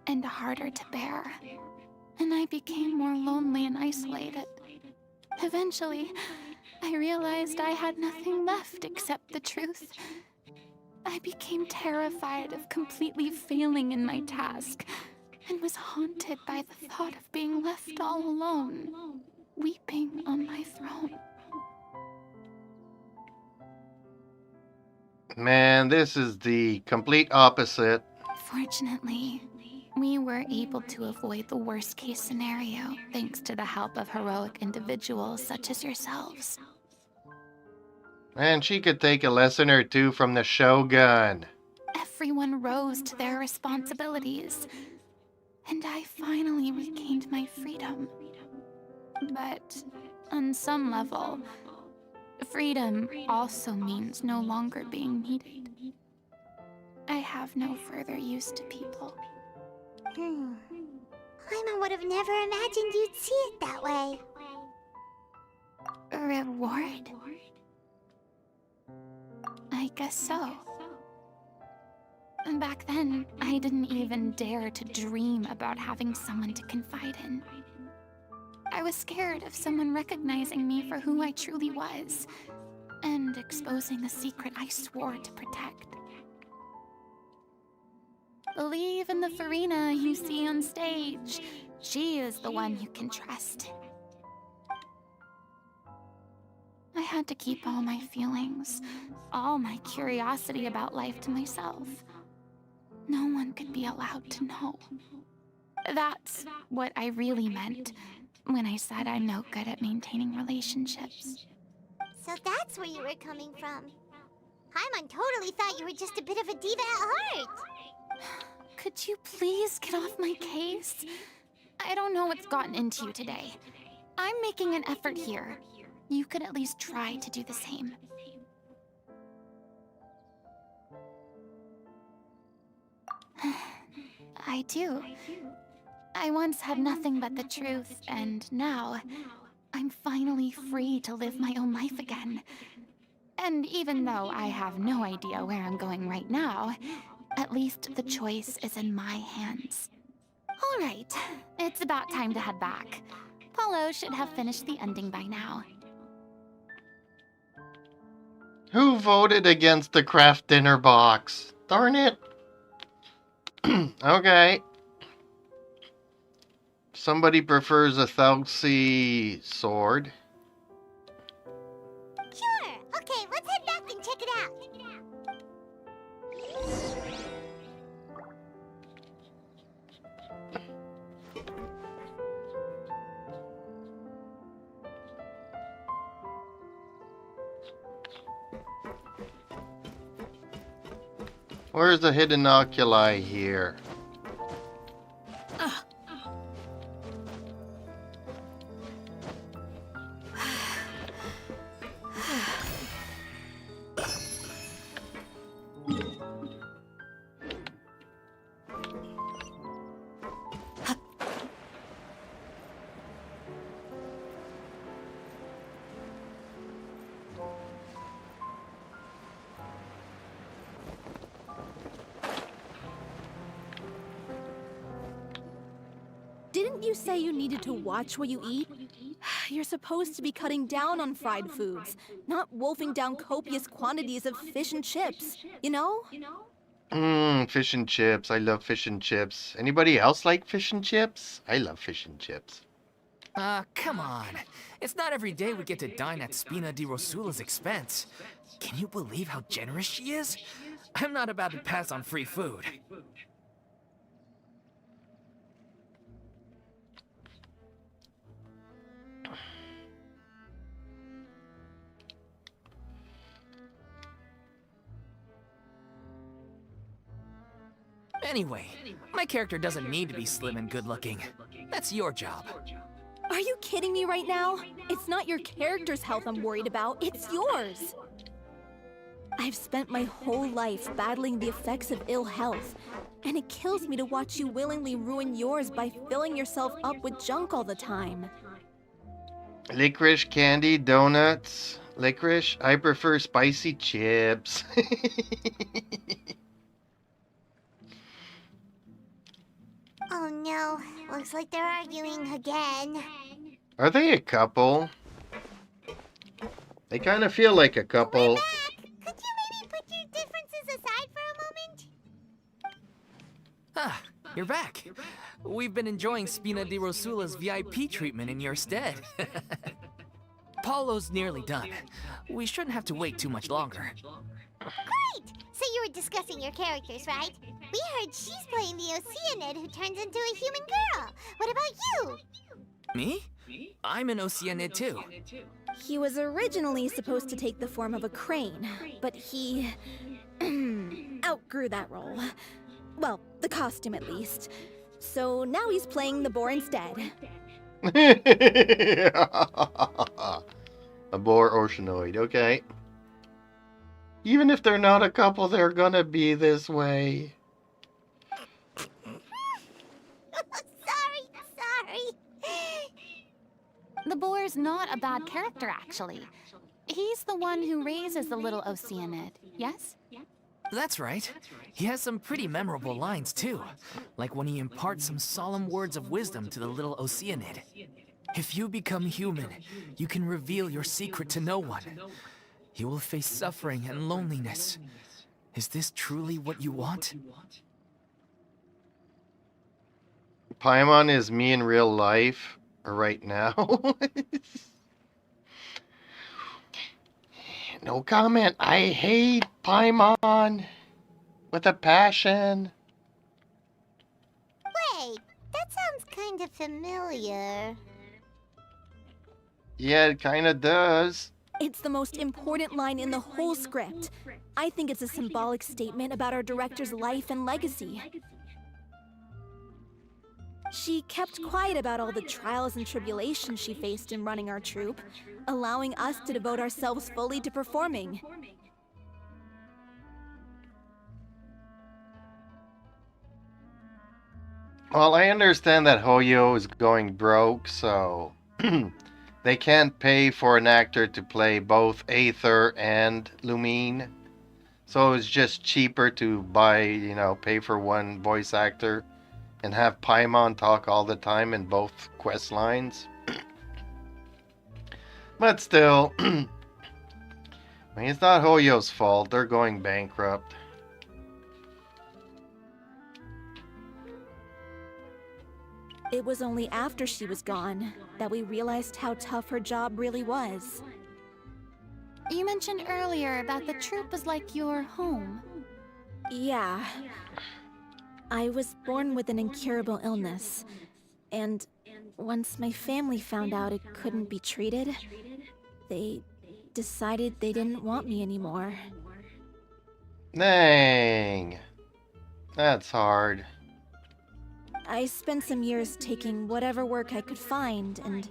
and harder to bear, and I became more lonely and isolated. Eventually, I realized I had nothing left except the truth. I became terrified of completely failing in my task, and was haunted by the thought of being left all alone, weeping on my throne. Man, this is the complete opposite. Fortunately, we were able to avoid the worst-case scenario thanks to the help of heroic individuals such as yourselves. And she could take a lesson or two from the Shogun. Everyone rose to their responsibilities, and I finally regained my freedom. But on some level, freedom also means no longer being needed. I have no further use to people. Paimon would have never imagined you'd see it that way. A reward? I guess so. And back then, I didn't even dare to dream about having someone to confide in. I was scared of someone recognizing me for who I truly was, and exposing the secret I swore to protect. Believe in the Farina you see on stage. She is the one you can trust. I had to keep all my feelings, all my curiosity about life to myself. no one could be allowed to know. That's what I really meant when I said I'm no good at maintaining relationships. So that's where you were coming from. Paimon totally thought you were just a bit of a diva at heart. Could you please get off my case? I don't know what's gotten into you today. I'm making an effort here. You could at least try to do the same. I do. I once had nothing but the truth, and now I'm finally free to live my own life again. And even though I have no idea where I'm going right now, at least the choice is in my hands. All right, it's about time to head back. Paulo should have finished the ending by now. Who voted against the craft dinner box? Darn it. Okay. Somebody prefers a Thalxi sword. Sure. Okay, let's head back and check it out. Where's the hidden oculi here? Didn't you say you needed to watch what you eat? You're supposed to be cutting down on fried foods, not wolfing down copious quantities of fish and chips, you know? Fish and chips. I love fish and chips. Anybody else like fish and chips? I love fish and chips. Come on. It's not every day we get to dine at Spina di Rosula's expense. Can you believe how generous she is? I'm not about to pass on free food. Anyway, my character doesn't need to be slim and good-looking. That's your job. Are you kidding me right now? It's not your character's health I'm worried about, it's yours. I've spent my whole life battling the effects of ill health, and it kills me to watch you willingly ruin yours by filling yourself up with junk all the time. Licorice candy, donuts. Licorice? I prefer spicy chips. Oh no, looks like they're arguing again. Are they a couple? They kind of feel like a couple. We're back! Could you maybe put your differences aside for a moment? Ah, you're back. We've been enjoying Spina di Rosula's VIP treatment in your stead. Paulo's nearly done. We shouldn't have to wait too much longer. Great! So you were discussing your characters, right? We heard she's playing the Oceanid who turns into a human girl. What about you? Me? I'm an Oceanid too. He was originally supposed to take the form of a crane, but he outgrew that role. Well, the costume at least. So now he's playing the boar instead. A boar oceanoid, okay. Even if they're not a couple, they're gonna be this way. Sorry. The boar's not a bad character, actually. He's the one who raises the little Oceanid, yes? That's right. He has some pretty memorable lines too. Like when he imparts some solemn words of wisdom to the little Oceanid. If you become human, you can reveal your secret to no one. You will face suffering and loneliness. Is this truly what you want? Paimon is me in real life right now. No comment. I hate Paimon with a passion. kinda familiar. Yeah, it kind of does. It's the most important line in the whole script. I think it's a symbolic statement about our director's life and legacy. She kept quiet about all the trials and tribulations she faced in running our troupe, allowing us to devote ourselves fully to performing. Well, I understand that Hoyo is going broke, so they can't pay for an actor to play both Aether and Lumine. So it's just cheaper to buy, pay for one voice actor and have Paimon talk all the time in both quest lines. But still, I mean, it's not Hoyo's fault. They're going bankrupt. It was only after she was gone that we realized how tough her job really was. You mentioned earlier that the troupe is like your home. Yeah. I was born with an incurable illness, and once my family found out it couldn't be treated, they decided they didn't want me anymore. Dang. That's hard. I spent some years taking whatever work I could find and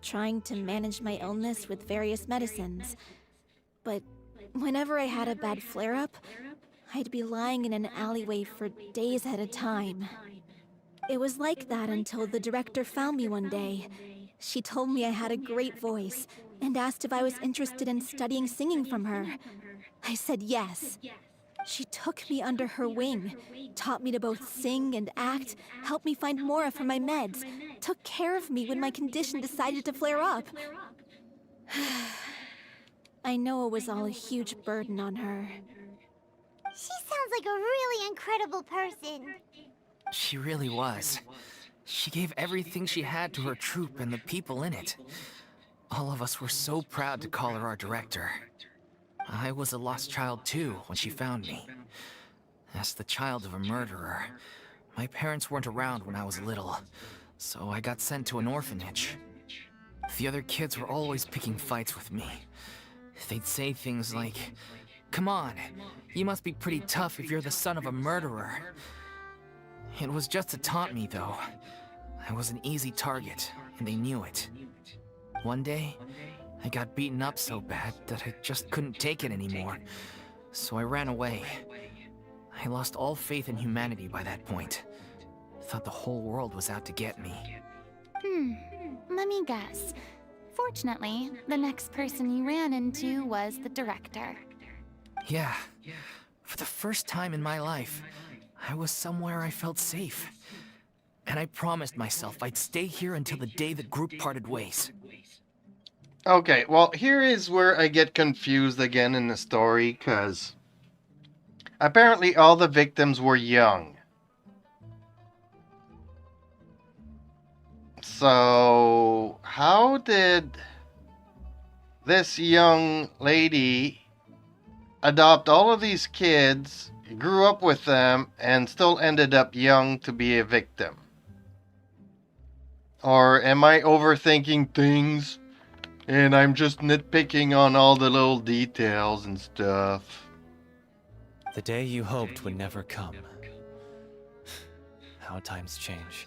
trying to manage my illness with various medicines. But whenever I had a bad flare-up, I'd be lying in an alleyway for days at a time. It was like that until the director found me one day. She told me I had a great voice and asked if I was interested in studying singing from her. I said yes. She took me under her wing, taught me to both sing and act, helped me find Mora for my meds, took care of me when my condition decided to flare up. I know it was all a huge burden on her. She sounds like a really incredible person. She really was. She gave everything she had to her troupe and the people in it. All of us were so proud to call her our director. I was a lost child too when she found me. As the child of a murderer, my parents weren't around when I was little, so I got sent to an orphanage. The other kids were always picking fights with me. They'd say things like, "Come on, you must be pretty tough if you're the son of a murderer." It was just to taunt me, though. I was an easy target, and they knew it. One day, I got beaten up so bad that I just couldn't take it anymore, so I ran away. I lost all faith in humanity by that point. Thought the whole world was out to get me. Let me guess. Fortunately, the next person you ran into was the director. Yeah. For the first time in my life, I was somewhere I felt safe. And I promised myself I'd stay here until the day the group parted ways. Okay, well, here is where I get confused again in the story, because apparently all the victims were young. So, how did this young lady adopt all of these kids, grew up with them, and still ended up young to be a victim? Or am I overthinking things? And I'm just nitpicking on all the little details and stuff. The day you hoped would never come. How times change.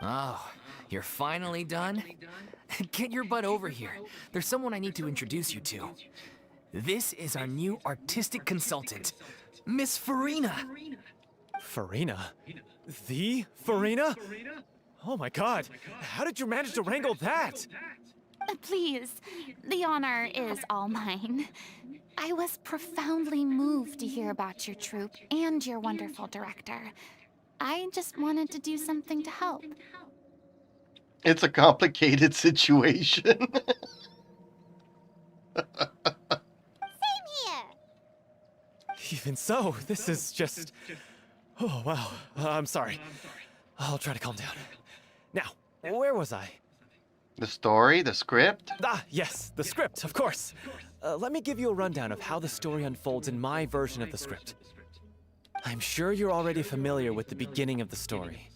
Oh, you're finally done? Get your butt over here. There's someone I need to introduce you to. This is our new artistic consultant, Miss Farina. Farina? The Farina? Oh my god, how did you manage to wrangle that? Please, the honor is all mine. I was profoundly moved to hear about your troupe and your wonderful director. I just wanted to do something to help. It's a complicated situation. Same here. Even so, this is just... Oh, wow. I'm sorry. I'll try to calm down. Now, where was I? The story, the script? Ah, yes, the script, of course. let me give you a rundown of how the story unfolds in my version of the script. I'm sure you're already familiar with the beginning of the story.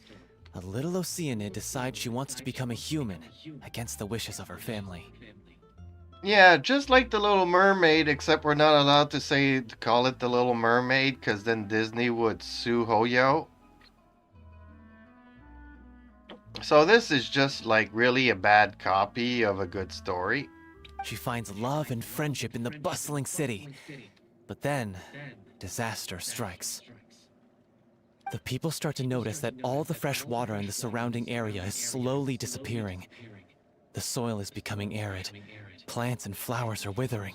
A little Oceanid decides she wants to become a human, against the wishes of her family. Yeah, just like the Little Mermaid, except we're not allowed to call it the Little Mermaid, because then Disney would sue Hoyo. So this is just like really a bad copy of a good story. She finds love and friendship in the bustling city. But then, disaster strikes. The people start to notice that all the fresh water in the surrounding area is slowly disappearing. The soil is becoming arid. Plants and flowers are withering,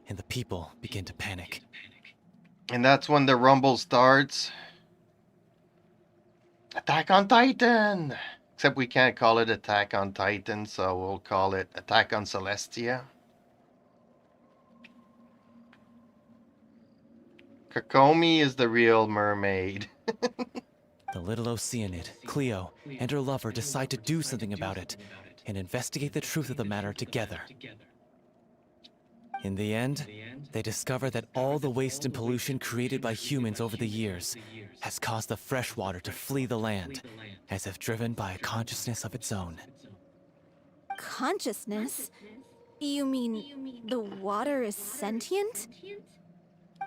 and the people begin to panic. And that's when the rumble starts. Attack on Titan! Except we can't call it Attack on Titan, so we'll call it Attack on Celestia. Kokomi is the real mermaid. The little Oceanid, Cleo, and her lover decide to do something about it and investigate the truth of the matter together. In the end, they discover that all the waste and pollution created by humans over the years has caused the freshwater to flee the land, as if driven by a consciousness of its own. Consciousness? You mean the water is sentient?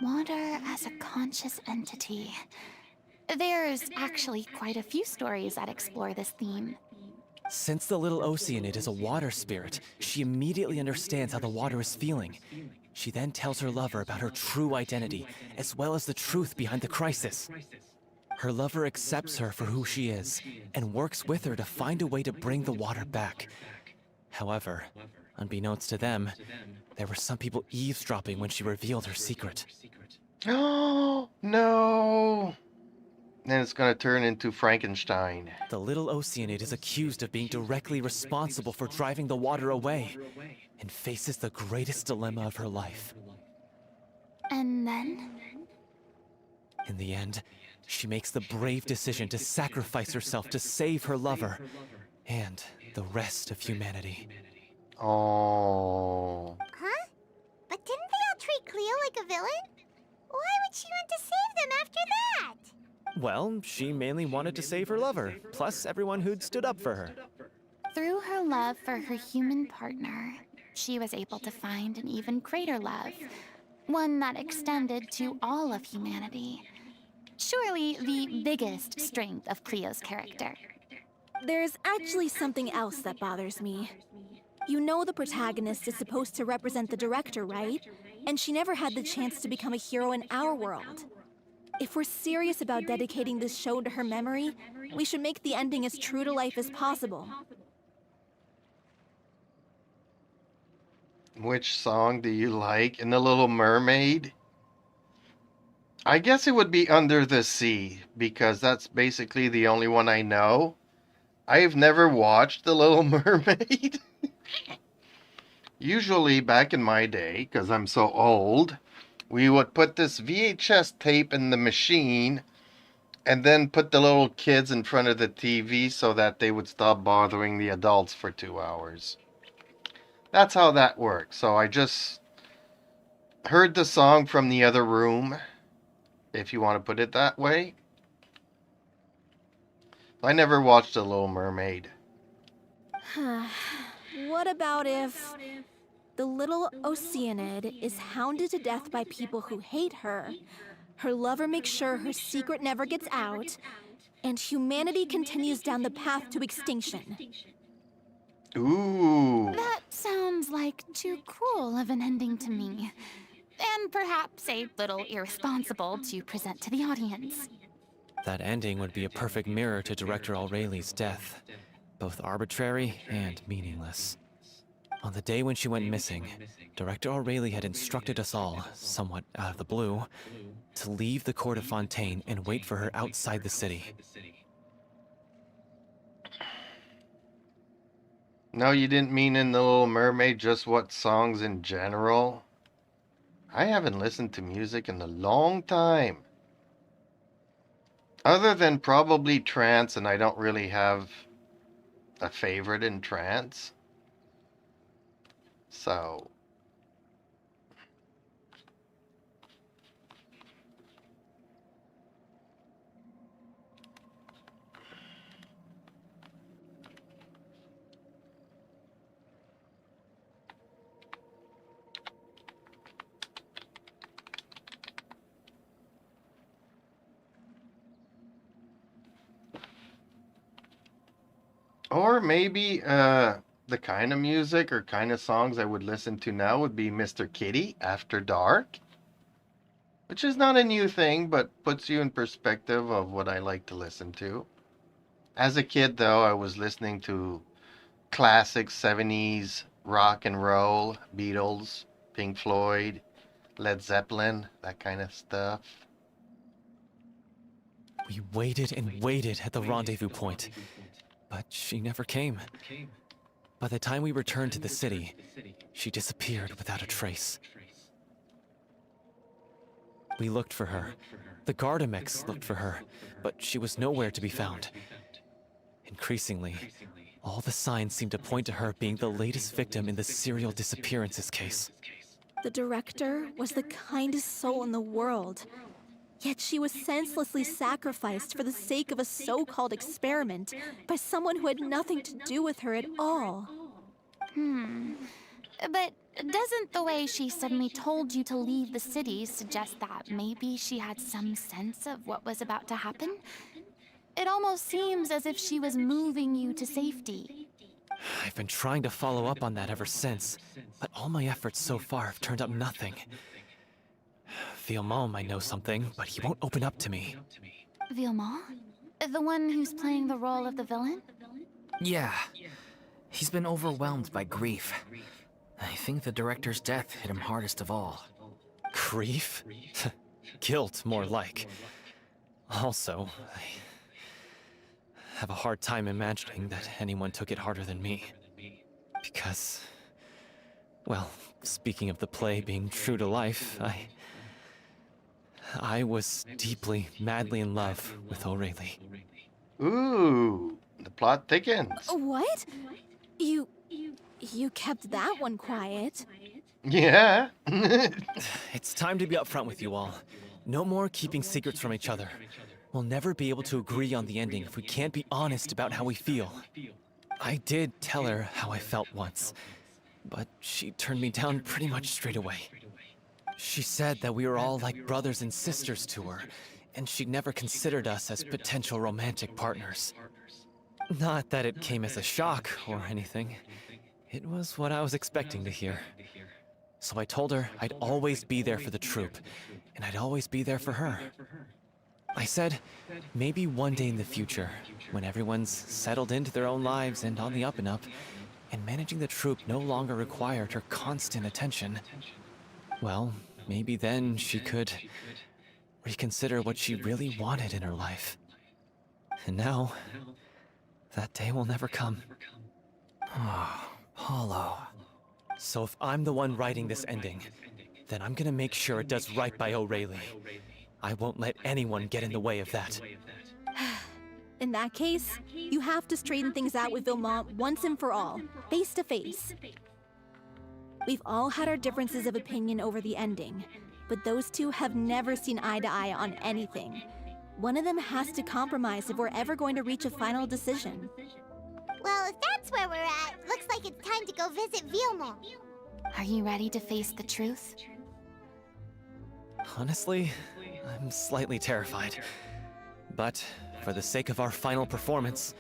Water as a conscious entity. There's actually quite a few stories that explore this theme. Since the little Oceanid is a water spirit, she immediately understands how the water is feeling. She then tells her lover about her true identity, as well as the truth behind the crisis. Her lover accepts her for who she is, and works with her to find a way to bring the water back. However, unbeknownst to them, there were some people eavesdropping when she revealed her secret. Oh, no! Then it's gonna turn into Frankenstein. The little Oceanid is accused of being directly responsible for driving the water away, and faces the greatest dilemma of her life. And then? In the end, she makes the brave decision to sacrifice herself to save her lover, and the rest of humanity. Oh. Huh? But didn't they all treat Cleo like a villain? Why would she want to save them after that? Well, she mainly wanted to save her lover, plus everyone who'd stood up for her. Through her love for her human partner, she was able to find an even greater love, one that extended to all of humanity. Surely the biggest strength of Cleo's character. There's actually something else that bothers me. You know the protagonist is supposed to represent the director, right? And she never had the chance to become a hero in our world. If we're serious about dedicating this show to her memory, we should make the ending as true to life as possible. Which song do you like in The Little Mermaid? I guess it would be Under the Sea, because that's basically the only one I know. I've never watched The Little Mermaid. Usually, back in my day, because I'm so old, we would put this VHS tape in the machine and then put the little kids in front of the TV so that they would stop bothering the adults for 2 hours. That's how that works. So I just heard the song from the other room, if you want to put it that way. I never watched The Little Mermaid. What about if the little Oceanid is hounded to death by people who hate her, her lover makes sure her secret never gets out, and humanity continues down the path to extinction? Ooh. That sounds like too cruel of an ending to me. And perhaps a little irresponsible to present to the audience. That ending would be a perfect mirror to Director Aureli's death, both arbitrary and meaningless. On the day when she went missing, Director Aureli had instructed us all, somewhat out of the blue, to leave the court of Fontaine and wait for her outside the city. No, you didn't mean in The Little Mermaid, just what songs in general? I haven't listened to music in a long time. Other than probably trance, and I don't really have a favorite in trance. So, Or maybe the kind of music or kind of songs I would listen to now would be Mr. Kitty After Dark, which is not a new thing, but puts you in perspective of what I like to listen to. As a kid, though, I was listening to classic 70s rock and roll, Beatles, Pink Floyd, Led Zeppelin, that kind of stuff. We waited and waited at the rendezvous point, but she never came. By the time we returned to the city, she disappeared without a trace. We looked for her. The Gardamex looked for her, but she was nowhere to be found. Increasingly, all the signs seemed to point to her being the latest victim in the serial disappearances case. The director was the kindest soul in the world. Yet she was senselessly sacrificed for the sake of a so-called experiment by someone who had nothing to do with her at all. But doesn't the way she suddenly told you to leave the city suggest that maybe she had some sense of what was about to happen? It almost seems as if she was moving you to safety. I've been trying to follow up on that ever since, but all my efforts so far have turned up nothing. Villemont might know something, but he won't open up to me. Villemont? The one who's playing the role of the villain? Yeah. He's been overwhelmed by grief. I think the director's death hit him hardest of all. Grief? Guilt, more like. Also, I have a hard time imagining that anyone took it harder than me. Because, well, speaking of the play being true to life, I was deeply, madly in love with O'Reilly. Ooh, the plot thickens. What? You kept that one quiet. Yeah. It's time to be upfront with you all. No more keeping secrets from each other. We'll never be able to agree on the ending if we can't be honest about how we feel. I did tell her how I felt once, but she turned me down pretty much straight away. She said that we were all like brothers and sisters to her, and she'd never considered us as potential romantic partners. Not that it came as a shock or anything. It was what I was expecting to hear. So I told her I'd always be there for the troupe, and I'd always be there for her. I said, maybe one day in the future, when everyone's settled into their own lives and on the up and up, and managing the troupe no longer required her constant attention, well, maybe then she could reconsider what she really wanted in her life. And now, that day will never come. Oh, Paulo. So if I'm the one writing this ending, then I'm gonna make sure it does right by O'Reilly. I won't let anyone get in the way of that. In that case, you have to straighten things out with Villemont once and for all, face to face. We've all had our differences of opinion over the ending, but those two have never seen eye to eye on anything. One of them has to compromise if we're ever going to reach a final decision. Well, if that's where we're at, looks like it's time to go visit Villemont. Are you ready to face the truth? Honestly, I'm slightly terrified. But for the sake of our final performance,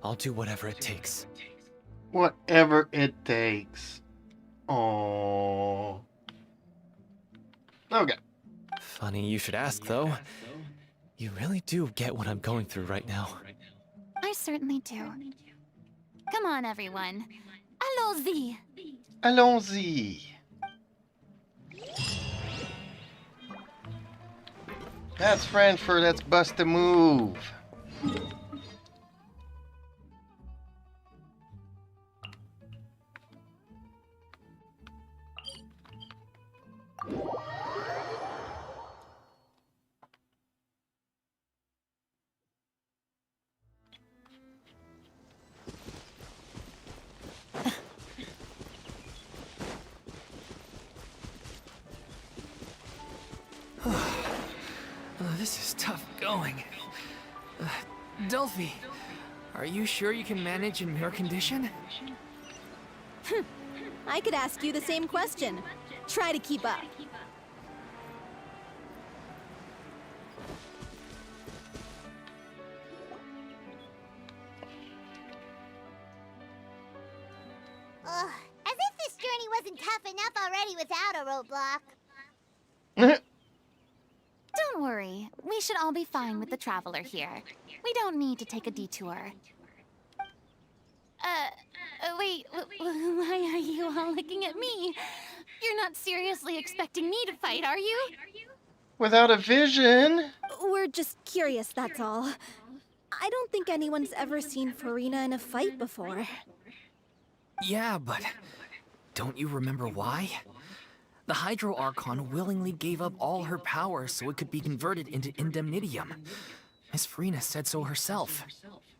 I'll do whatever it takes. Whatever it takes. Oh. Okay. Funny you should ask, though. You really do get what I'm going through right now. I certainly do. Come on, everyone. Allons-y! Allons-y. That's French for let's bust a move. This is tough going. Delphi, are you sure you can manage in your condition? I could ask you the same question. Try to keep up. enough already without a roadblock. Don't worry. We should all be fine with the traveler here. We don't need to take a detour. Wait, why are you all looking at me? You're not seriously expecting me to fight, are you? Without a vision? We're just curious, that's all. I don't think anyone's ever seen Farina in a fight before. Yeah, but don't you remember why? The Hydro Archon willingly gave up all her power so it could be converted into Indemnitium. Miss Farina said so herself.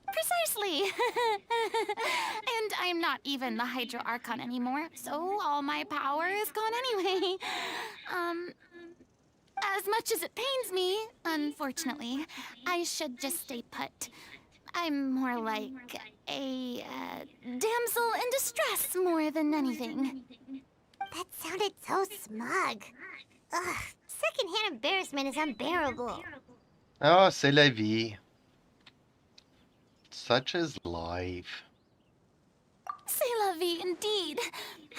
Precisely. And I'm not even the Hydro Archon anymore, so all my power is gone anyway. As much as it pains me, unfortunately, I should just stay put. I'm more like a damsel in distress more than anything. That sounded so smug. Ugh, secondhand embarrassment is unbearable. Oh, c'est la vie. Such is life. C'est la vie indeed.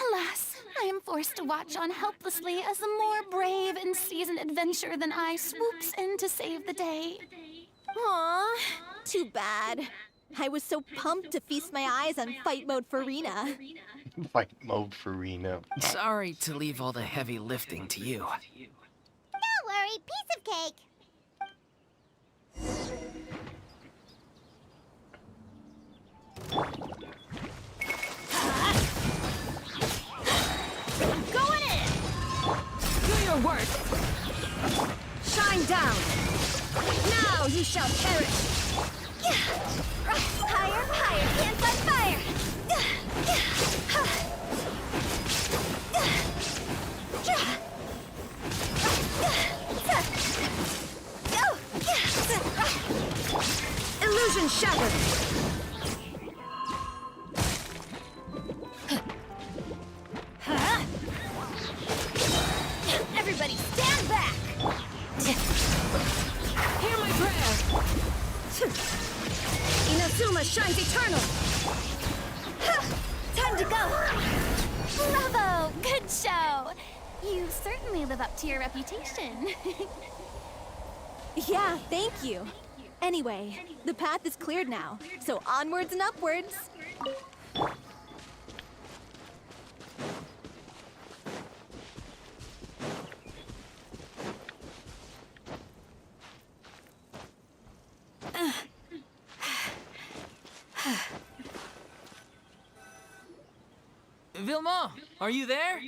Alas, I am forced to watch on helplessly as a more brave and seasoned adventurer than I swoops in to save the day. Aw, too bad. I was so pumped to feast my eyes on fight mode Farina. Fight mode for Reno. Sorry to leave all the heavy lifting to you. Don't worry, piece of cake. I'm going in! Do your work! Shine down! Now you shall perish! Higher, higher, hands on fire! Illusion shattered! Everybody stand back! Hear my prayer! Inazuma shines eternal! Time to go! Bravo! Good show! You certainly live up to your reputation. Yeah, thank you. Anyway, the path is cleared now, so onwards and upwards. Vilma, are you there?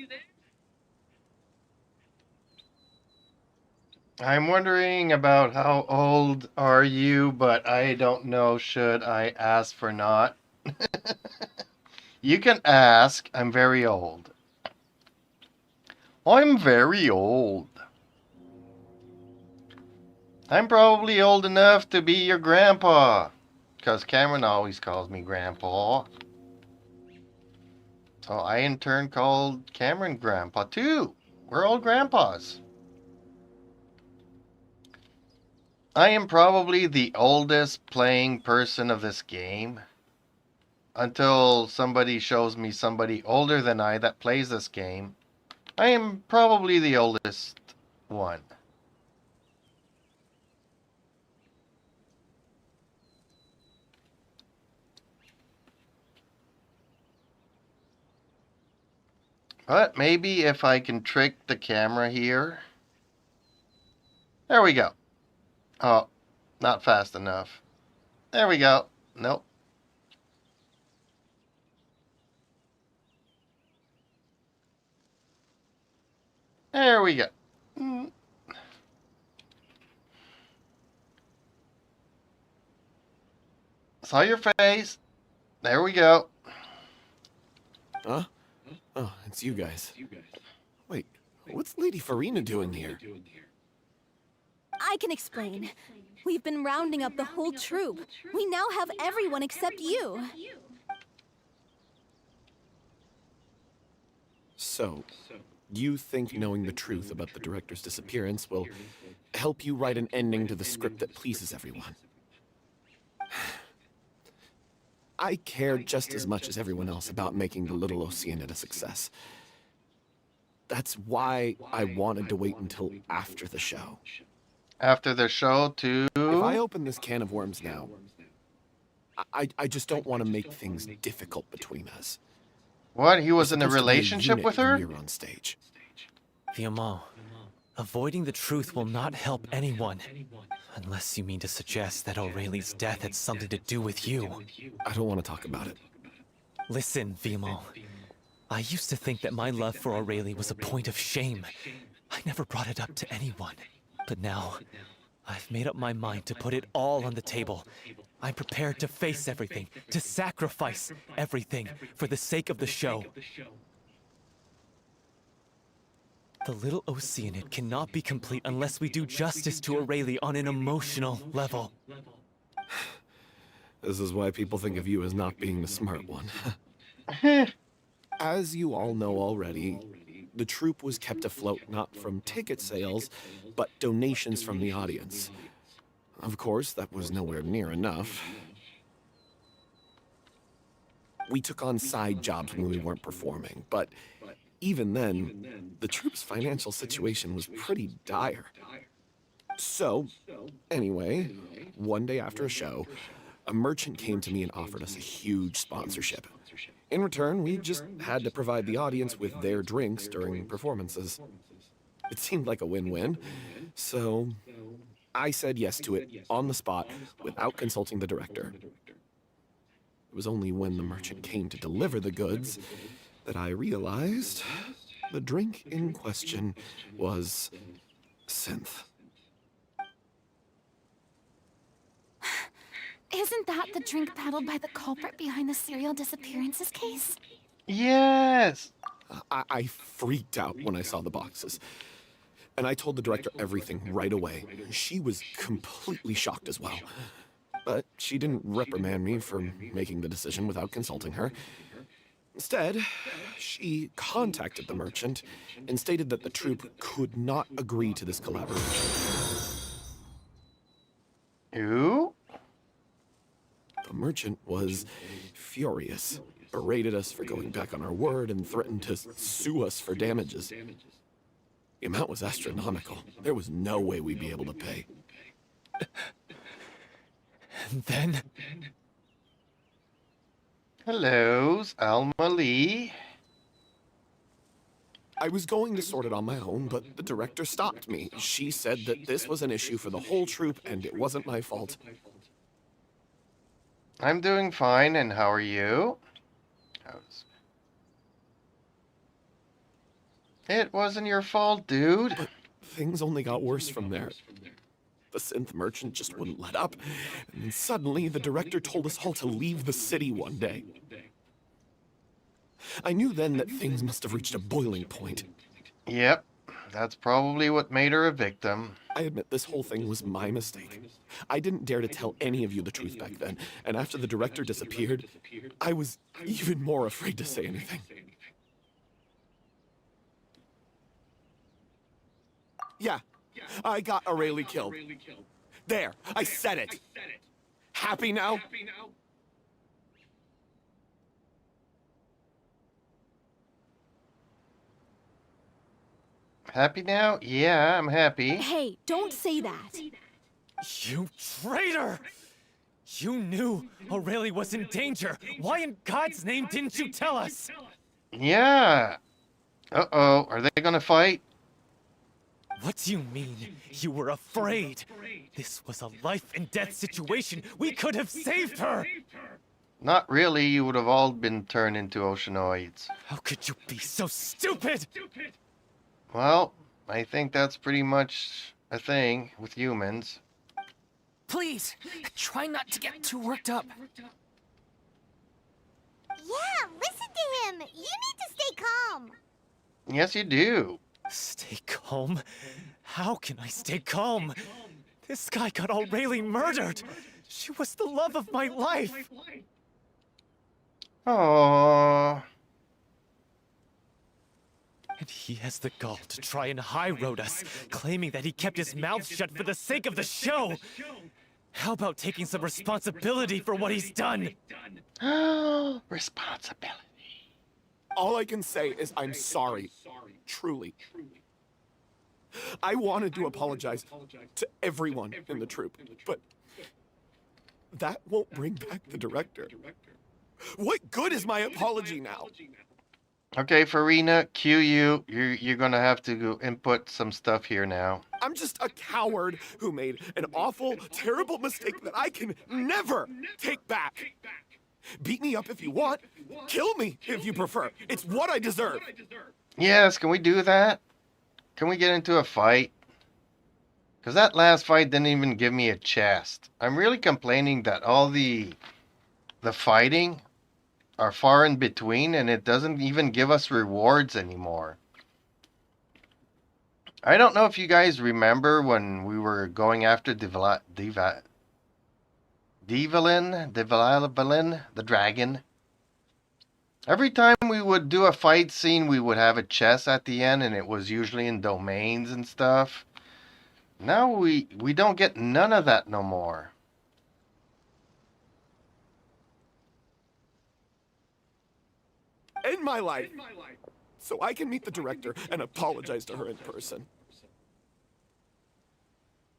I'm wondering about how old are you, but I don't know should I ask for not. You can ask. I'm very old. I'm very old. I'm probably old enough to be your grandpa. Because Cameron always calls me grandpa. So I in turn called Cameron grandpa too. We're all grandpas. I am probably the oldest playing person of this game. Until somebody shows me somebody older than I that plays this game. I am probably the oldest one. But maybe if I can trick the camera here. There we go. Oh, not fast enough. There we go. Nope. There we go. Saw your face. There we go. Huh? Oh, it's you guys. Wait, what's Lady Farina doing here? I can explain. We've been rounding up the whole troop. We now have everyone except you. So, you think knowing the truth about the director's disappearance will help you write an ending to the script that pleases everyone? I care just as much as everyone else about making the Little Oceanid a success. That's why I wanted to wait until after the show. After the show, too? If I open this can of worms now, I just don't want to make things difficult between us. What? He was We're in a supposed to be relationship unit with her? when we're on stage. Fiamma, avoiding the truth will not help anyone. Unless you mean to suggest that Aurelie's death had something to do with you. I don't want to talk about it. Listen, Fiamma. I used to think that my love for Aurelie was a point of shame. I never brought it up to anyone. But now, I've made up my mind to put it all on the table. I'm prepared to face everything, to sacrifice everything for the sake of the show. The little Oceanid cannot be complete unless we do justice to Aurelie on an emotional level. This is why people think of you as not being the smart one. As you all know already, the troupe was kept afloat not from ticket sales, but donations from the audience. Of course, that was nowhere near enough. We took on side jobs when we weren't performing, but even then, the troupe's financial situation was pretty dire. So, anyway, one day after a show, a merchant came to me and offered us a huge sponsorship. In return, we just had to provide the audience with their drinks during performances. It seemed like a win-win, so I said yes to it on the spot without consulting the director. It was only when the merchant came to deliver the goods that I realized the drink in question was synth. Isn't that the drink peddled by the culprit behind the serial disappearances case? Yes! I freaked out when I saw the boxes. And I told the director everything right away. She was completely shocked as well. But she didn't reprimand me for making the decision without consulting her. Instead, she contacted the merchant and stated that the troupe could not agree to this collaboration. Who? The merchant was furious, berated us for going back on our word, and threatened to sue us for damages. The amount was astronomical. There was no way we'd be able to pay. And then... Hello, Alma Lee. I was going to sort it on my own, but the director stopped me. She said that this was an issue for the whole troupe, and it wasn't my fault. I'm doing fine, and how are you? It wasn't your fault, dude. But things only got worse from there. The synth merchant just wouldn't let up, and then suddenly the director told us all to leave the city one day. I knew then that things must have reached a boiling point. Yep, that's probably what made her a victim. I admit this whole thing was my mistake. I didn't dare to tell any of you the truth back then, and after the director disappeared, I was even more afraid to say anything. Yeah, I got Aurelie killed. There, I said it. Happy now? Happy now? Yeah, I'm happy. Hey, don't say that. You traitor! You knew Aurelie was in danger. Why in God's name didn't you tell us? Yeah. Uh-oh, are they gonna fight? What do you mean? You were afraid? This was a life and death situation. We could have saved her! Not really, you would have all been turned into oceanoids. How could you be so stupid? Well, I think that's pretty much a thing with humans. Please, try not to get too worked up. Yeah, listen to him. You need to stay calm. Yes, you do. Stay calm? How can I stay calm? This guy got Aurelie murdered. She was the love of my life. Aww. And he has the gall to try and high-road us, claiming that he kept his mouth shut for the sake of the show. How about taking some responsibility for what he's done? Responsibility. All I can say is I'm sorry. Truly. I wanted to apologize to everyone in the troupe, but that won't bring back the director. What good is my apology now? Okay, Farina, cue you. You're gonna have to go input some stuff here now. I'm just a coward who made an awful, terrible mistake that I can never take back. Beat me up if you want. Kill me if you prefer. It's what I deserve. Yes, can we do that? Can we get into a fight? Because that last fight didn't even give me a chest. I'm really complaining that all the fighting are far in between and it doesn't even give us rewards anymore. I don't know if you guys remember when we were going after Devalin, the dragon. Every time we would do a fight scene, we would have a chest at the end, and it was usually in domains and stuff. Now we don't get none of that no more. End my life so I can meet the director and apologize to her in person.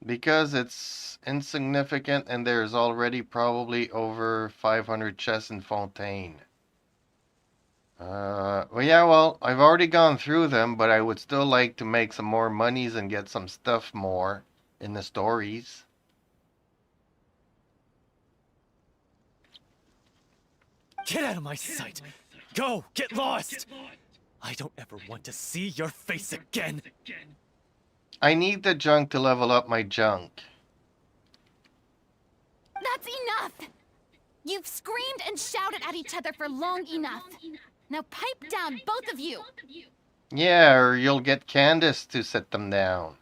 Because it's insignificant and there's already probably over 500 chests in Fontaine. Well, I've already gone through them, but I would still like to make some more monies and get some stuff more in the stories. Get out of my sight! Go! Get lost! I don't ever want to see your face again! I need the junk to level up my junk. That's enough! You've screamed and shouted at each other for long enough. Now pipe down, both of you! Yeah, or you'll get Candace to set them down.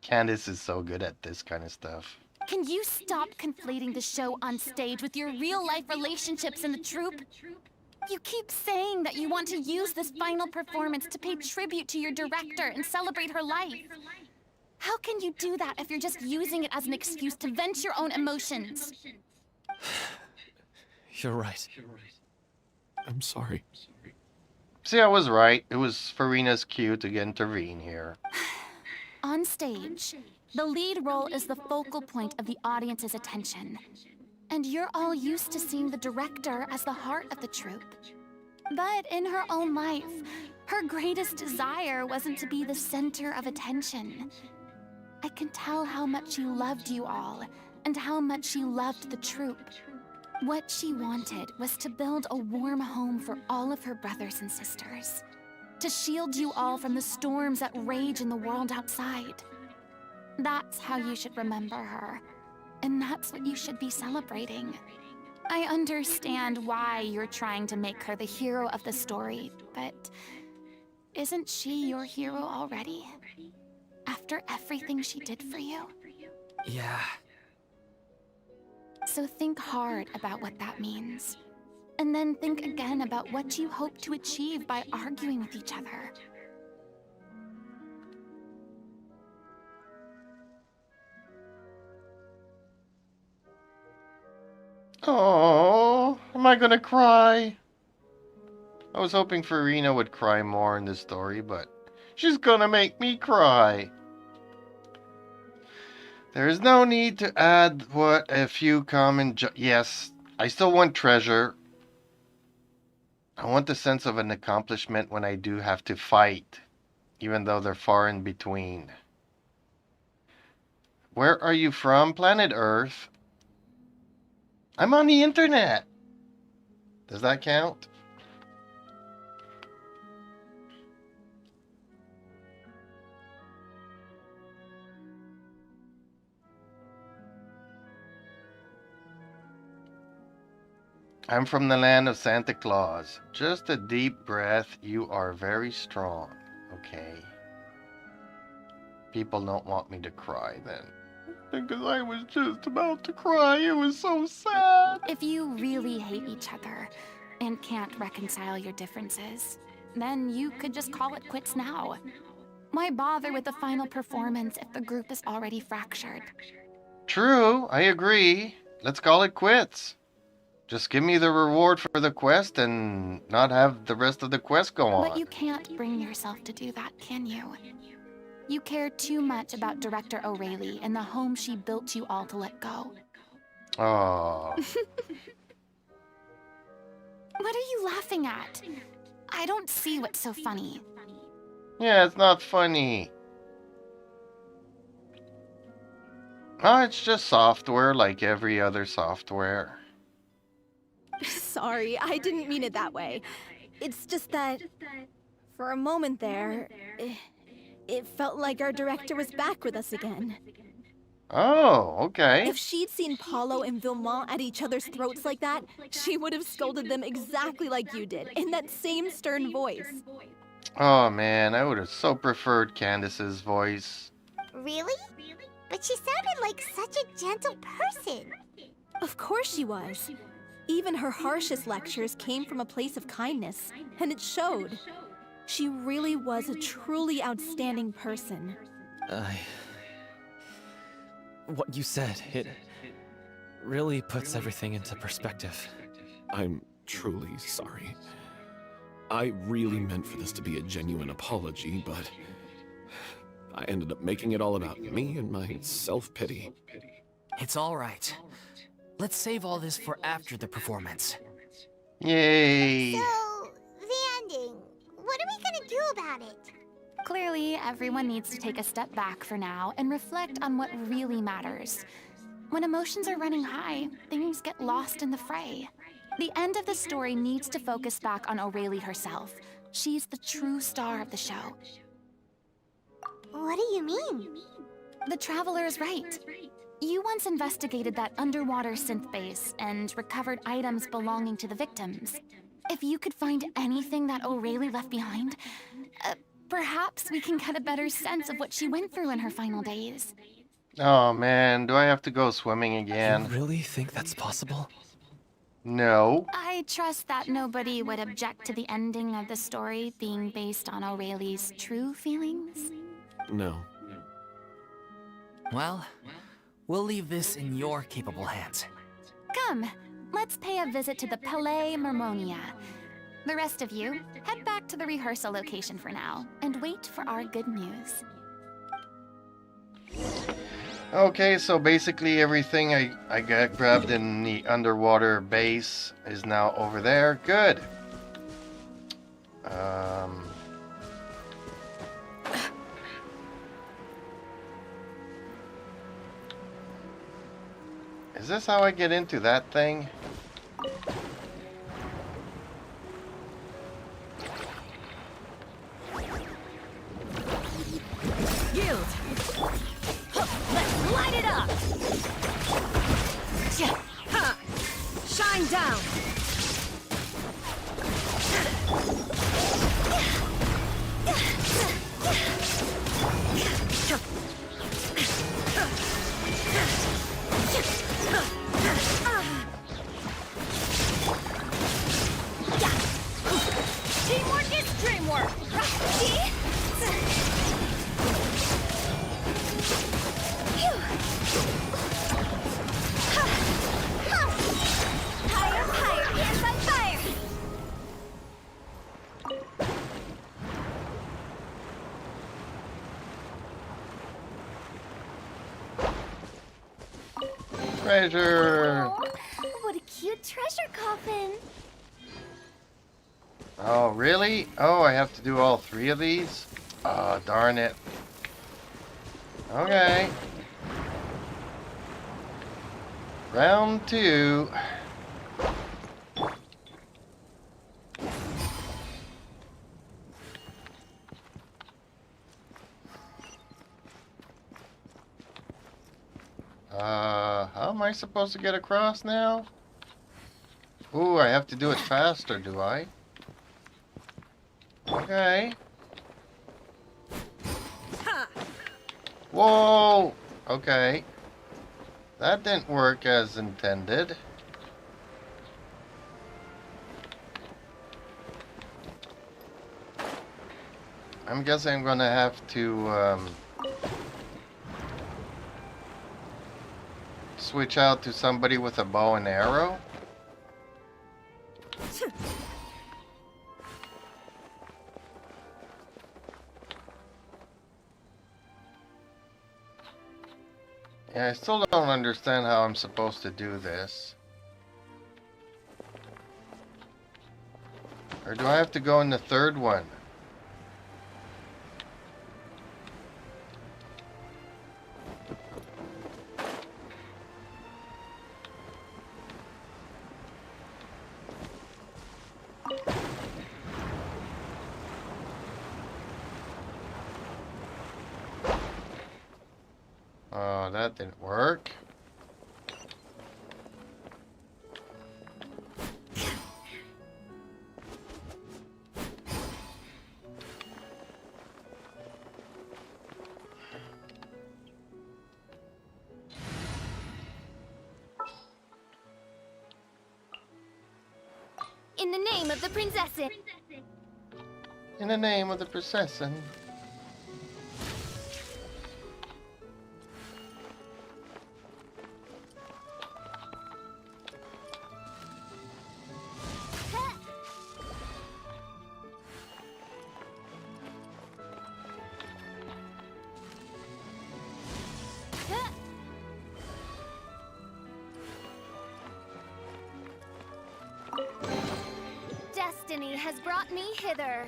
Candace is so good at this kind of stuff. Can you stop conflating the show on stage with your real-life relationships in the troupe? You keep saying that you want to use this final performance to pay tribute to your director and celebrate her life. How can you do that if you're just using it as an excuse to vent your own emotions? You're right. I'm sorry. See, I was right. It was Farina's cue to intervene here. On stage, the lead role is the focal point of the audience's attention. And you're all used to seeing the director as the heart of the troupe. But in her own life, her greatest desire wasn't to be the center of attention. I can tell how much she loved you all, and how much she loved the troupe. What she wanted was to build a warm home for all of her brothers and sisters. To shield you all from the storms that rage in the world outside. That's how you should remember her. And that's what you should be celebrating. I understand why you're trying to make her the hero of the story, but isn't she your hero already? After everything she did for you? Yeah. So think hard about what that means. And then think again about what you hope to achieve by arguing with each other. Oh, am I gonna cry? I was hoping Farina would cry more in this story, but she's gonna make me cry. There is no need to add what a few common yes, I still want treasure. I want the sense of an accomplishment when I do have to fight, even though they're far in between. Where are you from? Planet Earth. I'm on the internet. Does that count? I'm from the land of Santa Claus. Just a deep breath. You are very strong. Okay. People don't want me to cry then. Because I was just about to cry. It was so sad. If you really hate each other and can't reconcile your differences, then you could just call it quits now. Why bother with the final performance if the group is already fractured? True, I agree. Let's call it quits. Just give me the reward for the quest and not have the rest of the quest go on. But you can't bring yourself to do that, can you? You care too much about Director O'Reilly and the home she built you all to let go. Oh. What are you laughing at? I don't see what's so funny. Yeah, it's not funny. Oh, it's just software like every other software. Sorry, I didn't mean it that way. It's just that, for a moment there, it felt like our director was back with us again. Oh, okay. If she'd seen Paulo and Vilmont at each other's throats like that, she would have scolded them exactly like you did, in that same stern voice. Oh man, I would have so preferred Candace's voice. Really? But she sounded like such a gentle person. Of course she was. Even her harshest lectures came from a place of kindness, and it showed. She really was a truly outstanding person. What you said, it really puts everything into perspective. I'm truly sorry. I really meant for this to be a genuine apology, but I ended up making it all about me and my self-pity. It's all right. Let's save all this for after the performance. Yay! So, the ending. What are we gonna do about it? Clearly, everyone needs to take a step back for now and reflect on what really matters. When emotions are running high, things get lost in the fray. The end of the story needs to focus back on O'Reilly herself. She's the true star of the show. What do you mean? The Traveler is right. You once investigated that underwater synth base and recovered items belonging to the victims. If you could find anything that O'Reilly left behind, perhaps we can get a better sense of what she went through in her final days. Oh man, do I have to go swimming again? You really think that's possible? No. I trust that nobody would object to the ending of the story being based on O'Reilly's true feelings. No. Well, we'll leave this in your capable hands. Come, let's pay a visit to the Palais Mermonia. The rest of you, head back to the rehearsal location for now, and wait for our good news. Okay, so basically everything I got grabbed in the underwater base is now over there. Good. Is this how I get into that thing? Yield! Let's light it up! Ha! Shine down! Teamwork is dreamwork! Higher, higher, hands on fire! Treasure! Oh, what a cute treasure coffin! Oh, really? Oh, I have to do all three of these? Oh, darn it. Okay. Round 2. How am I supposed to get across now? Ooh, I have to do it faster, do I? Okay. Whoa! Okay. That didn't work as intended. I'm guessing I'm gonna have to switch out to somebody with a bow and arrow. Yeah, I still don't understand how I'm supposed to do this. Or do I have to go in the third one? Oh, that didn't work. In the name of the princess. In the name of the procession. Destiny has brought me hither.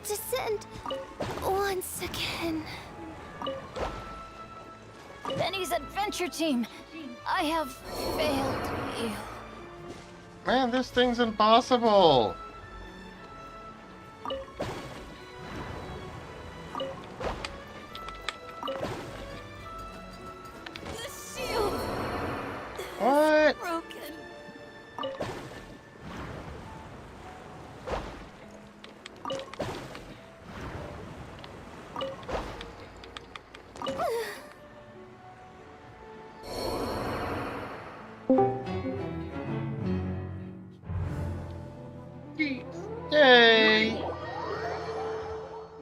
Descend once again. Benny's adventure team, I have failed you. Man, this thing's impossible. The shield What? broken. Yay!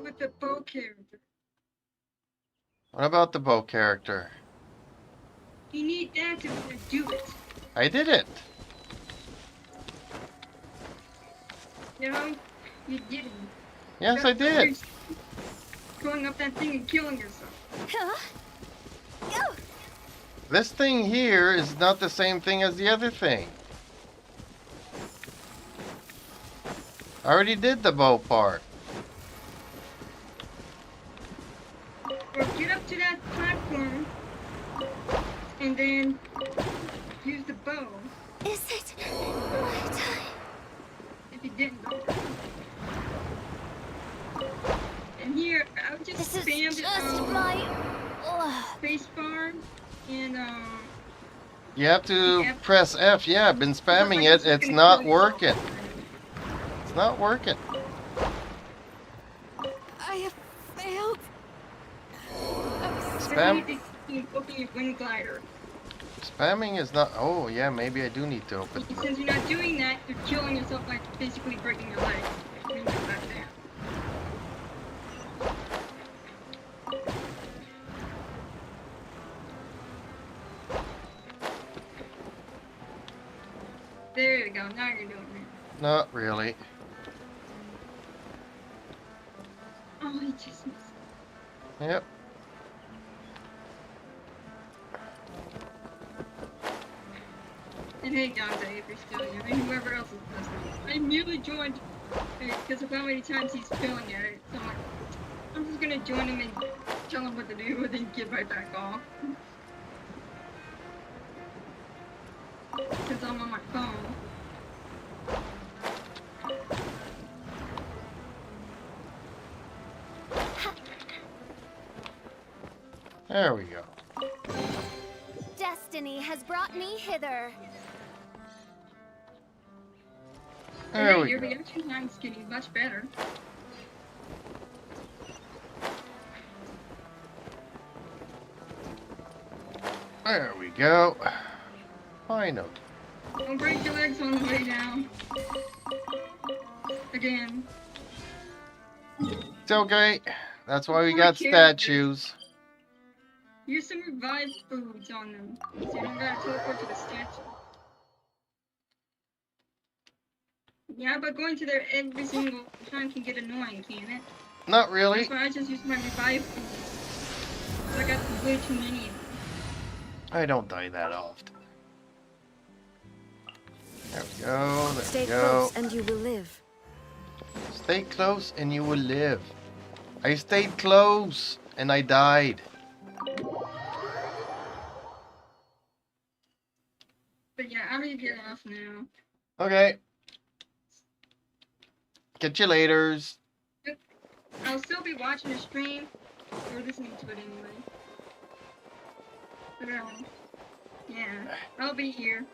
With the bow character. What about the bow character? You need that to do it. I did it. No, you didn't. Yes, I did. Going up that thing and killing yourself. This thing here is not the same thing as the other thing. I already did the bow part. Or get up to that platform and then use the bow. Is it my time? If you didn't know. And here, I would just This is spam just my spacebar and You have to press F. Yeah, I've been spamming it. It's not working. It's not working. I have failed. Spam. Open your wind glider. Spamming is not. Oh, yeah, maybe I do need to open it. Since you're not doing that, you're killing yourself, like basically breaking your leg. When you go back there. There you go. Now you're doing it. Not really. Oh, he just missed. Yep. And hey, Dante, if you're still here, and whoever else is listening, I merely joined because of how many times he's failing at it. So I'm like, I'm just gonna join him and tell him what to do, and then get right back off. Because I'm on my phone. There we go. Destiny has brought me hither. There we Your go. reaction time's getting much better. There we go. Final. Don't break your legs on the way down. Again. It's okay. That's why we Poor got characters. statues. Use some revived foods on them, so you don't gotta teleport to the statue. Yeah, but going to there every single time can get annoying, can't it? Not really. That's why I just use my revived foods. I got way too many of them. I don't die that often. There we go. There Stay we go. close and you will live. Stay close and you will live. I stayed close and I died. But yeah, I'm gonna get off now. Okay. Catch you laters. I'll still be watching the stream or listening to it anyway. But yeah, I'll be here.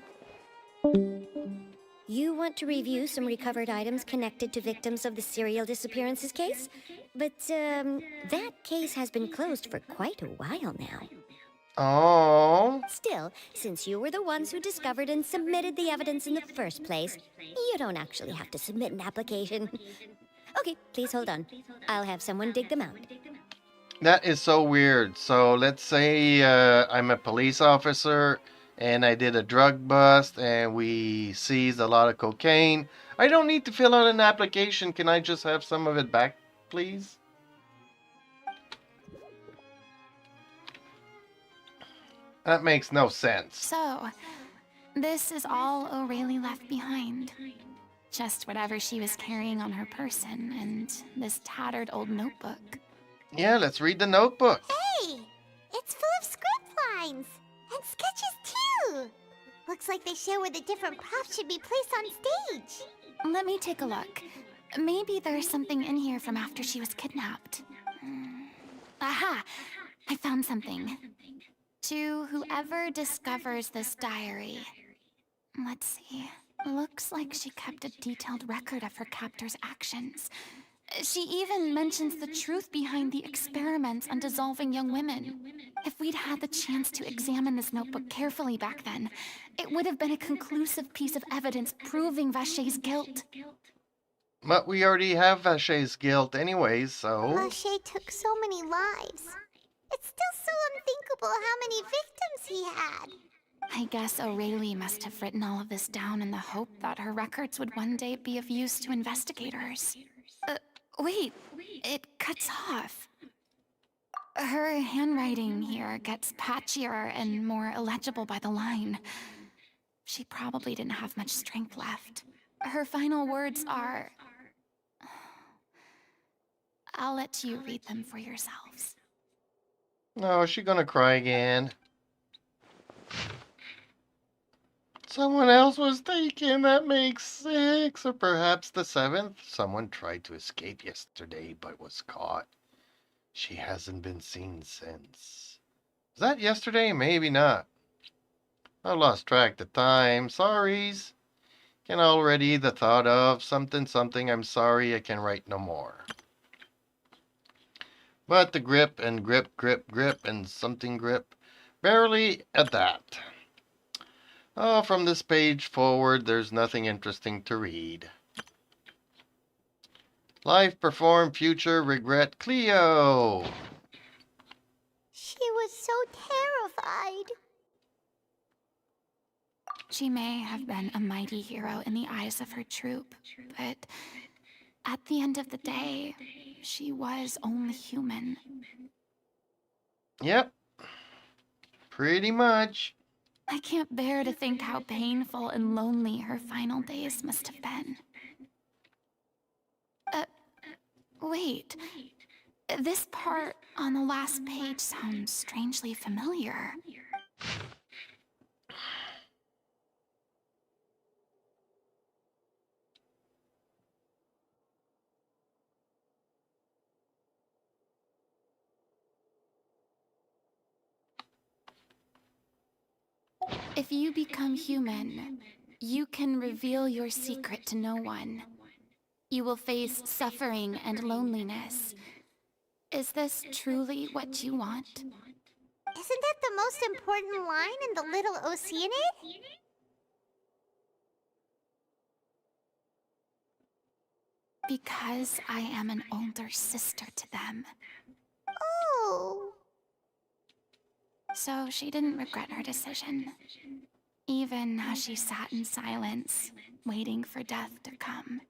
You want to review some recovered items connected to victims of the serial disappearances case? But, that case has been closed for quite a while now. Oh. Still, since you were the ones who discovered and submitted the evidence in the first place, you don't actually have to submit an application. Okay, please hold on. I'll have someone dig them out. That is so weird. So let's say I'm a police officer and I did a drug bust and we seized a lot of cocaine. I don't need to fill out an application. Can I just have some of it back, please? That makes no sense. So, this is all O'Reilly left behind. Just whatever she was carrying on her person and this tattered old notebook. Yeah, let's read the notebook. Hey! It's full of script lines! And sketches too! Looks like they show where the different props should be placed on stage. Let me take a look. Maybe there's something in here from after she was kidnapped. Aha! I found something. To whoever discovers this diary. Let's see. Looks like she kept a detailed record of her captor's actions. She even mentions the truth behind the experiments on dissolving young women. If we'd had the chance to examine this notebook carefully back then, it would have been a conclusive piece of evidence proving Vachey's guilt. But we already have Vachey's guilt anyways, so... Vachet took so many lives. It's still so unthinkable how many victims he had. I guess O'Reilly must have written all of this down in the hope that her records would one day be of use to investigators. Wait, it cuts off. Her handwriting here gets patchier and more illegible by the line. She probably didn't have much strength left. Her final words are... I'll let you read them for yourselves. Oh, is she gonna cry again? Someone else was taken. That makes 6. Or perhaps the 7th. Someone tried to escape yesterday, but was caught. She hasn't been seen since. Was that yesterday? Maybe not. I lost track of time. Sorries. Can already the thought of something. I'm sorry. I can write no more. But the grip and grip and something grip. Barely at that. Oh, from this page forward, there's nothing interesting to read. Life, perform, future, regret, Cleo. She was so terrified. She may have been a mighty hero in the eyes of her troop, but at the end of the day, she was only human. Yep. Pretty much. I can't bear to think how painful and lonely her final days must have been. Wait. This part on the last page sounds strangely familiar. If you become human, you can reveal your secret to no one. You will face suffering and loneliness. Is this truly what you want? Isn't that the most important line in the Little Oceanid? Because I am an older sister to them. Oh. So she didn't regret her decision. Even as she sat in silence, waiting for death to come.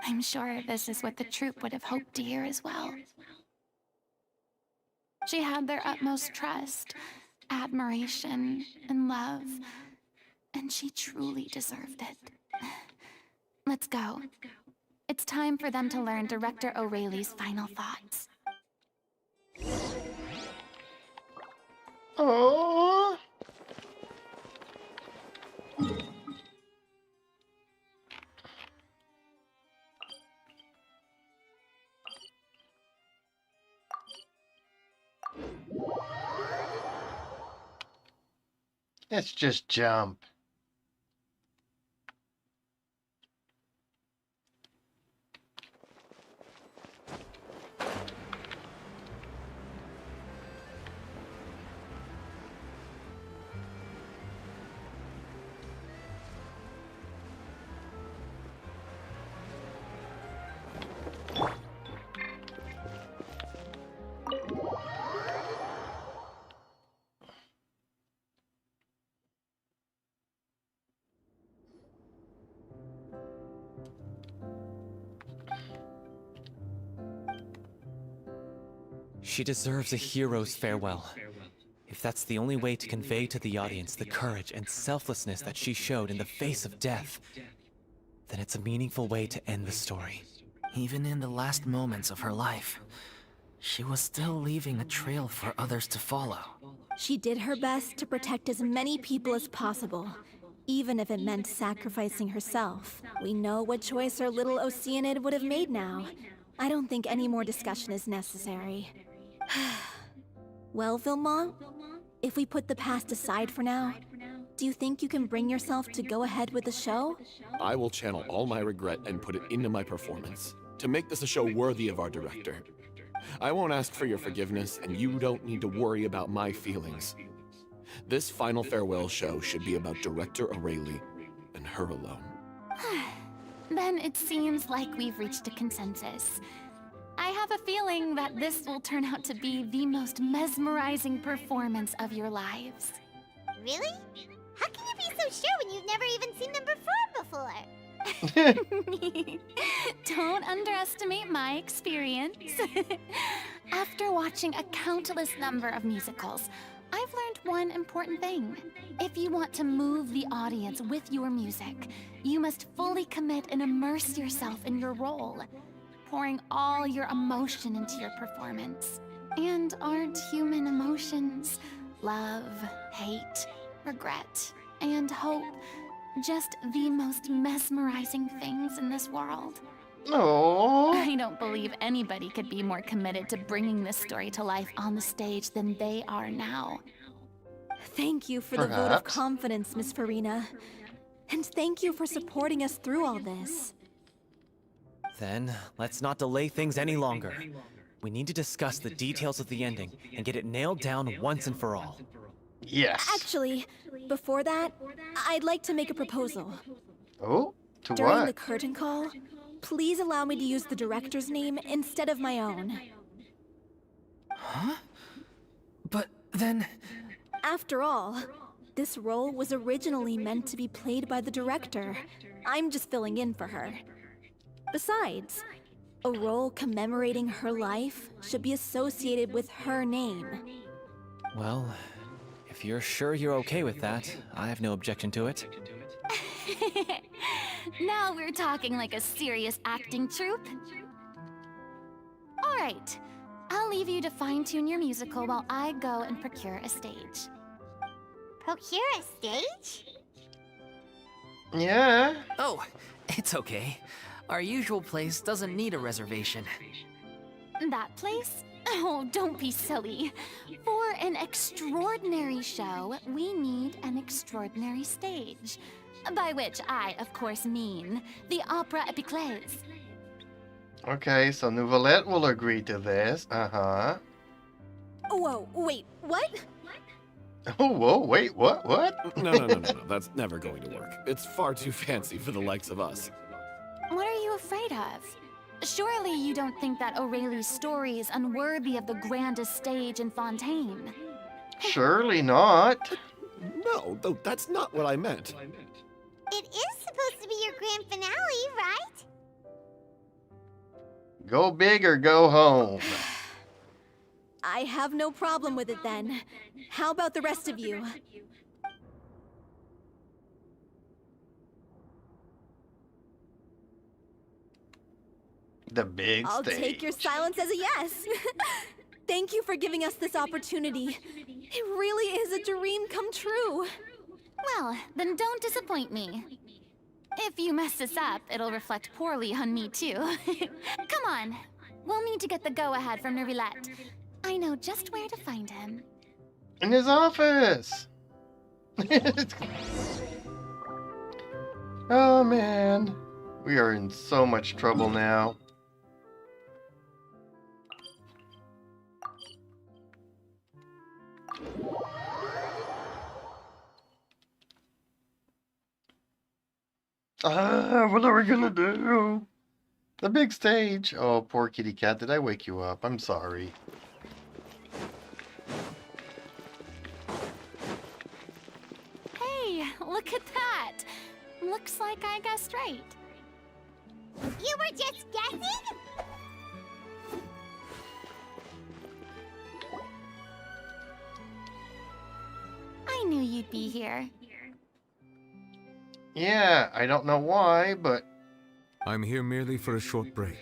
I'm sure this is what the troupe would have hoped to hear as well. She had their utmost trust, admiration, and love, and she truly deserved it. Let's go. It's time for them to learn Director O'Reilly's final thoughts. Oh. Let's just jump. She deserves a hero's farewell. If that's the only way to convey to the audience the courage and selflessness that she showed in the face of death, then it's a meaningful way to end the story. Even in the last moments of her life, she was still leaving a trail for others to follow. She did her best to protect as many people as possible, even if it meant sacrificing herself. We know what choice our little Oceanid would have made now. I don't think any more discussion is necessary. Well, Vilmont, if we put the past aside for now, do you think you can bring yourself to go ahead with the show? I will channel all my regret and put it into my performance, to make this a show worthy of our director. I won't ask for your forgiveness, and you don't need to worry about my feelings. This final farewell show should be about Director O'Reilly and her alone. Then it seems like we've reached a consensus. I have a feeling that this will turn out to be the most mesmerizing performance of your lives. Really? How can you be so sure when you've never even seen them perform before? Don't underestimate my experience. After watching a countless number of musicals, I've learned one important thing. If you want to move the audience with your music, you must fully commit and immerse yourself in your role, pouring all your emotion into your performance. And aren't human emotions, love, hate, regret, and hope, just the most mesmerizing things in this world? Oh. I don't believe anybody could be more committed to bringing this story to life on the stage than they are now. Thank you for the vote of Perhaps. confidence, Miss Farina. And thank you for supporting us through all this. Then, let's not delay things any longer. We need to discuss the details of the ending and get it nailed down once and for all. Yes. Actually, before that, I'd like to make a proposal. Oh? To During what? the curtain call, please allow me to use the director's name instead of my own. Huh? But then... After all, this role was originally meant to be played by the director. I'm just filling in for her. Besides, a role commemorating her life should be associated with her name. Well, if you're sure you're okay with that, I have no objection to it. Now we're talking like a serious acting troupe. All right, I'll leave you to fine-tune your musical while I go and procure a stage. Procure a stage? Yeah. Oh, it's okay. Our usual place doesn't need a reservation. That place? Oh, don't be silly. For an extraordinary show, we need an extraordinary stage. By which I, of course, mean the Opera Epiclese. Okay, so Nouvelette will agree to this. Uh-huh. Whoa, wait, what? Oh, whoa, wait, what? What? No. That's never going to work. It's far too fancy for the likes of us. What are you afraid of? Surely you don't think that Aurelie's story is unworthy of the grandest stage in Fontaine. Surely not. No, though that's not what I meant. It is supposed to be your grand finale, right? Go big or go home. I have no problem with it then. How about the rest of you? The big I'll stage. take your silence as a yes. Thank you for giving us this opportunity. It really is a dream come true. Well, then don't disappoint me. If you mess this up, it'll reflect poorly on me too. Come on. We'll need to get the go-ahead from Neuvillette. I know just where to find him. In his office. Oh man. We are in so much trouble now. What are we gonna do? The big stage. Oh, poor kitty cat. Did I wake you up? I'm sorry. Hey, look at that. Looks like I guessed right. You were just guessing? I knew you'd be here. Yeah, I don't know why, but I'm here merely for a short break.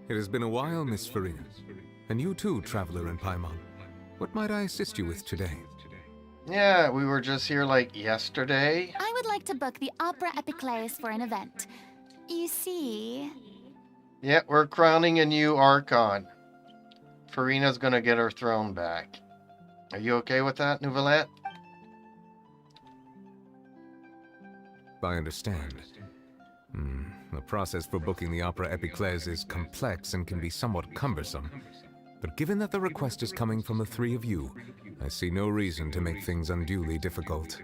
It has been a while, Miss Farina. And you too, traveler in Paimon. What might I assist you with today? yeah, we were just here like yesterday. I would like to book the Opera Epiclese for an event. You see... Yeah, we're crowning a new Archon. Farina's gonna get her throne back. Are you okay with that, Neuvillette? I understand. The process for booking the Opera Epiclese is complex and can be somewhat cumbersome. But given that the request is coming from the three of you, I see no reason to make things unduly difficult.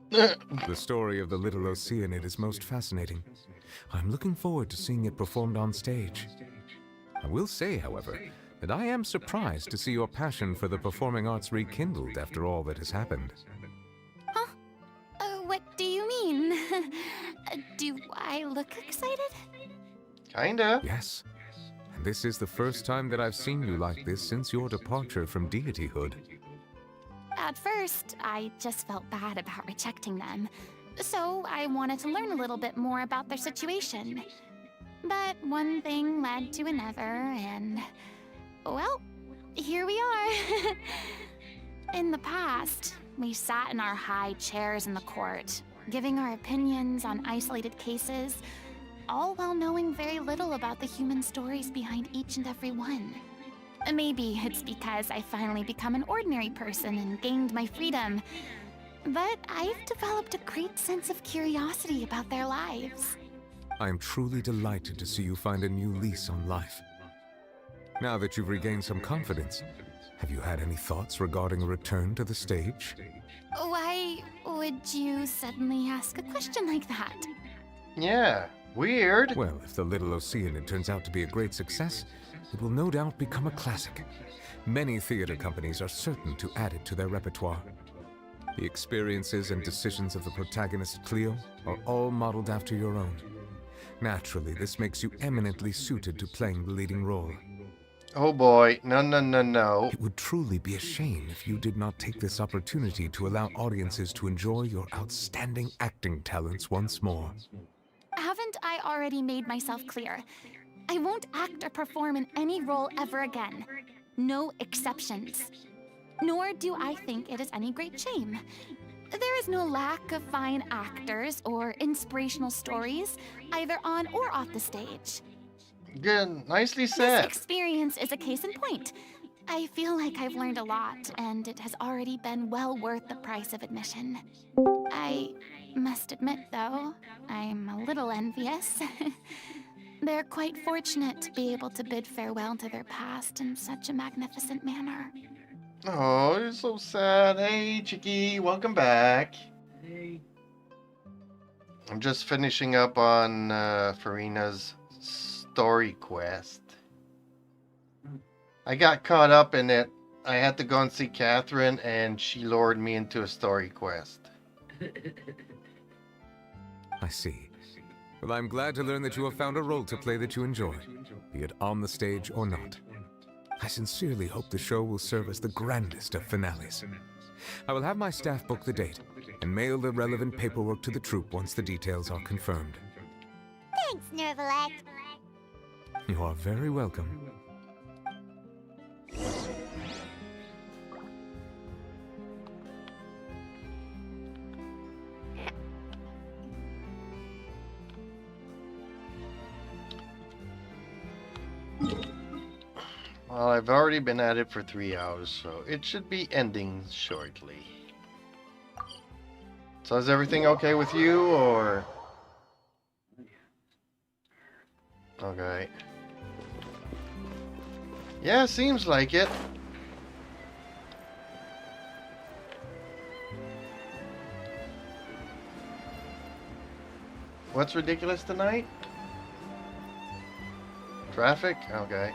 The story of the Little Oceanid is most fascinating. I'm looking forward to seeing it performed on stage. I will say, however, that I am surprised to see your passion for the performing arts rekindled after all that has happened. Huh? What do you mean? Do I look excited? Kinda. Yes. And this is the first time that I've seen you like this since your departure from deityhood. At first, I just felt bad about rejecting them. So I wanted to learn a little bit more about their situation. But one thing led to another, and... well, here we are. In the past, we sat in our high chairs in the court, giving our opinions on isolated cases, all while knowing very little about the human stories behind each and every one. Maybe it's because I finally become an ordinary person and gained my freedom, but I've developed a great sense of curiosity about their lives. I am truly delighted to see you find a new lease on life. Now that you've regained some confidence, have you had any thoughts regarding a return to the stage? Why would you suddenly ask a question like that? Yeah, weird. Well, if the Little Oceanid turns out to be a great success, it will no doubt become a classic. Many theater companies are certain to add it to their repertoire. The experiences and decisions of the protagonist Cleo are all modeled after your own. Naturally, this makes you eminently suited to playing the leading role. Oh boy, no. It would truly be a shame if you did not take this opportunity to allow audiences to enjoy your outstanding acting talents once more. Haven't I already made myself clear? I won't act or perform in any role ever again. No exceptions. Nor do I think it is any great shame. There is no lack of fine actors or inspirational stories, either on or off the stage. Good, nicely This said. experience is a case in point. I feel like I've learned a lot, and it has already been well worth the price of admission. I must admit, though, I'm a little envious. They're quite fortunate to be able to bid farewell to their past in such a magnificent manner. Oh, you're so sad. Hey, Chicky, welcome back. I'm just finishing up on Farina's story quest. I got caught up in it. I had to go and see Catherine, and she lured me into a story quest. I see. Well, I'm glad to learn that you have found a role to play that you enjoy, be it on the stage or not. I sincerely hope the show will serve as the grandest of finales. I will have my staff book the date and mail the relevant paperwork to the troupe once the details are confirmed. Thanks, Nervalek. You are very welcome. Well, I've already been at it for 3 hours, so it should be ending shortly. So is everything okay with you, or? Okay. Yeah, seems like it. What's ridiculous tonight? Traffic? Okay.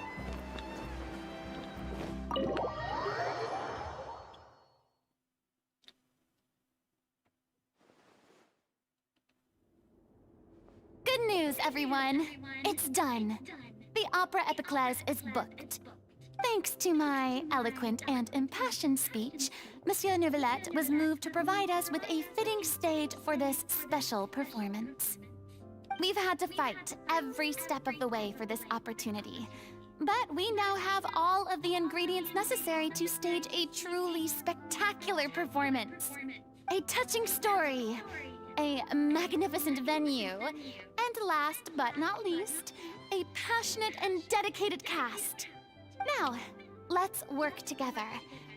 Good news, everyone. It's done. The Opera Epiclese is booked. Thanks to my eloquent and impassioned speech, Monsieur Neuvillette was moved to provide us with a fitting stage for this special performance. We've had to fight every step of the way for this opportunity, but we now have all of the ingredients necessary to stage a truly spectacular performance. A touching story, a magnificent venue, and last but not least, a passionate and dedicated cast. Now, let's work together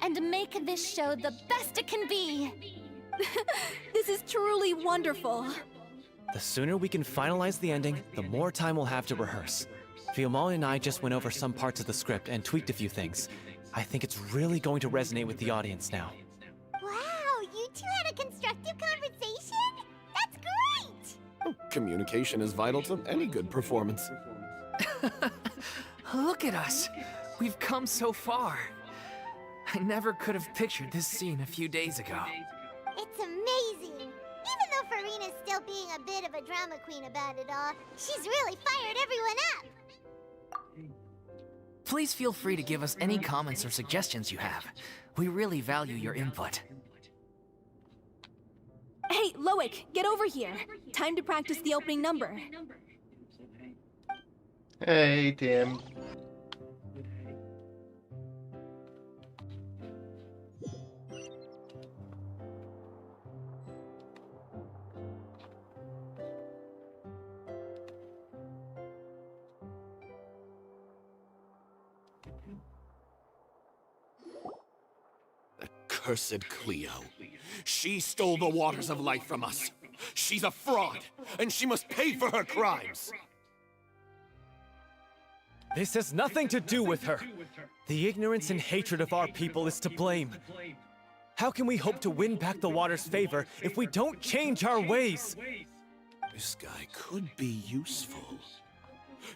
and make this show the best it can be. This is truly wonderful. The sooner we can finalize the ending, the more time we'll have to rehearse. Fiamma and I just went over some parts of the script and tweaked a few things. I think it's really going to resonate with the audience now. Wow, you two had a constructive conversation? That's great! Communication is vital to any good performance. Look at us. We've come so far. I never could have pictured this scene a few days ago. It's amazing! Even though Farina's still being a bit of a drama queen about it all, she's really fired everyone up! Please feel free to give us any comments or suggestions you have. We really value your input. Hey, Loic, get over here. Time to practice the opening number. Hey, Tim. Cursed Cleo. She stole the waters of life from us. She's a fraud, and she must pay for her crimes. This has nothing to do with her. The ignorance and hatred of our people is to blame. How can we hope to win back the water's favor if we don't change our ways? This guy could be useful.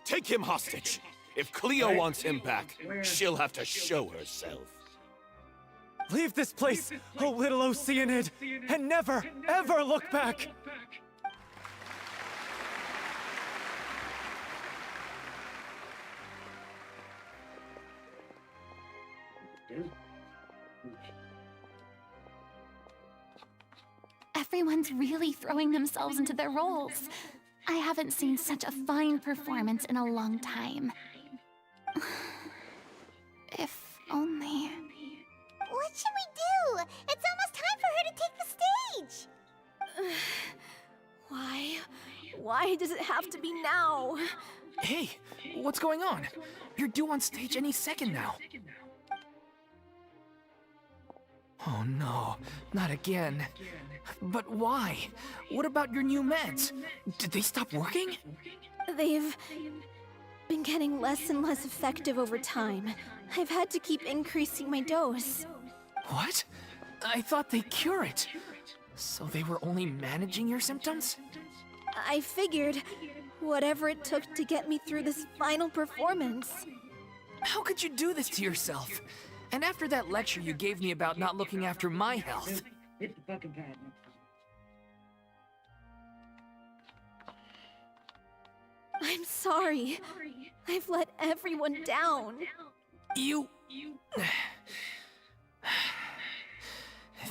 Take him hostage. If Cleo wants him back, she'll have to show herself. Leave this place, oh little Oceanid, and never, ever look back! Everyone's really throwing themselves into their roles. I haven't seen such a fine performance in a long time. If only... What should we do? It's almost time for her to take the stage! Why does it have to be now? Hey, what's going on? You're due on stage any second now. Oh no, not again. But why? What about your new meds? Did they stop working? They've been getting less and less effective over time. I've had to keep increasing my dose. What? I thought they cure it. So they were only managing your symptoms? I figured whatever it took to get me through this final performance. How could you do this to yourself? And after that lecture you gave me about not looking after my health. I'm sorry. I've let everyone down. You...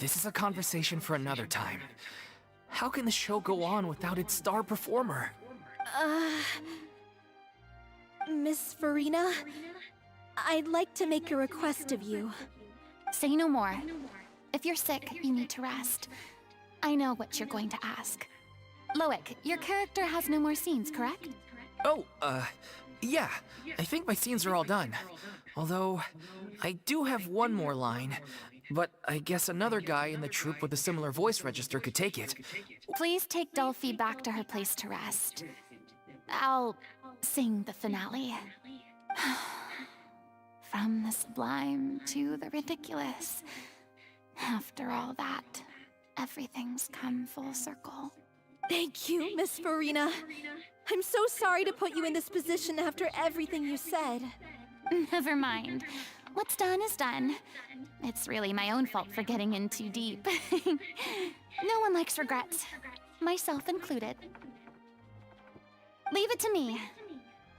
This is a conversation for another time. How can the show go on without its star performer? Miss Farina, I'd like to make a request of you. Say no more. If you're sick, you need to rest. I know what you're going to ask. Loic, your character has no more scenes, correct? Oh, yeah. I think my scenes are all done. Although, I do have one more line. But I guess another guy in the troupe with a similar voice register could take it. Please take Delphi back to her place to rest. I'll sing the finale. From the sublime to the ridiculous. After all that, everything's come full circle. Thank you, Miss Farina. I'm so sorry to put you in this position after everything you said. Never mind. What's done is done. It's really my own fault for getting in too deep. No one likes regrets, myself included. Leave it to me.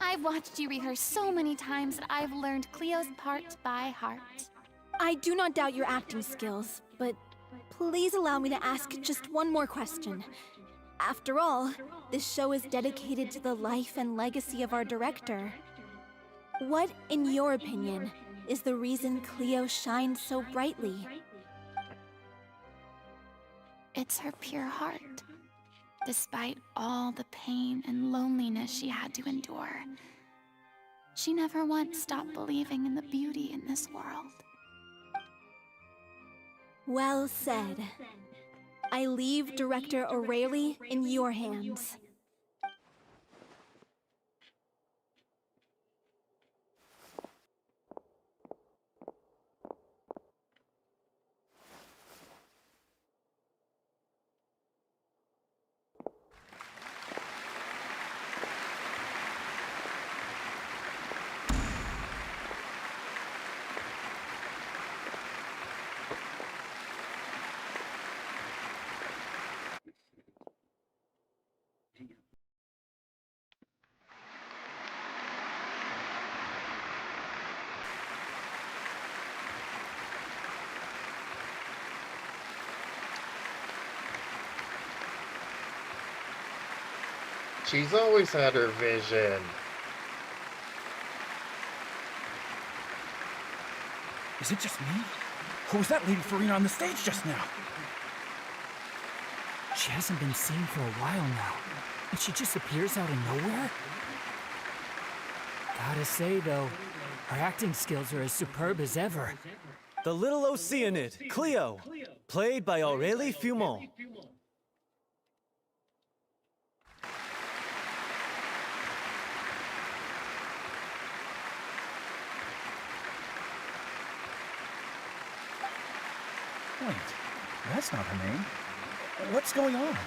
I've watched you rehearse so many times that I've learned Cleo's part by heart. I do not doubt your acting skills, but please allow me to ask just one more question. After all, this show is dedicated to the life and legacy of our director. What, in your opinion, is the reason Cleo shines so brightly? It's her pure heart. Despite all the pain and loneliness she had to endure, she never once stopped believing in the beauty in this world. Well said. I leave Director O'Reilly in your hands. She's always had her vision. Is it just me? Who was that Lady Farina on the stage just now? She hasn't been seen for a while now, and she just appears out of nowhere? Gotta say, though, her acting skills are as superb as ever. The little Oceanid, Cleo, played by Aurélie Fumont. Wait, that's not her name. What's going on?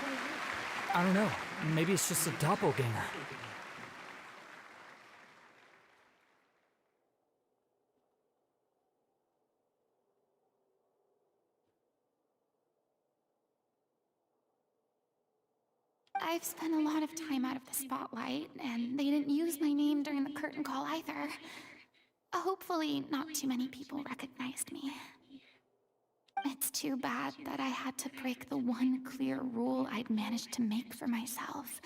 I don't know. Maybe it's just a doppelganger. I've spent a lot of time out of the spotlight, and they didn't use my name during the curtain call either. Hopefully, not too many people recognized me. It's too bad that I had to break the one clear rule I'd managed to make for myself,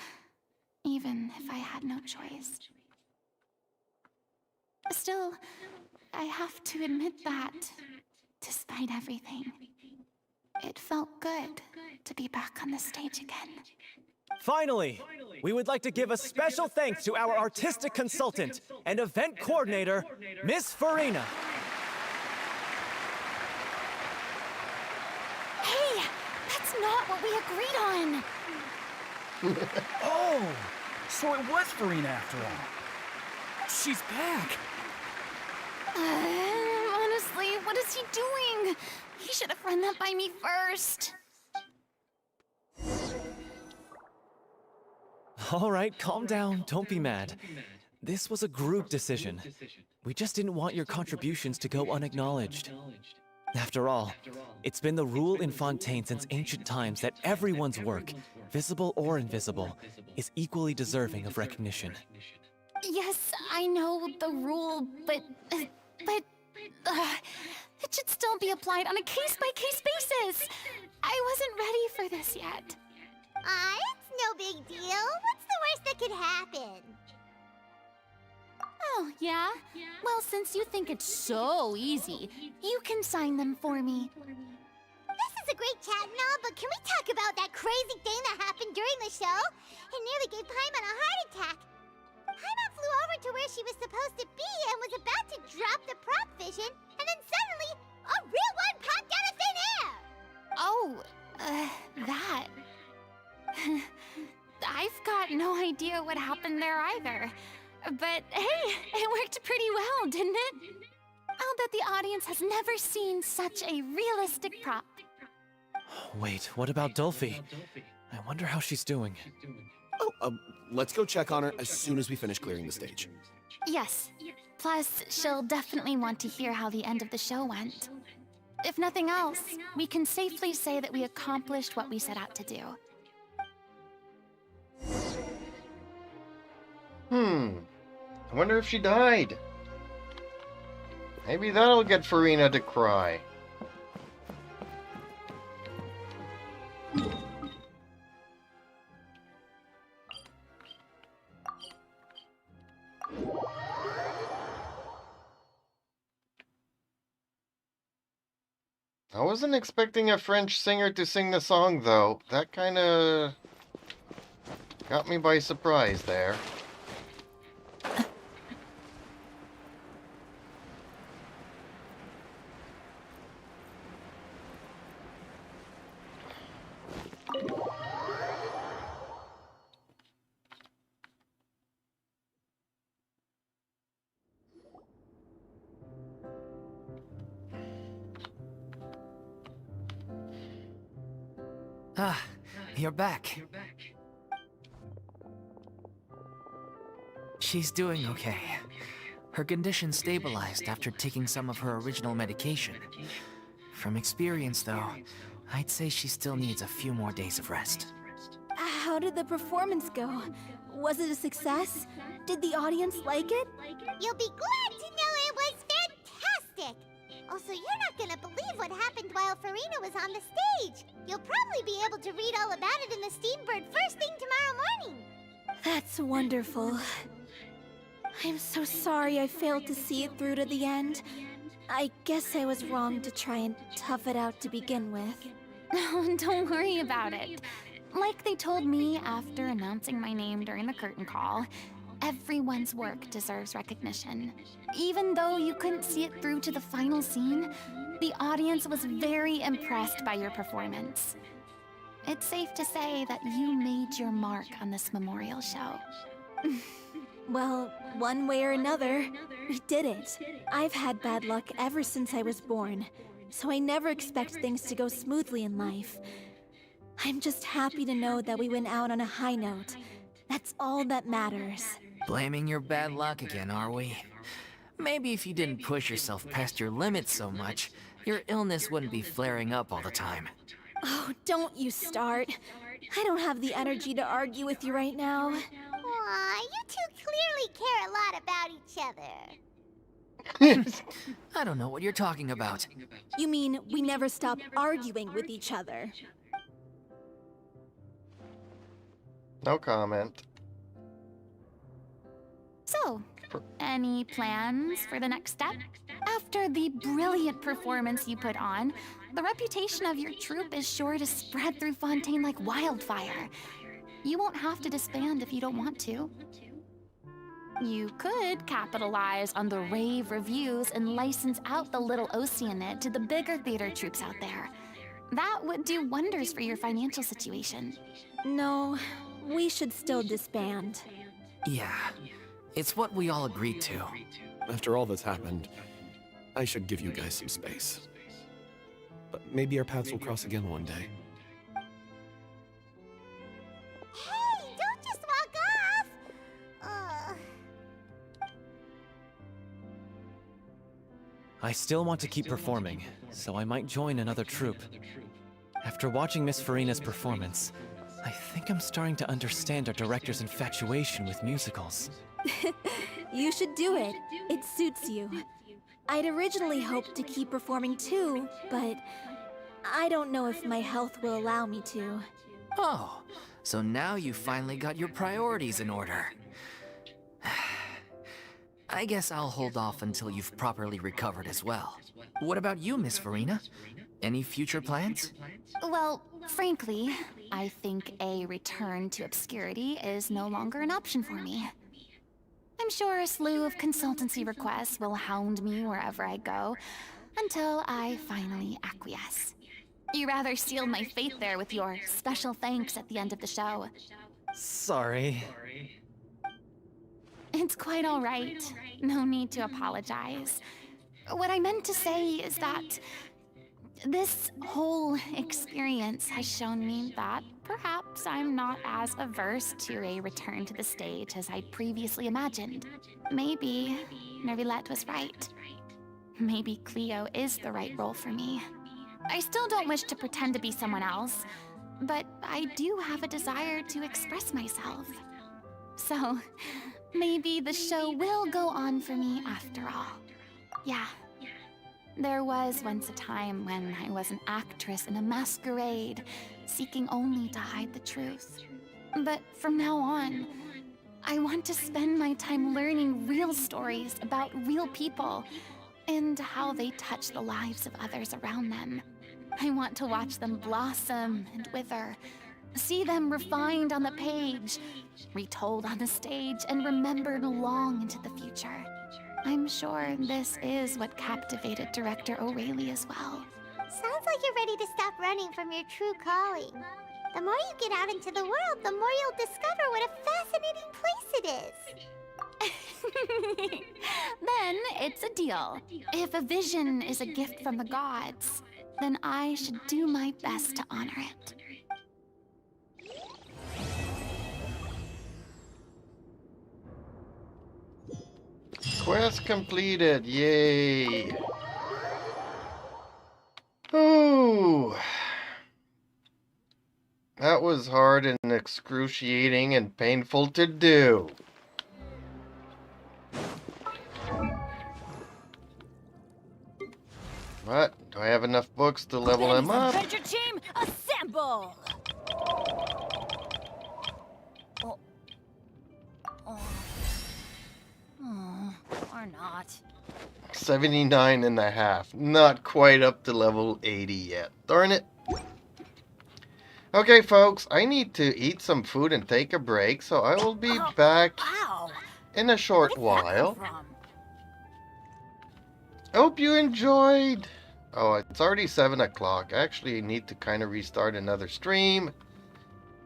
even if I had no choice. Still, I have to admit that, despite everything, it felt good to be back on the stage again. Finally, we would like to give a special thanks to our artistic consultant and event coordinator, Miss Farina. Hey, that's not what we agreed on! Oh, so it was Farina after all. She's back! Honestly, What is he doing? He should have run that by me first. All right, calm down. Don't be mad. This was a group decision. We just didn't want your contributions to go unacknowledged. After all, it's been the rule in Fontaine since ancient times that everyone's work, visible or invisible, is equally deserving of recognition. Yes, I know the rule, but it should still be applied on a case-by-case basis. I wasn't ready for this yet. It's no big deal. What's the worst that could happen? Oh, yeah? Well, since you think it's so easy, you can sign them for me. This is a great chat and all, but can we talk about that crazy thing that happened during the show? It nearly gave Paimon a heart attack. Paimon flew over to where she was supposed to be and was about to drop the prop vision, and then suddenly, a real one popped out of thin air! Oh, that. I've got no idea what happened there either. But hey, it worked pretty well, didn't it? I'll bet the audience has never seen such a realistic prop. Wait, what about Dolphy? I wonder how she's doing. Oh, let's go check on her as soon as we finish clearing the stage. Yes. Plus, she'll definitely want to hear how the end of the show went. If nothing else, we can safely say that we accomplished what we set out to do. I wonder if she died. Maybe that'll get Farina to cry. I wasn't expecting a French singer to sing the song, though. That kinda got me by surprise there. Ah, you're back. She's doing okay. Her condition stabilized after taking some of her original medication. From experience, though, I'd say she still needs a few more days of rest. How did the performance go? Was it a success? Did the audience like it? You'll be glad to know it was fantastic! Also, you're not gonna believe what happened while Farina was on the stage. You'll probably be able to read all about it in the Steambird first thing tomorrow morning. That's wonderful. I'm so sorry I failed to see it through to the end. I guess I was wrong to try and tough it out to begin with. Oh, don't worry about it. Like they told me after announcing my name during the curtain call, everyone's work deserves recognition. Even though you couldn't see it through to the final scene, the audience was very impressed by your performance. It's safe to say that you made your mark on this memorial show. Well, one way or another, we did it. I've had bad luck ever since I was born, so I never expect things to go smoothly in life. I'm just happy to know that we went out on a high note. That's all that matters. Blaming your bad luck again, are we? Maybe if you didn't push yourself past your limits so much, your illness wouldn't be flaring up all the time. Oh, don't you start. I don't have the energy to argue with you right now. Aw, you two clearly care a lot about each other. I don't know what you're talking about. You mean we never stop arguing with each other? No comment. So, any plans for the next step? After the brilliant performance you put on, the reputation of your troupe is sure to spread through Fontaine like wildfire. You won't have to disband if you don't want to. You could capitalize on the rave reviews and license out the Little Oceanid to the bigger theater troupes out there. That would do wonders for your financial situation. No, we should still disband. Yeah, it's what we all agreed to. After all that's happened, I should give you guys some space. But maybe our paths will cross again one day. Hey, don't just walk off! I still want to keep performing, so I might join another troupe. After watching Miss Farina's performance, I think I'm starting to understand our director's infatuation with musicals. You should do it. It suits you. I'd originally hoped to keep performing too, but I don't know if my health will allow me to. Oh, so now you finally got your priorities in order. I guess I'll hold off until you've properly recovered as well. What about you, Miss Farina? Any future plans? Well, frankly, I think a return to obscurity is no longer an option for me. I'm sure a slew of consultancy requests will hound me wherever I go, until I finally acquiesce. You rather sealed my fate there with your special thanks at the end of the show. Sorry. It's quite all right. No need to apologize. What I meant to say is that this whole experience has shown me that perhaps I'm not as averse to a return to the stage as I'd previously imagined. Maybe Nervilette was right. Maybe Cleo is the right role for me. I still don't wish to pretend to be someone else, but I do have a desire to express myself. So, maybe the show will go on for me after all. Yeah. There was once a time when I was an actress in a masquerade, seeking only to hide the truth. But from now on, I want to spend my time learning real stories about real people and how they touch the lives of others around them. I want to watch them blossom and wither, see them refined on the page, retold on the stage, and remembered long into the future. I'm sure this is what captivated director O'Reilly as well. Sounds like you're ready to stop running from your true calling. The more you get out into the world, the more you'll discover what a fascinating place it is. Then it's a deal. If a vision is a gift from the gods, then I should do my best to honor it. Quest completed, yay! Ooh! That was hard and excruciating and painful to do. What? Do I have enough books to level them up? Adventure team, assemble! Or not. 79 and a half. Not quite up to level 80 yet. Darn it. Okay, folks, I need to eat some food and take a break, so I will be back in a short while. Hope you enjoyed. Oh, it's already 7 o'clock. I actually need to kind of restart another stream,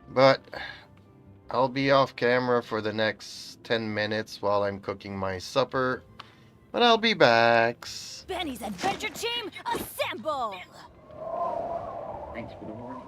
but I'll be off camera for the next 10 minutes while I'm cooking my supper, but I'll be back. Benny's adventure team, assemble! Thanks for the warning.